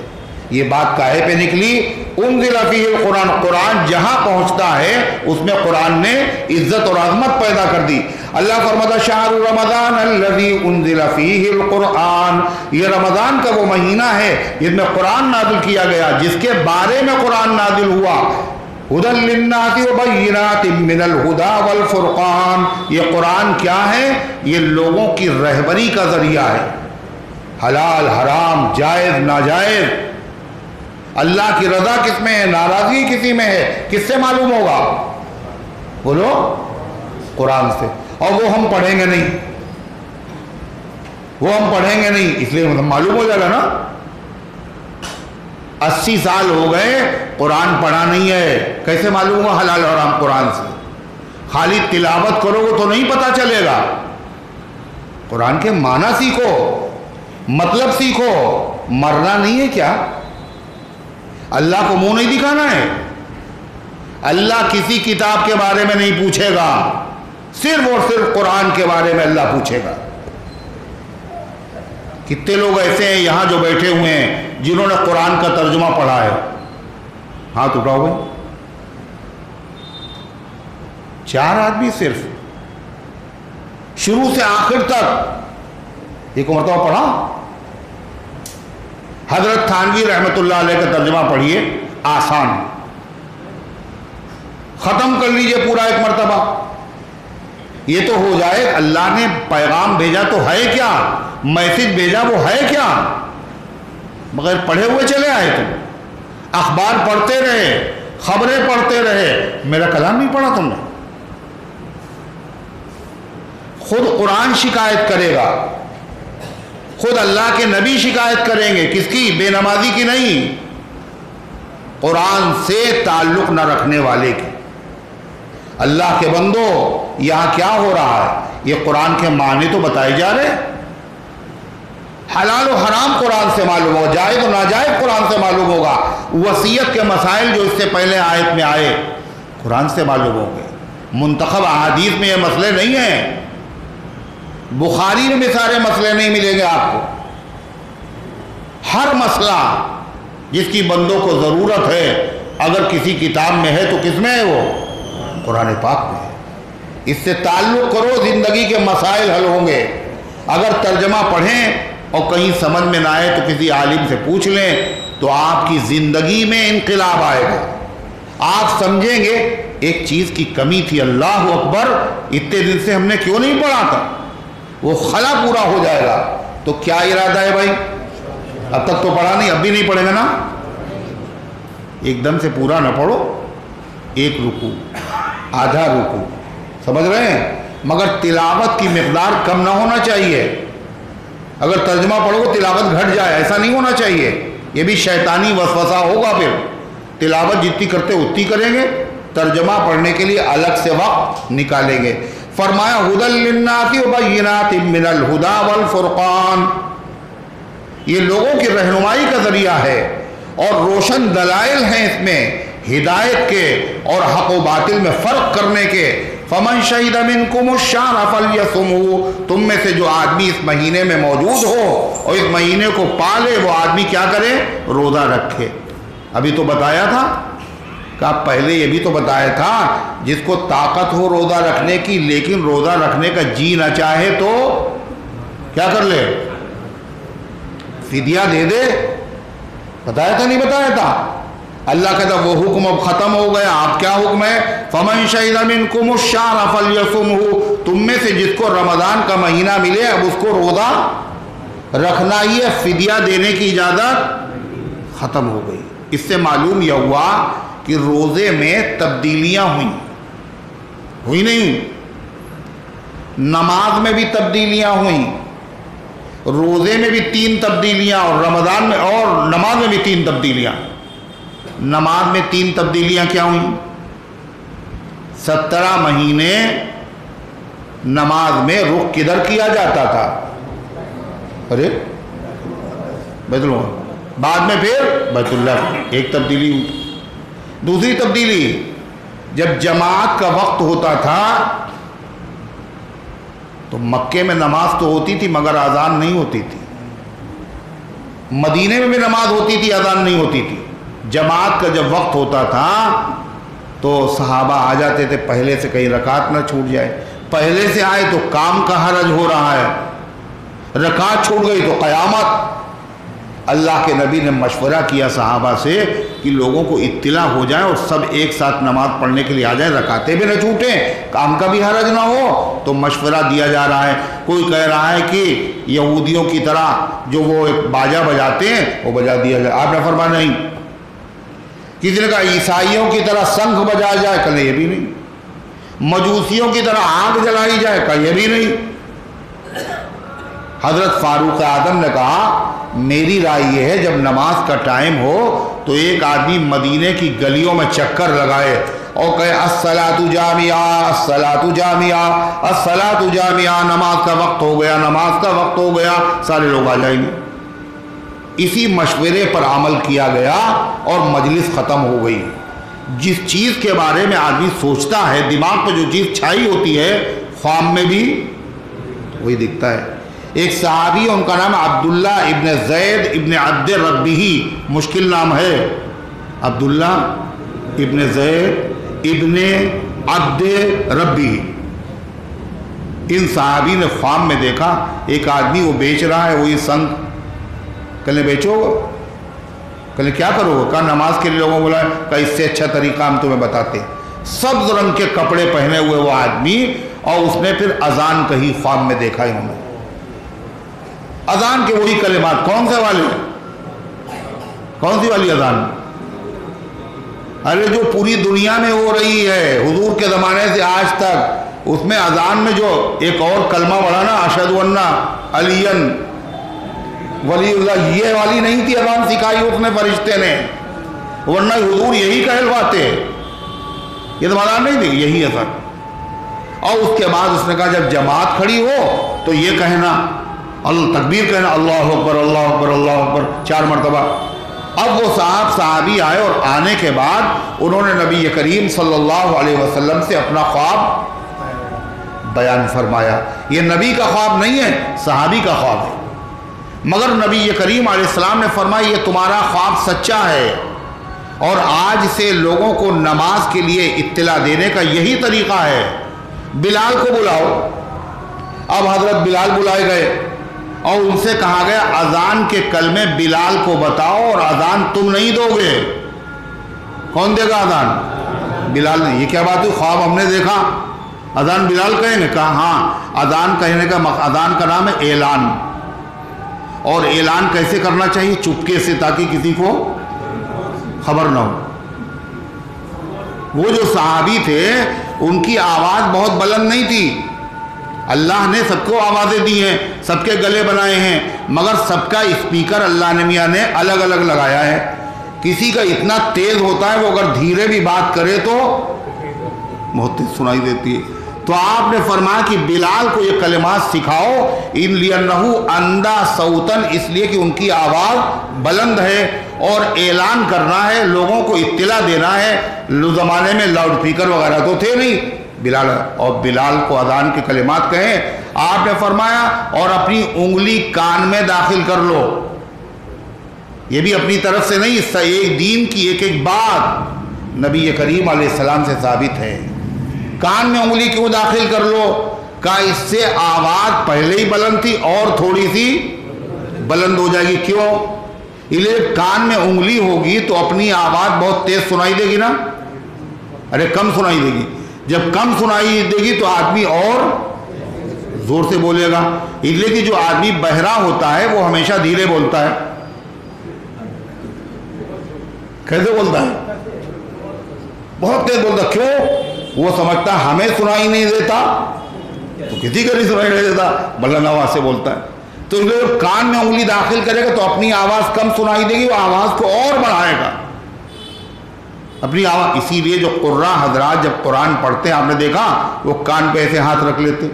یہ بات کاہے پہ نکلی؟ انزل فیہ القرآن، قرآن جہاں پہنچتا ہے اس میں قرآن نے عزت اور عظمت پیدا کر دی۔ اللہ فرماتا شہر رمضان الذی انزل فیہ القرآن، یہ رمضان کا وہ مہینہ ہے جس میں قرآن نازل کیا گیا، جس کے بارے میں قرآن نازل ہوا۔ ہدی للناس وبینات من الہدی والفرقان، یہ قرآن کیا ہے؟ یہ لوگوں کی رہبری کا ذریعہ ہے، حلال حرام جائز ناجائز، اللہ کی رضا کس میں ہے ناراضگی کسی میں ہے، کس سے معلوم ہوگا؟ بولو قرآن سے۔ اور وہ ہم پڑھیں گے نہیں، وہ ہم پڑھیں گے نہیں، اس لیے معلوم ہو جائے گا نا۔ 80 سال ہو گئے قرآن پڑھا نہیں ہے، کیسے معلوم ہوا حلال حرام قرآن سے؟ خالی تلاوت کرو گے تو نہیں پتا چلے گا، قرآن کے معنی سیکھو، مطلب سیکھو۔ مرنا نہیں ہے کیا؟ اللہ کو منہ نہیں دکھانا ہے؟ اللہ کسی کتاب کے بارے میں نہیں پوچھے گا، صرف اور صرف قرآن کے بارے میں اللہ پوچھے گا۔ کتنے لوگ ایسے ہیں یہاں جو بیٹھے ہوئے ہیں جنہوں نے قرآن کا ترجمہ پڑھا ہے؟ ہاتھ اٹھاؤ بھائی. 4 آدمی صرف. شروع سے آخر تک ایک مرتبہ پڑھا. حضرت تھانوی رحمۃ اللہ علیہ کا ترجمہ پڑھیے، آسان. ختم کر لیجئے پورا ایک مرتبہ. یہ تو ہو جائے اللہ نے پیغام بھیجا تو ہے کیا، میسج بھیجا وہ ہے کیا، مگر پڑھے ہوئے چلے آئے. تم اخبار پڑھتے رہے، خبریں پڑھتے رہے، میرا کلام نہیں پڑھا تم نے. خود قرآن شکایت کرے گا، خود اللہ کے نبی شکایت کریں گے. کس کی؟ بے نمازی کی نہیں، قرآن سے تعلق نہ رکھنے والے کی. اللہ کے بندو یہاں کیا ہو رہا ہے؟ یہ قرآن کے معنی تو بتائے جا رہے. حلال و حرام قرآن سے معلوم ہوگا، جائز و ناجائز قرآن سے معلوم ہوگا. وصیت کے مسائل جو اس سے پہلے آیت میں آئے قرآن سے معلوم ہوں گے. منتخب احادیث میں یہ مسئلے نہیں ہیں. بخاری میں بھی سارے مسئلے نہیں ملیں گے آپ کو. ہر مسئلہ جس کی بندوں کو ضرورت ہے اگر کسی کتاب میں ہے تو کس میں ہے؟ وہ قرآن پاک میں ہے. اس سے تعلق کرو، زندگی کے مسائل حل ہوں گے. اگر ترجمہ پڑھیں اور کہیں سمجھ میں نہ آئے تو کسی عالم سے پوچھ لیں تو آپ کی زندگی میں انقلاب آئے گا. آپ سمجھیں گے ایک چیز کی کمی تھی، اللہ اکبر، اتنے دن سے ہم نے کیوں نہیں پڑھا تھا. وہ خلا پورا ہو جائے گا. تو کیا ارادہ ہے بھائی؟ اب تک تو پڑھا نہیں، اب بھی نہیں پڑھیں گے نا. ایک دم سے پورا نہ پڑھو، ایک رکوع، آدھا رکوع، سمجھ رہے ہیں؟ مگر تلاوت کی مقدار کم نہ ہونا چاہیے. اگر ترجمہ پڑھو گے تلاوت گھٹ جائے، ایسا نہیں ہونا چاہیے. یہ بھی شیطانی وسوسہ ہوگا. پھر تلاوت جتنی کرتے اتنی کریں گے، ترجمہ پڑھنے کے لیے الگ سے وقت نکالیں گے. فرمایا ہدی للناس وبینات من الہدی والفرقان، یہ لوگوں کی رہنمائی کا ذریعہ ہے اور روشن دلائل ہیں اس میں ہدایت کے اور حق و باطل میں فرق کرنے کے. فمن شہد منکم الشہر فلیصمہ، تم میں سے جو آدمی اس مہینے میں موجود ہو اور اس مہینے کو پالے وہ آدمی کیا کرے؟ روزہ رکھے. ابھی تو بتایا تھا کہ پہلے یہ بھی تو بتایا تھا جس کو طاقت ہو روزہ رکھنے کی لیکن روزہ رکھنے کا جی نہ چاہے تو کیا کر لے؟ فدیہ دے دے. بتایا تھا نہیں بتایا تھا؟ اللہ کہتا وہ حکم اب ختم ہو گیا. آپ کیا حکم ہے؟ فمن شہد منکم الشہر فلیصمہ، تم میں سے جس کو رمضان کا مہینہ ملے اب اس کو روزہ رکھنا ہی ہے، فدیہ دینے کی اجازت ختم ہو گئی. اس سے معلوم یہ ہوا کہ روزے میں تبدیلیاں ہوئی نہیں، نماز میں بھی تبدیلیاں ہوئیں، روزے میں بھی 3 تبدیلیاں اور رمضان میں اور نماز میں بھی 3 تبدیلیاں. نماز میں 3 تبدیلیاں کیا ہوئیں؟ 17 مہینے نماز میں رخ کدھر کیا جاتا تھا؟ ارے بیت اللہ. بعد میں پھر بیت اللہ. ایک تبدیلی ہوئی. دوسری تبدیلی، جب جماعت کا وقت ہوتا تھا تو مکے میں نماز تو ہوتی تھی مگر اذان نہیں ہوتی تھی. مدینے میں بھی نماز ہوتی تھی، اذان نہیں ہوتی تھی. جماعت کا جب وقت ہوتا تھا تو صحابہ آ جاتے تھے پہلے سے، کہیں رکعت نہ چھوٹ جائے. پہلے سے آئے تو کام کا حرج ہو رہا ہے، رکعت چھوٹ گئی تو قیامت. اللہ کے نبی نے مشورہ کیا صحابہ سے کہ لوگوں کو اطلاع ہو جائے اور سب ایک ساتھ نماز پڑھنے کے لیے آ جائیں، رکعتیں بھی نہ چھوٹیں، کام کا بھی حرج نہ ہو. تو مشورہ دیا جا رہا ہے. کوئی کہہ رہا ہے کہ یہودیوں کی طرح جو وہ ایک باجا بجاتے ہیں وہ بجا دیا جائے. آپ نے فرمایا نہیں. کسی نے کہا عیسائیوں کی طرح شنکھ بجایا جائے، کہا یہ بھی نہیں. مجوسیوں کی طرح آگ جلائی جائے، کہا یہ بھی نہیں. حضرت فاروق اعظم نے کہا میری رائے یہ ہے جب نماز کا ٹائم ہو تو ایک آدمی مدینے کی گلیوں میں چکر لگائے اور کہے الصلاۃ جامعہ، الصلاۃ جامعہ، الصلاۃ جامعہ، نماز کا وقت ہو گیا، نماز کا وقت ہو گیا، سارے لوگ آ جائیں گے. اسی مشورے پر عمل کیا گیا اور مجلس ختم ہو گئی. جس چیز کے بارے میں آدمی سوچتا ہے، دماغ پہ جو چیز چھائی ہوتی ہے خواب میں بھی وہی دکھتا ہے. ایک صحابی ان کا نام عبداللہ ابن زید ابن عبد ربی، مشکل نام ہے، عبداللہ ابن زید ابن عبد ربی۔ ان صحابی نے خواب میں دیکھا ایک آدمی وہ بیچ رہا ہے وہی سنگ۔ کہنے بیچو گا؟ کہنے کیا کرو گا؟ کہا نماز کے لیے لوگوں بولا، کہا اس سے اچھا طریقہ ہم تمہیں بتاتے۔ سبز رنگ کے کپڑے پہنے ہوئے وہ آدمی، اور اس نے پھر اذان کہی، خواب میں دیکھا انہوں نے اذان کے وہی کلمات۔ کون سے والے؟ کون سی والی اذان؟ ارے جو پوری دنیا میں ہو رہی ہے حضور کے زمانے سے آج تک، اس میں اذان میں جو ایک اور کلمہ پڑھا نا، اشہد ان علی ولی اللہ، یہ والی نہیں تھی اذان سکھائی اس نے فرشتے نے، ورنہ حضور یہی کہلواتے، یہ تو اذان نہیں تھی، یہی اذان۔ اور اس کے بعد اس نے کہا جب جماعت کھڑی ہو تو یہ کہنا، تکبیر کہنا، اللہ اکبر اللہ اکبر اللہ اکبر 4 مرتبہ۔ اب وہ صحابی آئے، اور آنے کے بعد انہوں نے نبی کریم صلی اللہ علیہ وسلم سے اپنا خواب بیان فرمایا۔ یہ نبی کا خواب نہیں ہے، صحابی کا خواب ہے، مگر نبی کریم علیہ السلام نے فرمایا یہ تمہارا خواب سچا ہے، اور آج سے لوگوں کو نماز کے لیے اطلاع دینے کا یہی طریقہ ہے۔ بلال کو بلاؤ۔ اب حضرت بلال بلائے گئے، اور ان سے کہا گیا اذان کے کلمے بلال کو بتاؤ، اور اذان تم نہیں دو گے۔ کون دے گا اذان؟ بلال نے۔ یہ کیا بات ہوئی؟ خواب ہم نے دیکھا، اذان بلال کہیں گے؟ کہا ہاں، اذان کہنے کا اذان کا نام ہے اعلان، اور اعلان کیسے کرنا چاہیے؟ چپکے سے، تاکہ کسی کو خبر نہ ہو۔ وہ جو صحابی تھے ان کی آواز بہت بلند نہیں تھی، اللہ نے سب کو آوازیں دی ہیں، سب کے گلے بنائے ہیں، مگر سب کا اسپیکر اللہ نے میاں نے الگ الگ لگایا ہے۔ کسی کا اتنا تیز ہوتا ہے وہ اگر دھیرے بھی بات کرے تو بہت تیز سنائی دیتی ہے۔ تو آپ نے فرمایا کہ بلال کو یہ کلمات سکھاؤ، ان لِأَنَّهُ أَنْدَى صَوْتًا، اس لیے کہ ان کی آواز بلند ہے، اور اعلان کرنا ہے، لوگوں کو اطلاع دینا ہے۔ زمانے میں لاؤڈ اسپیکر وغیرہ تو تھے نہیں، بلال، اور بلال کو اذان کے کلمات کہیں۔ آپ نے فرمایا اور اپنی انگلی کان میں داخل کر لو۔ یہ بھی اپنی طرف سے نہیں، ایک دین کی ایک ایک بات نبی کریم علیہ السلام سے ثابت ہے۔ کان میں انگلی کیوں داخل کر لو؟ کہا اس سے آواز پہلے ہی بلند تھی اور تھوڑی سی بلند ہو جائے گی۔ کیوں؟ اس لیے کان میں انگلی ہوگی تو اپنی آواز بہت تیز سنائی دے گی نا، ارے کم سنائی دے گی۔ جب کم سنائی دے گی تو آدمی اور زور سے بولے گا۔ اس لیے کہ جو آدمی بہرا ہوتا ہے وہ ہمیشہ دھیرے بولتا ہے۔ کیسے بولتا ہے؟ بہت تیز بولتا۔ کیوں؟ وہ سمجھتا ہے ہمیں سنائی نہیں دیتا تو کسی کو نہیں سنائی نہیں دیتا، بلند آواز سے بولتا ہے۔ تو اس لیے کان میں انگلی داخل کرے گا تو اپنی آواز کم سنائی دے گی، وہ آواز کو اور بڑھائے گا اپنی آواز۔ اسی لیے جو قراء حضرات جب قرآن پڑھتے ہیں، آپ نے دیکھا وہ کان پہ ایسے ہاتھ رکھ لیتے،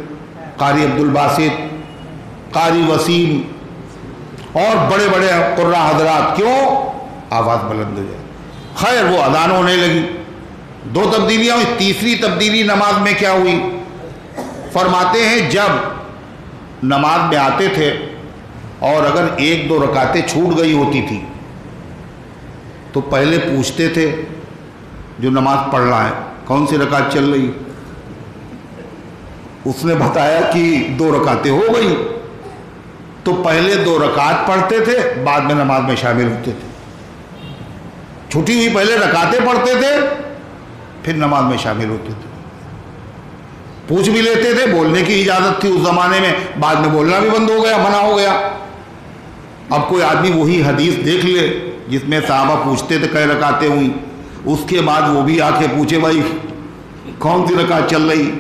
قاری عبدالباسط، قاری وسیم اور بڑے بڑے قراء حضرات۔ کیوں؟ آواز بلند ہو جائے۔ خیر وہ اذان ہونے لگی، 2 تبدیلیاں ہوئی۔ تیسری تبدیلی نماز میں کیا ہوئی؟ فرماتے ہیں جب نماز میں آتے تھے اور اگر 1-2 رکعتیں چھوٹ گئی ہوتی تھی تو پہلے پوچھتے تھے جو نماز پڑھ رہا ہے کون سی رکعت چل رہی؟ اس نے بتایا کہ 2 رکعتیں ہو گئی تو پہلے 2 رکعت پڑھتے تھے، بعد میں نماز میں شامل ہوتے تھے۔ چھٹی ہوئی پہلے رکعتیں پڑھتے تھے، پھر نماز میں شامل ہوتے تھے۔ پوچھ بھی لیتے تھے، بولنے کی اجازت تھی اس زمانے میں، بعد میں بولنا بھی بند ہو گیا، منع ہو گیا۔ اب کوئی آدمی وہی حدیث دیکھ لے جس میں صحابہ پوچھتے تھے کئی رکعتیں ہوئی، اس کے بعد وہ بھی آ کے پوچھے بھائی کون سی رکعت چل رہی،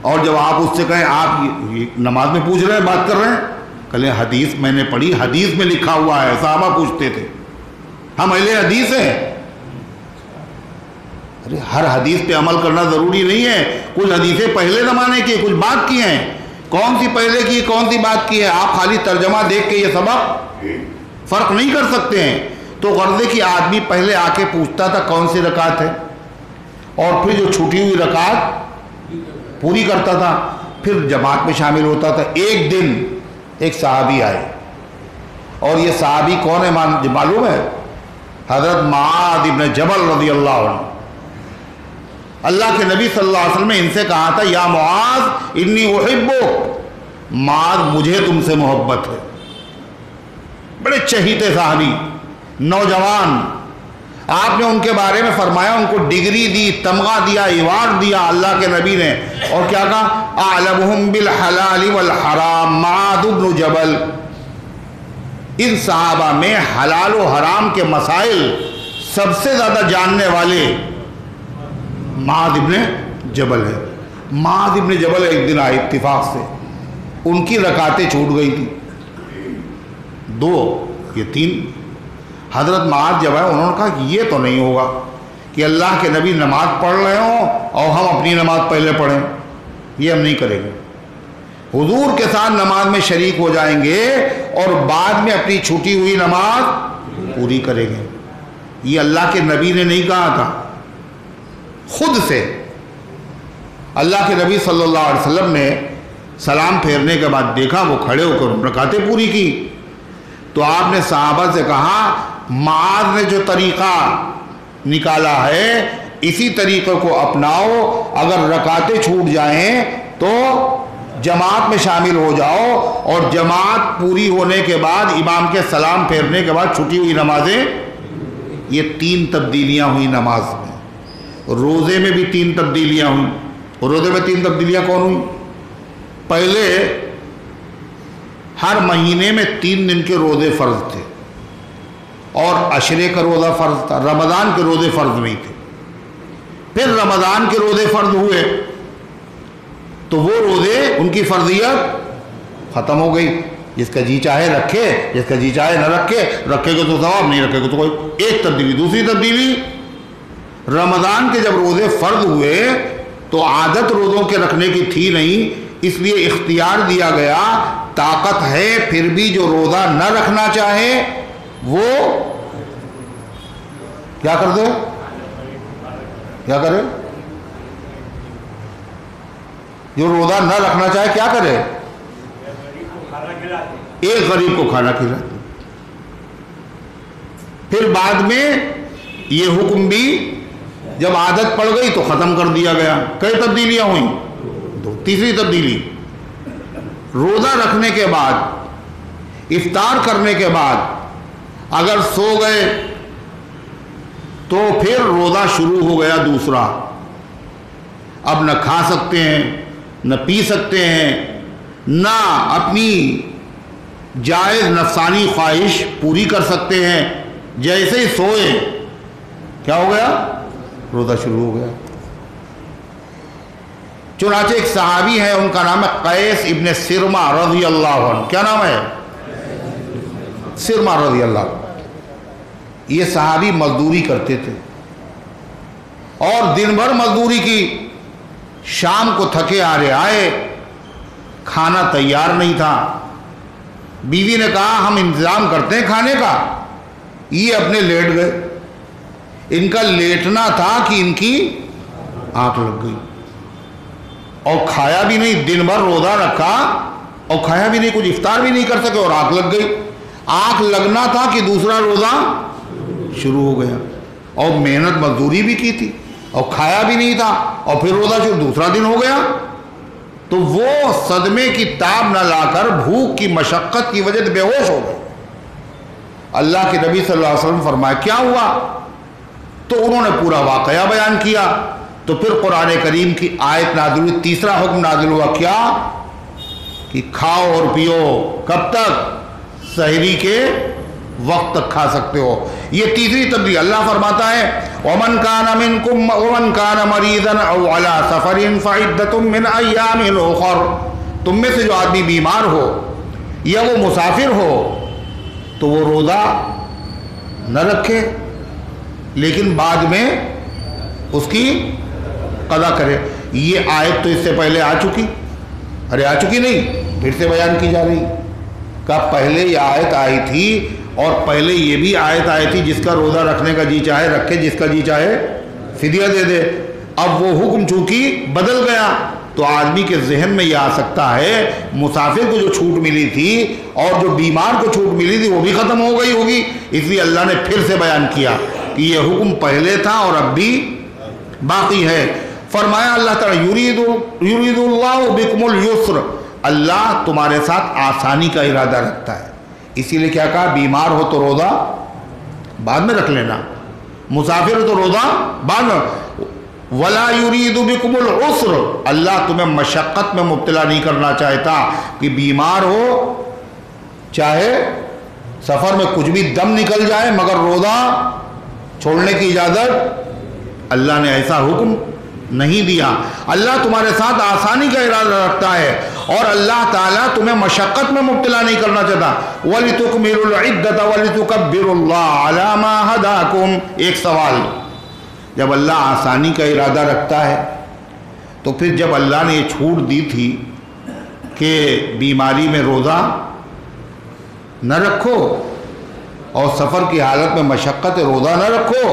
اور جب آپ اس سے کہیں آپ نماز میں پوچھ رہے ہیں، بات کر رہے ہیں، کہلیں حدیث میں نے پڑھی، حدیث میں لکھا ہوا ہے، صحابہ پوچھتے تھے، ہم اہل حدیث ہیں۔ ارے ہر حدیث پہ عمل کرنا ضروری نہیں ہے، کچھ حدیثیں پہلے زمانے کی، کچھ بات کی ہیں، کون سی پہلے کی کون سی بات کی ہے، آپ خالی ترجمہ دیکھ کے یہ سبق فرق نہیں کر سکتے ہیں۔ تو غرض ہے کہ آدمی پہلے آ کے پوچھتا تھا کون سی رکعت ہے، اور پھر جو چھوٹی ہوئی رکعت پوری کرتا تھا، پھر جماعت میں شامل ہوتا تھا۔ ایک دن ایک صحابی آئے، اور یہ صحابی کون ہے معلوم ہے؟ حضرت معاذ ابن جبل رضی اللہ عنہ۔ اللہ کے نبی صلی اللہ علیہ وسلم نے ان سے کہا تھا یا معاذ انی احبک، معاذ مجھے تم سے محبت ہے۔ بڑے چہیتے صحابی، نوجوان، آپ نے ان کے بارے میں فرمایا، ان کو ڈگری دی، تمغہ دیا، ایوارڈ دیا اللہ کے نبی نے، اور کیا کہا؟ اعلمہم بالحلال والحرام معاذ بن جبل۔ ان صحابہ میں حلال و حرام کے مسائل سب سے زیادہ جاننے والے معاذ ابن جبل ہے۔ معاذ ابن جبل ایک دن آئے اتفاق سے، ان کی رکعتیں چھوٹ گئی تھی، 2 یا 3۔ حضرت معاذ جب آئے، انہوں نے کہا کہ یہ تو نہیں ہوگا کہ اللہ کے نبی نماز پڑھ رہے ہوں اور ہم اپنی نماز پہلے پڑھیں، یہ ہم نہیں کریں گے۔ حضور کے ساتھ نماز میں شریک ہو جائیں گے اور بعد میں اپنی چھوٹی ہوئی نماز پوری کریں گے۔ یہ اللہ کے نبی نے نہیں کہا تھا، خود سے اللہ کے نبی صلی اللہ علیہ وسلم نے سلام پھیرنے کے بعد دیکھا وہ کھڑے ہو کر رکعتیں پوری کی، تو آپ نے صحابہ سے کہا معاذ نے جو طریقہ نکالا ہے اسی طریقے کو اپناؤ، اگر رکعتیں چھوٹ جائیں تو جماعت میں شامل ہو جاؤ، اور جماعت پوری ہونے کے بعد امام کے سلام پھیرنے کے بعد چھٹی ہوئی نمازیں۔ یہ 3 تبدیلیاں ہوئی نماز میں۔ روزے میں بھی 3 تبدیلیاں ہوئیں۔ روزے میں 3 تبدیلیاں کون ہوئیں؟ پہلے ہر مہینے میں 3 دن کے روزے فرض تھے، اور عشرے کا روزہ فرض تھا، رمضان کے روزے فرض نہیں تھے۔ پھر رمضان کے روزے فرض ہوئے تو وہ روزے ان کی فرضیت ختم ہو گئی، جس کا جی چاہے رکھے، جس کا جی چاہے نہ رکھے، رکھے گا تو ثواب، نہیں رکھے گا تو کوئی۔ ایک تبدیلی۔ دوسری تبدیلی، رمضان کے جب روزے فرض ہوئے تو عادت روزوں کے رکھنے کی تھی نہیں، اس لیے اختیار دیا گیا، طاقت ہے پھر بھی جو روزہ نہ رکھنا چاہے وہ کیا کر دے؟ کیا کرے؟ جو روزہ نہ رکھنا چاہے کیا کرے؟ ایک غریب کو کھانا کھلا دے۔ پھر بعد میں یہ حکم بھی جب عادت پڑ گئی تو ختم کر دیا گیا۔ کئی تبدیلیاں ہوئیں؟ 2۔ تیسری تبدیلی، روزہ رکھنے کے بعد، افطار کرنے کے بعد اگر سو گئے تو پھر روزہ شروع ہو گیا دوسرا۔ اب نہ کھا سکتے ہیں، نہ پی سکتے ہیں، نہ اپنی جائز نفسانی خواہش پوری کر سکتے ہیں۔ جیسے ہی سوئے کیا ہو گیا؟ روزہ شروع ہو گیا۔ چنانچہ ایک صحابی ہے، ان کا نام ہے قیس ابن سرمہ رضی اللہ عنہ۔ کیا نام ہے؟ سرمہ رضی اللہ عنہ۔ یہ صحابی مزدوری کرتے تھے اور دن بھر مزدوری کی، شام کو تھکے آرے آئے، کھانا تیار نہیں تھا۔ بیوی نے کہا ہم انتظام کرتے ہیں کھانے کا، یہ اپنے لیٹ گئے۔ ان کا لیٹنا تھا کہ ان کی آنکھ لگ گئی، اور کھایا بھی نہیں، دن بھر روزہ رکھا اور کھایا بھی نہیں، کچھ افطار بھی نہیں کر سکے اور آنکھ لگ گئی۔ آنکھ لگنا تھا کہ دوسرا روزہ شروع ہو گیا، اور محنت مزدوری بھی کی تھی اور کھایا بھی نہیں تھا، اور پھر روزہ شروع، دوسرا دن ہو گیا۔ تو وہ صدمے کی تاب نہ لا کر بھوک کی مشقت کی وجہ سے بے ہوش ہو گئے۔ اللہ کے نبی صلی اللہ علیہ وسلم فرمایا کیا ہوا؟ تو انہوں نے پورا واقعہ بیان کیا۔ تو پھر قرآن کریم کی آیت نازل ہوئی، تیسرا حکم نازل ہوا، کیا؟ کہ کھاؤ اور پیو۔ کب تک؟ سحری کے وقت تک کھا سکتے ہو۔ یہ تیسری تبدیلی۔ اللہ فرماتا ہے وَمَنْ كَانَ مِنْكُمْ وَمَنْ كَانَ مَرِيضًا أَوْ عَلَى سَفَرٍ فَعِدَّةٌ مِّنْ أَيَّامٍ أُخَرَ۔ تم میں سے جو آدمی بیمار ہو یا وہ مسافر ہو تو وہ روزہ نہ رکھے، لیکن بعد میں اس کی قضا کرے۔ یہ آیت تو اس سے پہلے آ چکی، آ چکی نہیں، پھر سے بیان کی جا رہی۔ کہ پہلے یہ آیت آئی تھی اور پہلے یہ بھی آیت آئی تھی جس کا روزہ رکھنے کا جی چاہے رکھے، جس کا جی چاہے فدیہ دے دے۔ اب وہ حکم چونکہ بدل گیا، تو آدمی کے ذہن میں یہ آ سکتا ہے مسافر کو جو چھوٹ ملی تھی اور جو بیمار کو چھوٹ ملی تھی وہ بھی ختم ہو گئی ہوگی، اس لیے اللہ نے پھر سے بیان کیا کہ یہ حکم پہلے تھا اور اب بھی باقی ہے۔ فرمایا اللہ تعالیٰ یرید اللہ بکم اليسر، اللہ تمہارے ساتھ آسانی کا ارادہ رکھتا ہے، اسی لیے کیا کہا، بیمار ہو تو روزہ بعد میں رکھ لینا، مسافر ہو تو روزہ بعد میں، وَلَا يُرِيدُ بِكُمُ الْعُسْرَ، اللہ تمہیں مشقت میں مبتلا نہیں کرنا چاہتا کہ بیمار ہو چاہے سفر میں کچھ بھی دم نکل جائے مگر روزہ چھوڑنے کی اجازت اللہ نے ایسا حکم نہیں دیا۔ اللہ تمہارے ساتھ آسانی کا ارادہ رکھتا ہے اور اللہ تعالیٰ تمہیں مشقت میں مبتلا نہیں کرنا چاہتا۔ وَلِتُكْمِلُوا الْعِدَّةَ وَلِتُكَبِّرُوا اللَّهَ عَلَى مَا هَدَاكُمْ۔ ایک سوال، جب اللہ آسانی کا ارادہ رکھتا ہے تو پھر جب اللہ نے یہ چھوٹ دی تھی کہ بیماری میں روزہ نہ رکھو اور سفر کی حالت میں مشقت روزہ نہ رکھو،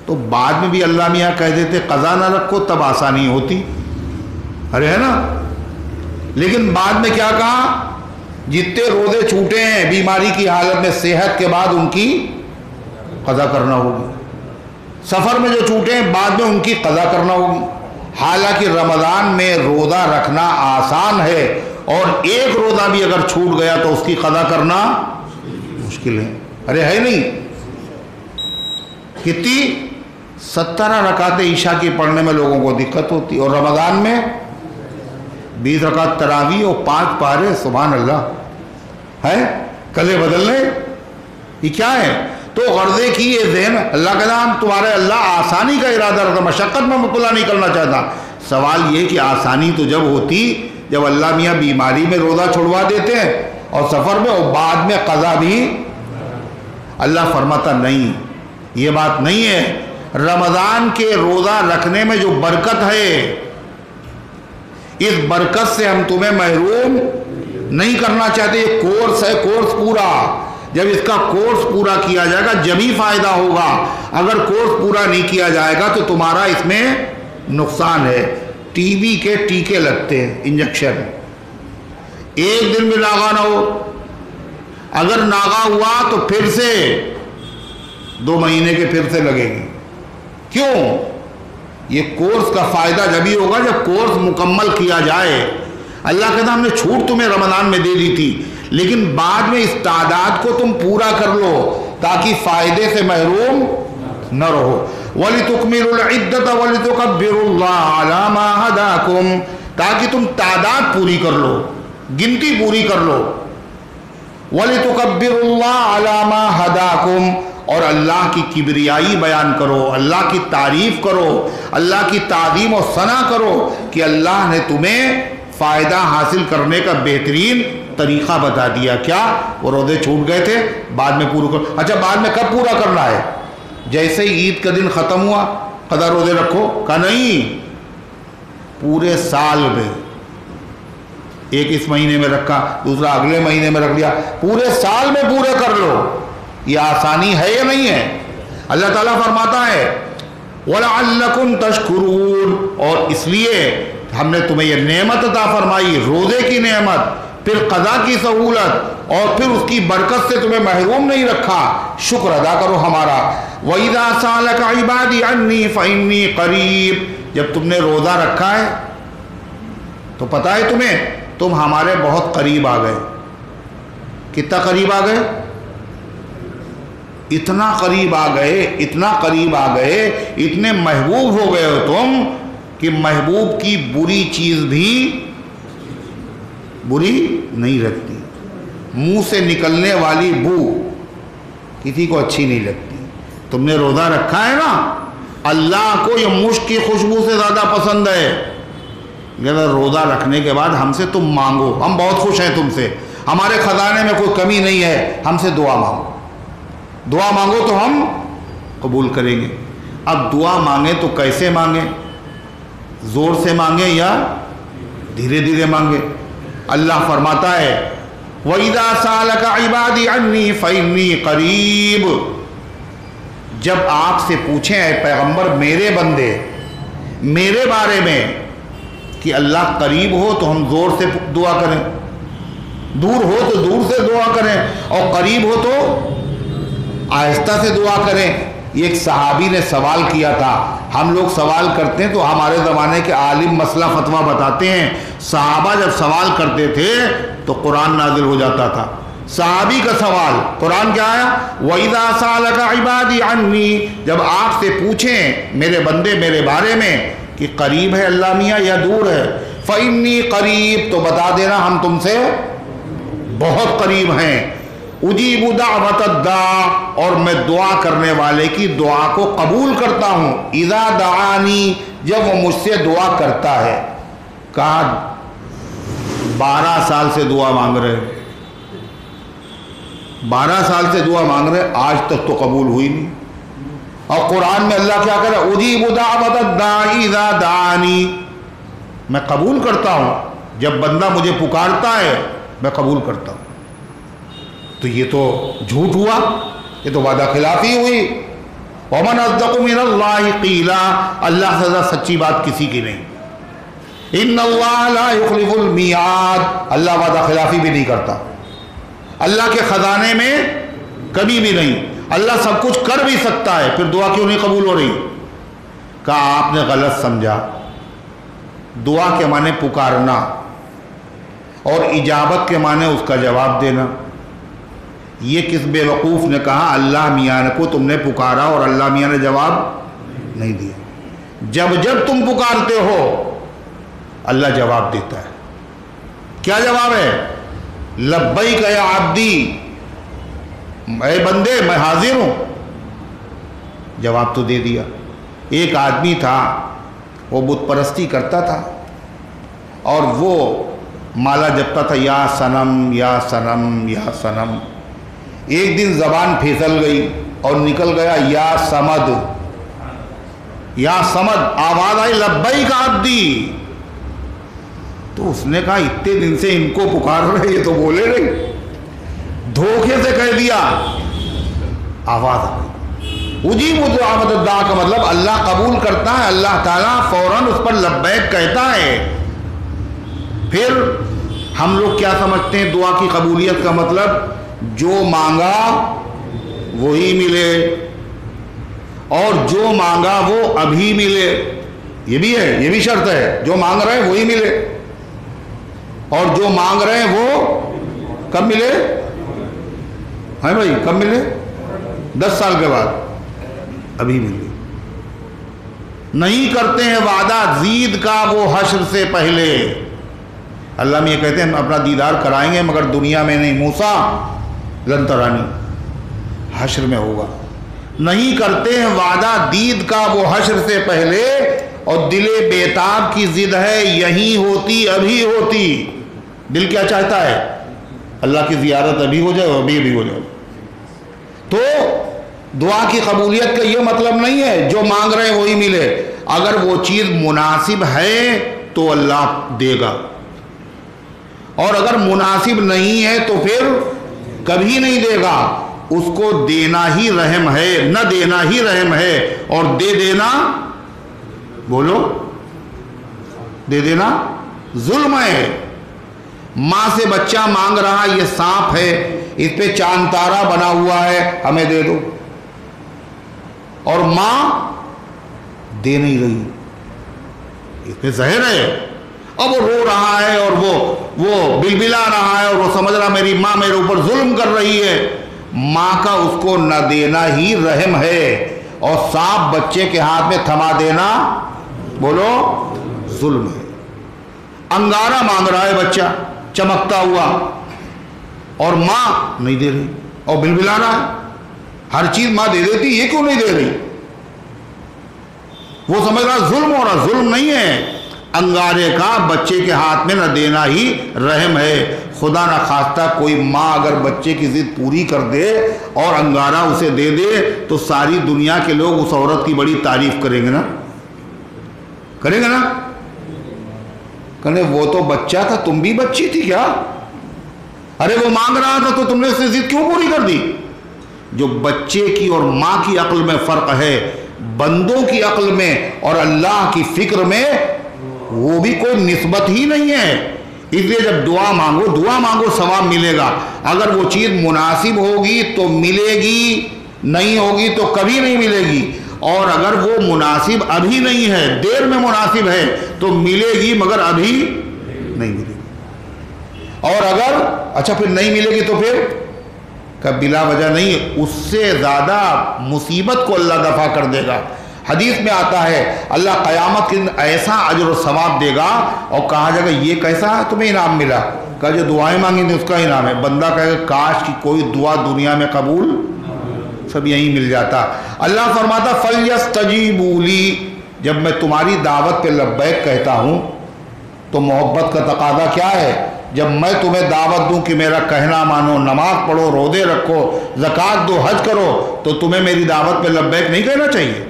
تو بعد میں بھی اللہ میاں کہہ دیتے قضا نہ رکھو، تب آسانی ہوتی، ارے ہے نا۔ لیکن بعد میں کیا کہا، جتنے روزے چھوٹے ہیں بیماری کی حالت میں صحت کے بعد ان کی قضا کرنا ہوگی، سفر میں جو چھوٹے ہیں بعد میں ان کی قضا کرنا ہوگی۔ حالانکہ رمضان میں روزہ رکھنا آسان ہے اور ایک روزہ بھی اگر چھوٹ گیا تو اس کی قضا کرنا مشکل ہے، ارے ہے نہیں۔ کتنی 17 رکعتیں عشاء کی پڑھنے میں لوگوں کو دقت ہوتی، اور رمضان میں 20 رکعت تراویح اور 5 پارے، سبحان اللہ، ہے کلے بدلنے، یہ کیا ہے؟ تو غرضے کی یہ ذہن، اللہ کا نام تمہارے اللہ آسانی کا ارادہ رکھتا، مشقت میں مبتلا نہیں کرنا چاہتا۔ سوال یہ کہ آسانی تو جب ہوتی جب اللہ میاں بیماری میں روزہ چھڑوا دیتے ہیں اور سفر میں، اور بعد میں قضا بھی، اللہ فرماتا نہیں، یہ بات نہیں ہے۔ رمضان کے روزہ رکھنے میں جو برکت ہے، اس برکت سے ہم تمہیں محروم نہیں کرنا چاہتے۔ یہ کورس ہے، کورس پورا، جب اس کا کورس پورا کیا جائے گا جبھی فائدہ ہوگا، اگر کورس پورا نہیں کیا جائے گا تو تمہارا اس میں نقصان ہے۔ ٹی بی کے ٹیکے لگتے ہیں، انجیکشن، ایک دن بھی ناغہ نہ ہو، اگر ناغہ ہوا تو پھر سے 2 مہینے کے پھر سے لگے گی۔ کیوں؟ یہ کورس کا فائدہ جبھی ہوگا جب کورس مکمل کیا جائے۔ اللہ کہتا ہم نے چھوٹ تمہیں رمضان میں دے دی تھی، لیکن بعد میں اس تعداد کو تم پورا کر لو تاکہ فائدے سے محروم نہ رہو۔ وَلِتُكْمِلُوا الْعِدَّةَ وَلِتُكَبِّرُوا اللَّهَ عَلَى مَا هَدَاكُمْ، تاکہ تم تعداد پوری کر لو، گنتی پوری کر لو۔ وَلِتُكَبِّرُوا اللَّهَ عَلَى مَا هَدَاكُمْ، اور اللہ کی کبریائی بیان کرو، اللہ کی تعریف کرو، اللہ کی تعظیم و ثنا کرو کہ اللہ نے تمہیں فائدہ حاصل کرنے کا بہترین طریقہ بتا دیا۔ کیا؟ وہ روزے چھوٹ گئے تھے، بعد میں پورا کرو۔ اچھا بعد میں کب پورا کرنا ہے؟ جیسے ہی عید کا دن ختم ہوا قضا روزے رکھو، کہا نہیں، پورے سال میں، ایک اس مہینے میں رکھا، دوسرا اگلے مہینے میں رکھ لیا، پورے سال میں پورے کر لو۔ یہ آسانی ہے یا نہیں ہے؟ اللہ تعالیٰ فرماتا ہے وَلَعَلَّكُمْ تَشْكُرُونَ، اور اس لیے ہم نے تمہیں یہ نعمت عطا فرمائی، روزے کی نعمت، پھر قضا کی سہولت، اور پھر اس کی برکت سے تمہیں محروم نہیں رکھا، شکر ادا کرو ہمارا۔ وَإِذَا سَأَلَكَ عِبَادِي عَنِّي فَإِنِّي قَرِيبٌ، جب تم نے روزہ رکھا ہے تو پتہ ہے تمہیں، تم ہمارے بہت قریب آ گئے۔ کتنا قریب آ گئے؟ اتنا قریب آ گئے، اتنا قریب آ گئے، اتنے محبوب ہو گئے ہو تم کہ محبوب کی بری چیز بھی بری نہیں لگتی، منہ سے نکلنے والی بو کسی کو اچھی نہیں لگتی۔ تم نے روزہ رکھا ہے نا، اللہ کو یہ مشک کی خوشبو سے زیادہ پسند ہے، لیکن روزہ رکھنے کے بعد ہم سے تم مانگو، ہم بہت خوش ہیں تم سے، ہمارے خزانے میں کوئی کمی نہیں ہے، ہم سے دعا مانگو، دعا مانگو تو ہم قبول کریں گے۔ اب دعا مانگیں تو کیسے مانگیں؟ زور سے مانگیں یا دھیرے دھیرے مانگیں؟ اللہ فرماتا ہے وَإِذَا سَأَلَكَ عِبَادِي عَنِّي فَإِنِّي قَرِيبٌ، جب آپ سے پوچھیں اے پیغمبر میرے بندے میرے بارے میں کہ اللہ قریب ہو تو ہم زور سے دعا کریں، دور ہو تو دور سے دعا کریں، اور قریب ہو تو آہستہ سے دعا کریں۔ ایک صحابی نے سوال کیا تھا، ہم لوگ سوال کرتے ہیں تو ہمارے زمانے کے عالم مسئلہ فتویٰ بتاتے ہیں، صحابہ جب سوال کرتے تھے تو قرآن نازل ہو جاتا تھا۔ صحابی کا سوال، قرآن کیا آیا؟ وَإِذَا سَأَلَكَ عِبَادِي عَنِّي، جب آپ سے پوچھیں میرے بندے میرے بارے میں کہ قریب ہے اللہ میاں یا دور ہے، فَإِنِّي قریب، تو بتا دینا ہم تم سے بہت قریب ہیں۔ اجیب دعوت الداع، اور میں دعا کرنے والے کی دعا کو قبول کرتا ہوں، اذا دعانی، جب وہ مجھ سے دعا کرتا ہے۔ کہا 12 سال سے دعا مانگ رہے، 12 سال سے دعا مانگ رہے، آج تک تو قبول ہوئی نہیں۔ اور قرآن میں اللہ کیا کہہ رہا ہے؟ اجیب دعوت الداع اذا دعانی، میں قبول کرتا ہوں جب بندہ مجھے پکارتا ہے، میں قبول کرتا ہوں۔ تو یہ تو جھوٹ ہوا، یہ تو وعدہ خلافی ہوئی۔ وَمَنْ أَصْدَقُ مِنَ اللَّهِ قِيلًا، اللہ سے زیادہ سچی بات کسی کی نہیں۔ إِنَّ اللَّهَ لَا يُخْلِفُ الْمِيعَادَ، اللہ وعدہ خلافی بھی نہیں کرتا، اللہ کے خزانے میں کبھی بھی نہیں۔ اللہ سب کچھ کر بھی سکتا ہے، پھر دعا کیوں نہیں قبول ہو رہی؟ کہا آپ نے غلط سمجھا، دعا کے معنی پکارنا اور اجابت کے معنی اس کا جواب دینا۔ یہ کس بے وقوف نے کہا اللہ میاں کو تم نے پکارا اور اللہ میاں نے جواب نہیں دیا؟ جب تم پکارتے ہو اللہ جواب دیتا ہے۔ کیا جواب ہے؟ لبیک یا عبدی، اے بندے میں حاضر ہوں، جواب تو دے دیا۔ ایک آدمی تھا وہ بت پرستی کرتا تھا اور وہ مالا جپتا تھا، یا صنم یا صنم یا صنم۔ ایک دن زبان پھسل گئی اور نکل گیا یا صمد، یا صمد، آواز آئی لبیک عبدی۔ تو اس نے کہا اتنے دن سے ان کو پکار رہے یہ تو بولے نہیں، دھوکے سے کہہ دیا، آواز آ گئی۔ اجیب دعوت الداع کا مطلب اللہ قبول کرتا ہے، اللہ تعالیٰ فوراً اس پر لبیک کہتا ہے۔ پھر ہم لوگ کیا سمجھتے ہیں دعا کی قبولیت کا مطلب؟ جو مانگا وہی ملے، اور جو مانگا وہ ابھی ملے، یہ بھی ہے، یہ بھی شرط ہے، جو مانگ رہے ہیں وہی ملے، اور جو مانگ رہے ہیں وہ کب ملے؟ ہے بھائی کب ملے؟ 10 سال کے بعد، ابھی ملے۔ نہیں کرتے ہیں وعدہ زید کا وہ حشر سے پہلے۔ اللہ میں یہ کہتے ہیں ہم اپنا دیدار کرائیں گے مگر دنیا میں نہیں، موسیٰ لن ترانی، حشر میں ہوگا۔ نہیں کرتے ہیں وعدہ دید کا وہ حشر سے پہلے، اور دل بیتاب کی ضد ہے یہیں ہوتی ابھی ہوتی۔ دل کیا چاہتا ہے؟ اللہ کی زیارت ابھی ہو جائے، ابھی ہو جائے۔ تو دعا کی قبولیت کا یہ مطلب نہیں ہے جو مانگ رہے ہیں وہی ملے، اگر وہ چیز مناسب ہے تو اللہ دے گا، اور اگر مناسب نہیں ہے تو پھر کبھی نہیں دے گا۔ اس کو دینا ہی رحم ہے، نہ دینا ہی رحم ہے، اور دے دینا، بولو، دے دینا ظلم ہے۔ ماں سے بچہ مانگ رہا یہ سانپ ہے، اس پہ چاند تارا بنا ہوا ہے، ہمیں دے دو، اور ماں دے نہیں رہی، اس پہ زہر ہے۔ اب وہ رو رہا ہے اور وہ بلبلا رہا ہے اور وہ سمجھ رہا میری ماں میرے اوپر ظلم کر رہی ہے۔ ماں کا اس کو نہ دینا ہی رحم ہے، اور سانپ بچے کے ہاتھ میں تھما دینا، بولو، ظلم ہے۔ انگارہ مانگ رہا ہے بچہ چمکتا ہوا، اور ماں نہیں دے رہی، اور بلبلا رہا ہے۔ ہر چیز ماں دے دیتی، یہ کیوں نہیں دے رہی؟ وہ سمجھ رہا ظلم ہو رہا، ظلم نہیں ہے، انگارے کا بچے کے ہاتھ میں نہ دینا ہی رحم ہے۔ خدا نہ خواستہ کوئی ماں اگر بچے کی ضد پوری کر دے اور انگارہ اسے دے دے تو ساری دنیا کے لوگ اس عورت کی بڑی تعریف کریں گے نا، کریں گے نا، کہنے وہ تو بچہ تھا، تم بھی بچی تھی کیا؟ ارے وہ مانگ رہا تھا تو تم نے اس سے ضد کیوں پوری کر دی؟ جو بچے کی اور ماں کی عقل میں فرق ہے، بندوں کی عقل میں اور اللہ کی فکر میں وہ بھی کوئی نسبت ہی نہیں ہے. اس لیے جب دعا مانگو ثواب ملے گا. اگر وہ چیز مناسب ہوگی تو ملے گی، نہیں ہوگی تو کبھی نہیں ملے گی. اور اگر وہ مناسب ابھی نہیں ہے، دیر میں مناسب ہے تو ملے گی مگر ابھی نہیں ملے گی. اور اگر اچھا پھر نہیں ملے گی تو پھر بلا وجہ نہیں، اس سے زیادہ مصیبت کو اللہ دفع کر دے گا. حدیث میں آتا ہے اللہ قیامت کے دن ایسا اجر و ثواب دے گا اور کہا جائے گا یہ کیسا تمہیں انعام ملا؟ کہا جو دعائیں مانگی تھیں اس کا انعام ہے. بندہ کہے گا کاش کی کوئی دعا دنیا میں قبول، سب یہیں مل جاتا. اللہ فرماتا فَلْيَسْتَجِيبُوا لِي، جب میں تمہاری دعوت پہ لبیک کہتا ہوں تو محبت کا تقاضا کیا ہے؟ جب میں تمہیں دعوت دوں کہ میرا کہنا مانو، نماز پڑھو، روزے رکھو، زکوٰۃ دو، حج کرو، تو تمہیں میری دعوت پہ لبیک نہیں کہنا چاہیے؟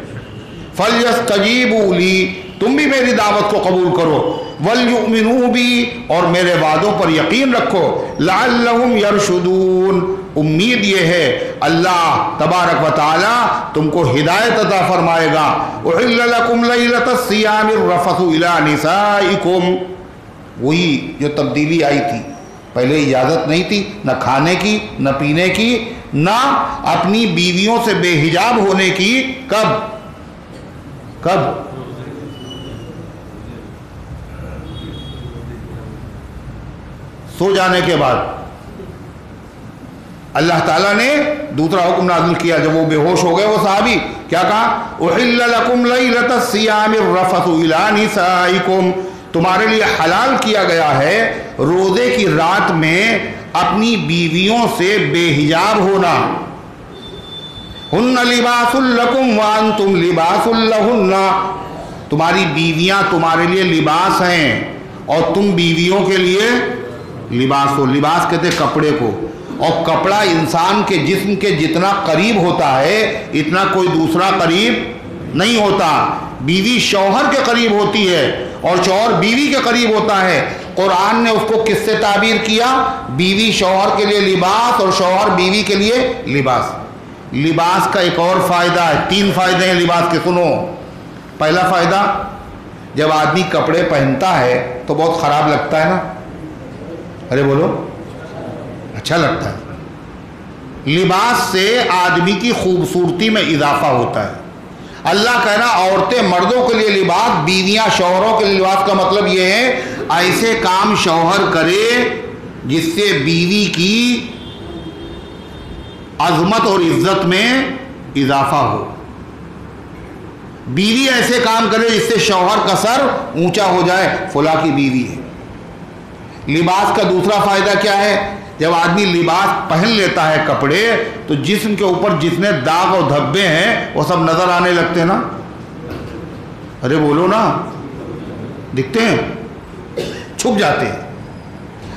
فَلْيَسْتَجِيبُوا لِي، تم بھی میری دعوت کو قبول کرو. وَلْيُؤْمِنُوا بِي، اور میرے وعدوں پر یقین رکھو. لَعَلَّهُمْ يَرْشُدُونَ، امید یہ ہے اللہ تبارک و تعالی تم کو ہدایت عطا فرمائے گا. أُحِلَّ لَكُمْ لَيْلَةَ الصِّيَامِ الرَّفَثُ إِلَىٰ نِسَائِكُمْ، وہی جو تبدیلی آئی تھی. پہلے اجازت نہیں تھی نہ کھانے کی، نہ پینے کی، نہ اپنی بیویوں سے بے حجاب ہونے کی. کب سو جانے کے بعد اللہ تعالیٰ نے دوسرا حکم نازل کیا. جب وہ بے ہوش ہو گئے وہ صحابی، کیا کہا؟ أُحِلَّ لَكُمْ لَيْلَةَ الصِّيَامِ الرَّفَثُ إِلَىٰ نِسَائِكُمْ، تمہارے لیے حلال کیا گیا ہے روزے کی رات میں اپنی بیویوں سے بے حجاب ہونا. ہن لباس لکم وانتم لباس لہن، تمہاری بیویاں تمہارے لیے لباس ہیں اور تم بیویوں کے لیے لباس ہو. لباس کہتے ہیں کپڑے کو، اور کپڑا انسان کے جسم کے جتنا قریب ہوتا ہے اتنا کوئی دوسرا قریب نہیں ہوتا. بیوی شوہر کے قریب ہوتی ہے اور شوہر بیوی کے قریب ہوتا ہے. قرآن نے اس کو کس سے تعبیر کیا؟ بیوی شوہر کے لیے لباس اور شوہر بیوی کے لیے لباس. لباس کا ایک اور فائدہ ہے، 3 فائدے ہیں لباس کے، سنو. پہلا فائدہ، جب آدمی کپڑے پہنتا ہے تو بہت خراب لگتا ہے نا؟ ارے بولو، اچھا لگتا ہے. لباس سے آدمی کی خوبصورتی میں اضافہ ہوتا ہے. اللہ کہہ رہا عورتیں مردوں کے لیے لباس، بیویاں شوہروں کے لیے لباس. کا مطلب یہ ہے ایسے کام شوہر کرے جس سے بیوی کی عظمت اور عزت میں اضافہ ہو. بیوی ایسے کام کرے جس سے شوہر کا سر اونچا ہو جائے، فلاں کی بیوی ہے. لباس کا دوسرا فائدہ کیا ہے؟ جب آدمی لباس پہن لیتا ہے کپڑے تو جسم کے اوپر جتنے داغ اور دھبے ہیں وہ سب نظر آنے لگتے ہیں نا؟ ارے بولو نا، دکھتے ہیں، چھپ جاتے ہیں.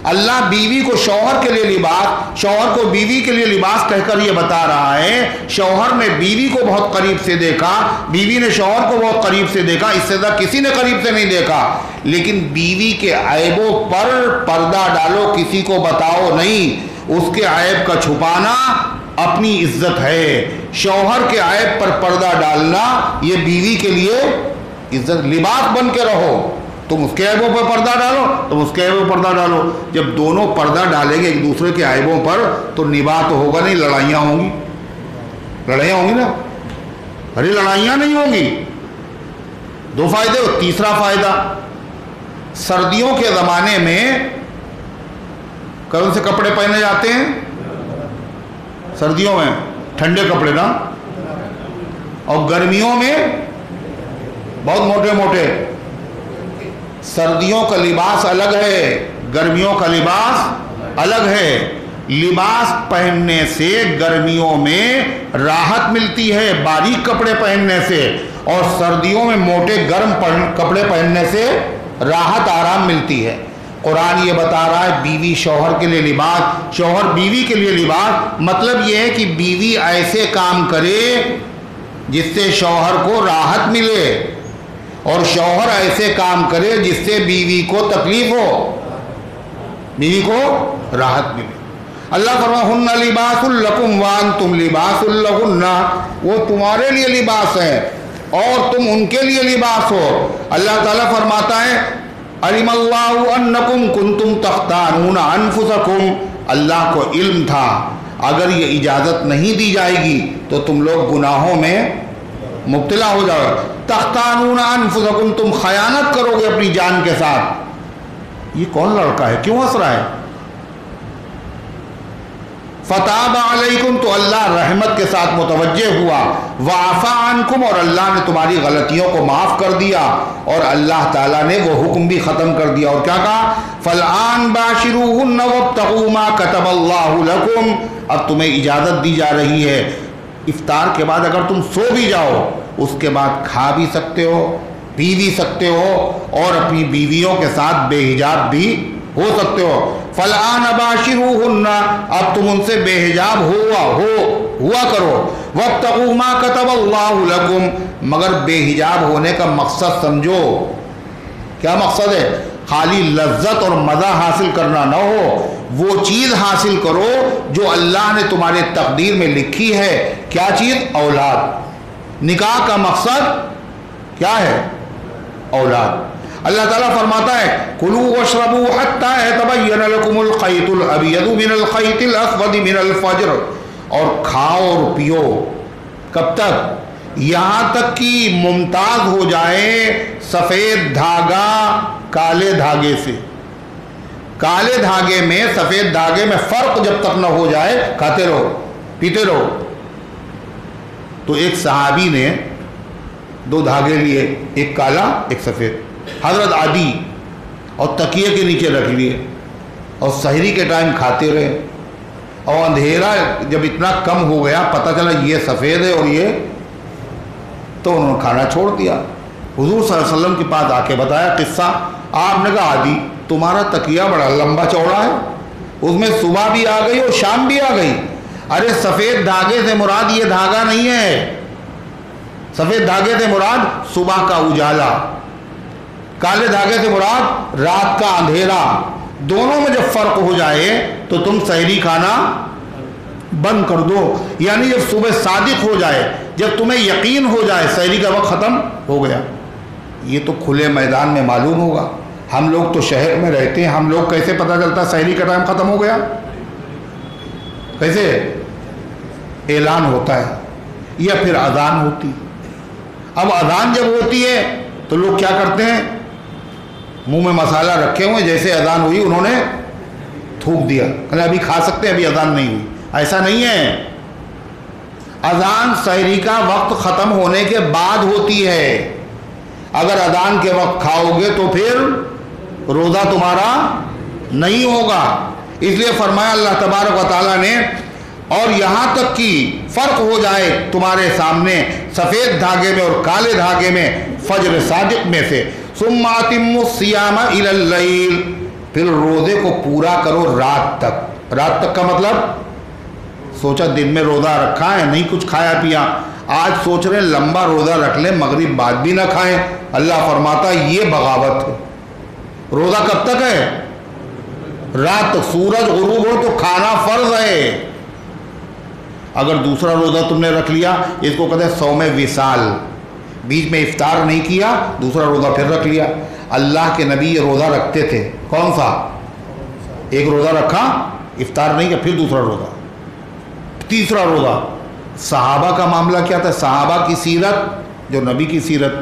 اللہ بیوی کو شوہر کے لیے لباس، شوہر کو بیوی کے لیے لباس کہہ کر یہ بتا رہا ہے شوہر نے بیوی کو بہت قریب سے دیکھا، بیوی نے شوہر کو بہت قریب سے دیکھا، اس سے زیادہ کسی نے قریب سے نہیں دیکھا. لیکن بیوی کے عیبوں پر پردہ ڈالو، کسی کو بتاؤ نہیں. اس کے عیب کا چھپانا اپنی عزت ہے. شوہر کے عیب پر پردہ ڈالنا یہ بیوی کے لیے عزت. لباس بن کے رہو، تم اس کے عیبوں پر پردہ ڈالو، تم اس کے عیبوں پر پردہ ڈالو. جب دونوں پردہ ڈالیں گے ایک دوسرے کے عیبوں پر تو نباہ تو ہوگا نہیں، لڑائیاں ہوں گی. لڑائیاں ہوں گی نا؟ ارے لڑائیاں نہیں ہوں گی. 2 فائدے. تیسرا فائدہ، سردیوں کے زمانے میں کون سے کپڑے پہنے جاتے ہیں؟ سردیوں میں ٹھنڈے کپڑے نا، اور گرمیوں میں بہت موٹے موٹے. سردیوں کا لباس الگ ہے، گرمیوں کا لباس الگ ہے. لباس پہننے سے گرمیوں میں راحت ملتی ہے باریک کپڑے پہننے سے، اور سردیوں میں موٹے گرم کپڑے پہننے سے راحت آرام ملتی ہے. قرآن یہ بتا رہا ہے بیوی شوہر کے لیے لباس، شوہر بیوی کے لیے لباس. مطلب یہ ہے کہ بیوی ایسے کام کرے جس سے شوہر کو راحت ملے، اور شوہر ایسے کام کرے جس سے بیوی کو تکلیف ہو، بیوی کو راحت ملے. اللہ فرماتا ہے ہن لباس لکم وانتم لباس لہن، وہ تمہارے لیے لباس ہیں اور تم ان کے لیے لباس ہو. اللہ تعالیٰ فرماتا ہے علم اللہ انکم کنتم تختانون انفسکم، اللہ کو علم تھا اگر یہ اجازت نہیں دی جائے گی تو تم لوگ گناہوں میں مبتلا ہو جاؤ. تختانون انفسکم، تم خیانت کرو گے اپنی جان کے ساتھ. یہ کون لڑکا ہے، کیوں ہنس رہا ہے؟ فتاب علیکم، تو اللہ رحمت کے ساتھ متوجہ ہوا. وعفا عنکم، اور اللہ نے تمہاری غلطیوں کو معاف کر دیا، اور اللہ تعالیٰ نے وہ حکم بھی ختم کر دیا. اور کیا کہا؟ فالآن باشروہن وابتغوا ما کتب اللہ لکم، اب تمہیں اجازت دی جا رہی ہے افطار کے بعد اگر تم سو بھی جاؤ اس کے بعد کھا بھی سکتے ہو، پی بھی سکتے ہو، اور اپنی بیویوں کے ساتھ بے حجاب بھی ہو سکتے ہو. فالآن باشروہن، اب تم ان سے بے حجاب ہوا کرو. وابتغوا ما کتب اللہ لکم، مگر بے حجاب ہونے کا مقصد سمجھو. کیا مقصد ہے؟ خالی لذت اور مزہ حاصل کرنا نہ ہو، وہ چیز حاصل کرو جو اللہ نے تمہارے تقدیر میں لکھی ہے. کیا چیز؟ اولاد. نکاح کا مقصد کیا ہے؟ اولاد. اللہ تعالیٰ فرماتا ہے کلوا واشربوا حتى يتبين لكم الخيط الابيض من الخيط الاسود من الفجر، اور کھاؤ اور پیو کب تک؟ یہاں تک کہ ممتاز ہو جائے سفید دھاگا کالے دھاگے سے. کالے دھاگے میں سفید دھاگے میں فرق جب تک نہ ہو جائے کھاتے رہو پیتے رہو. تو ایک صحابی نے 2 دھاگے لیے، ایک کالا ایک سفید، حضرت عادی، اور تکیے کے نیچے رکھ لیے اور سحری کے ٹائم کھاتے رہے. اور اندھیرا جب اتنا کم ہو گیا پتہ چلا یہ سفید ہے اور یہ، تو انہوں نے کھانا چھوڑ دیا. حضور صلی اللہ علیہ وسلم کے پاس آ کے بتایا قصہ. آپ نے کہا عادی تمہارا تکیہ بڑا لمبا چوڑا ہے، اس میں صبح بھی آ گئی اور شام بھی آ گئی. ارے سفید دھاگے سے مراد یہ دھاگا نہیں ہے، سفید دھاگے سے مراد صبح کا اجالا، کالے دھاگے سے مراد رات کا اندھیرا. دونوں میں جب فرق ہو جائے تو تم سحری کھانا بند کر دو. یعنی جب صبح صادق ہو جائے، جب تمہیں یقین ہو جائے سحری کا وقت ختم ہو گیا. یہ تو کھلے میدان میں معلوم ہوگا. ہم لوگ تو شہر میں رہتے ہیں، ہم لوگ کیسے پتہ چلتا سحری کا ٹائم ختم ہو گیا؟ کیسے؟ اعلان ہوتا ہے یا پھر اذان ہوتی. اب اذان جب ہوتی ہے تو لوگ کیا کرتے ہیں؟ منہ میں مسالہ رکھے ہوئے، جیسے اذان ہوئی انہوں نے تھوک دیا، کہ ابھی کھا سکتے ہیں، ابھی اذان نہیں ہوئی. ایسا نہیں ہے. اذان سحری کا وقت ختم ہونے کے بعد ہوتی ہے. اگر اذان کے وقت کھاؤ گے تو پھر روزہ تمہارا نہیں ہوگا. اس لیے فرمایا اللہ تبارک و تعالیٰ نے، اور یہاں تک کہ فرق ہو جائے تمہارے سامنے سفید دھاگے میں اور کالے دھاگے میں فجر صادق میں سے. ثم اتموا الصیام الی اللیل، پھر روزے کو پورا کرو رات تک. رات تک کا مطلب سوچا دن میں روزہ رکھا ہے نہیں کچھ کھایا پیا، آج سوچ رہے ہیں لمبا روزہ رکھ لیں مغرب بعد بھی نہ کھائیں. اللہ فرماتا ہے یہ بغاوت ہے. روزہ کب تک ہے؟ رات تک. سورج غروب ہو تو کھانا فرض ہے. اگر دوسرا روزہ تم نے رکھ لیا، اس کو کہتے ہیں صوم وصال، بیچ میں افطار نہیں کیا دوسرا روزہ پھر رکھ لیا. اللہ کے نبی یہ روزہ رکھتے تھے. کون سا؟ ایک روزہ رکھا افطار نہیں کیا، پھر دوسرا روزہ، تیسرا روزہ. صحابہ کا معاملہ کیا تھا؟ صحابہ کی سیرت جو نبی کی سیرت،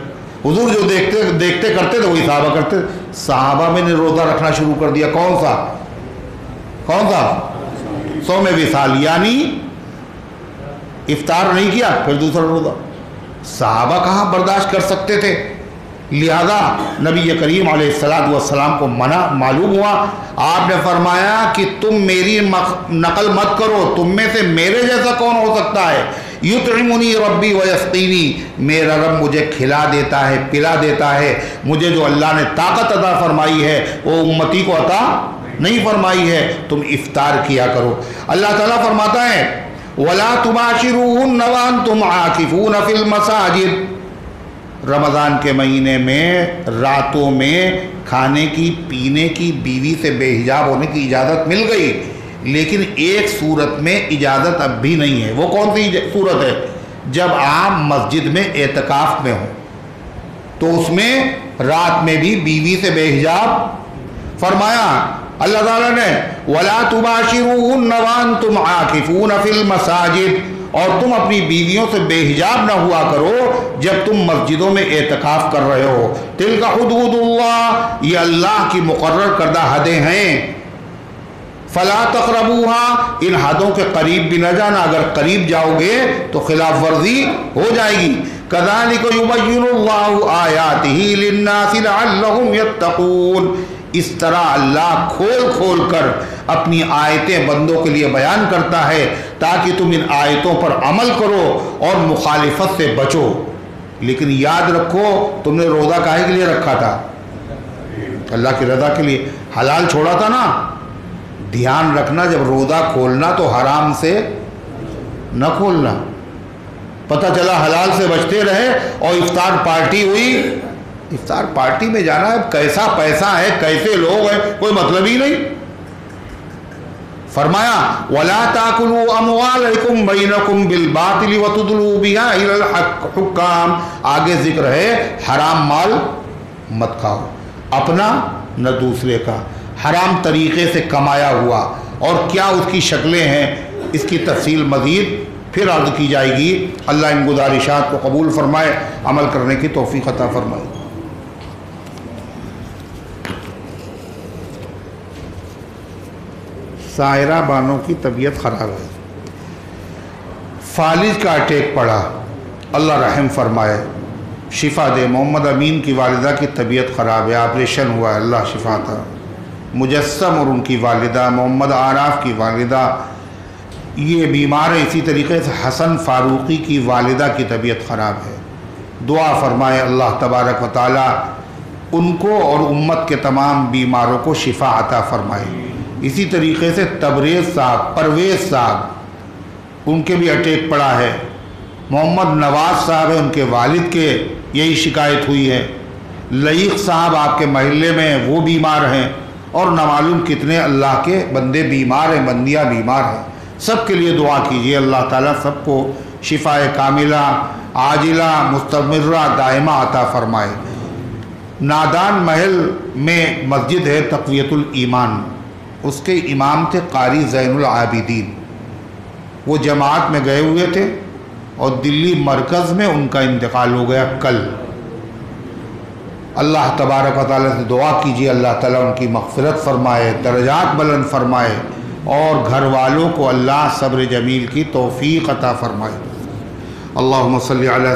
حضور جو دیکھتے کرتے تھے وہی صحابہ کرتے تھے. صحابہ میں نے روزہ رکھنا شروع کر دیا. کون سا؟ صوم وصال، یعنی افطار نہیں کیا پھر دوسرا روزہ. صحابہ کہاں برداشت کر سکتے تھے؟ لہذا نبی کریم علیہ السلام کو منع معلوم ہوا. آپ نے فرمایا کہ تم میری نقل مت کرو، تم میں سے میرے جیسا کون ہو سکتا ہے؟ یطعمنی ربی ویسقینی، میرا رب مجھے کھلا دیتا ہے پلا دیتا ہے. مجھے جو اللہ نے طاقت عطا فرمائی ہے وہ امتی کو عطا نہیں فرمائی ہے. تم افطار کیا کرو. اللہ تعالیٰ فرماتا ہے وَلَا تُبَاشِرُوهُنَّ وَأَنْتُمْ عَاكِفُونَ فِي الْمَسَاجِدِ. رمضان کے مہینے میں راتوں میں کھانے کی پینے کی بیوی سے بے حجاب ہونے کی اجازت مل گئی، لیکن ایک صورت میں اجازت اب بھی نہیں ہے. وہ کون سی صورت ہے؟ جب آپ مسجد میں اعتکاف میں ہوں تو اس میں رات میں بھی بیوی سے بے حجاب فرمایا اللہ تعالیٰ نے وَلَا تُبَاشِرُوهُنَّ وَأَنْتُمْ عَاكِفُونَ فِي الْمَسَاجِدِ، اور تم اپنی بیویوں سے بے حجاب نہ ہوا کرو جب تم مسجدوں میں اعتکاف کر رہے ہو۔ تِلْكَ حُدُودُ اللَّهِ، یہ اللہ کی مقرر کردہ حدیں ہیں۔ فَلَا تَقْرَبُوهَا، ان حدوں کے قریب بھی نہ جانا، اگر قریب جاؤ گے تو خلاف ورزی ہو جائے گی۔ كَذَلِكَ يُبَيِّنُ اللَّهُ آيَاتِهِ لِلنَّاسِ لَعَلَّهُمْ يَتَّقُونَ، اس طرح اللہ کھول کھول کر اپنی آیتیں بندوں کے لیے بیان کرتا ہے تاکہ تم ان آیتوں پر عمل کرو اور مخالفت سے بچو۔ لیکن یاد رکھو تم نے روزہ کاہے کے لیے رکھا تھا؟ اللہ کی رضا کے لیے۔ حلال چھوڑا تھا نا؟ دھیان رکھنا جب روزہ کھولنا تو حرام سے نہ کھولنا۔ پتہ چلا حلال سے بچتے رہے اور افطار پارٹی ہوئی، افطار پارٹی میں جانا ہے، کیسا پیسہ ہے، کیسے لوگ ہیں، کوئی مطلب ہی نہیں۔ فرمایا وَلَا تَأْكُلُوا أَمْوَالَكُمْ بَيْنَكُمْ بِالْبَاطِلِ وَتُدْلُوا بِهَا إِلَى الْحُكَّامِ، آگے ذکر ہے حرام مال مت کھاؤ، اپنا نہ دوسرے کا، حرام طریقے سے کمایا ہوا، اور کیا اس کی شکلیں ہیں اس کی تفصیل مزید پھر عرض کی جائے گی۔ اللہ ان گزارشات کو قبول فرمائے، عمل کرنے کی توفیق عطا فرمائے۔ سائرہ بانو کی طبیعت خراب ہے، فالج کا اٹیک پڑا، اللہ رحم فرمائے، شفا دے۔ محمد امین کی والدہ کی طبیعت خراب ہے، آپریشن ہوا ہے، اللہ شفا تھا۔ مجسم اور ان کی والدہ، محمد عارف کی والدہ یہ بیمار ہے۔ اسی طریقے سے حسن فاروقی کی والدہ کی طبیعت خراب ہے، دعا فرمائے اللہ تبارک و تعالی ان کو اور امت کے تمام بیماروں کو شفا عطا فرمائے۔ اسی طریقے سے تبریز صاحب، پرویز صاحب، ان کے بھی اٹیک پڑا ہے۔ محمد نواز صاحب ہیں، ان کے والد کے یہی شکایت ہوئی ہے۔ لئیق صاحب آپ کے محلے میں وہ بیمار ہیں، اور نہ معلوم کتنے اللہ کے بندے بیمار ہیں، بندیاں بیمار ہیں۔ سب کے لیے دعا کیجیے، اللہ تعالیٰ سب کو شفا کاملہ عاجلہ مستمرہ دائمہ عطا فرمائے۔ نادان محل میں مسجد ہے تقویت الایمان، اس کے امام تھے قاری زین العابدین، وہ جماعت میں گئے ہوئے تھے اور دلی مرکز میں ان کا انتقال ہو گیا کل۔ اللہ تبارک و تعالیٰ سے دعا کیجیے اللہ تعالیٰ ان کی مغفرت فرمائے، درجات بلند فرمائے، اور گھر والوں کو اللہ صبر جمیل کی توفیق عطا فرمائے۔ اللہم صلی علی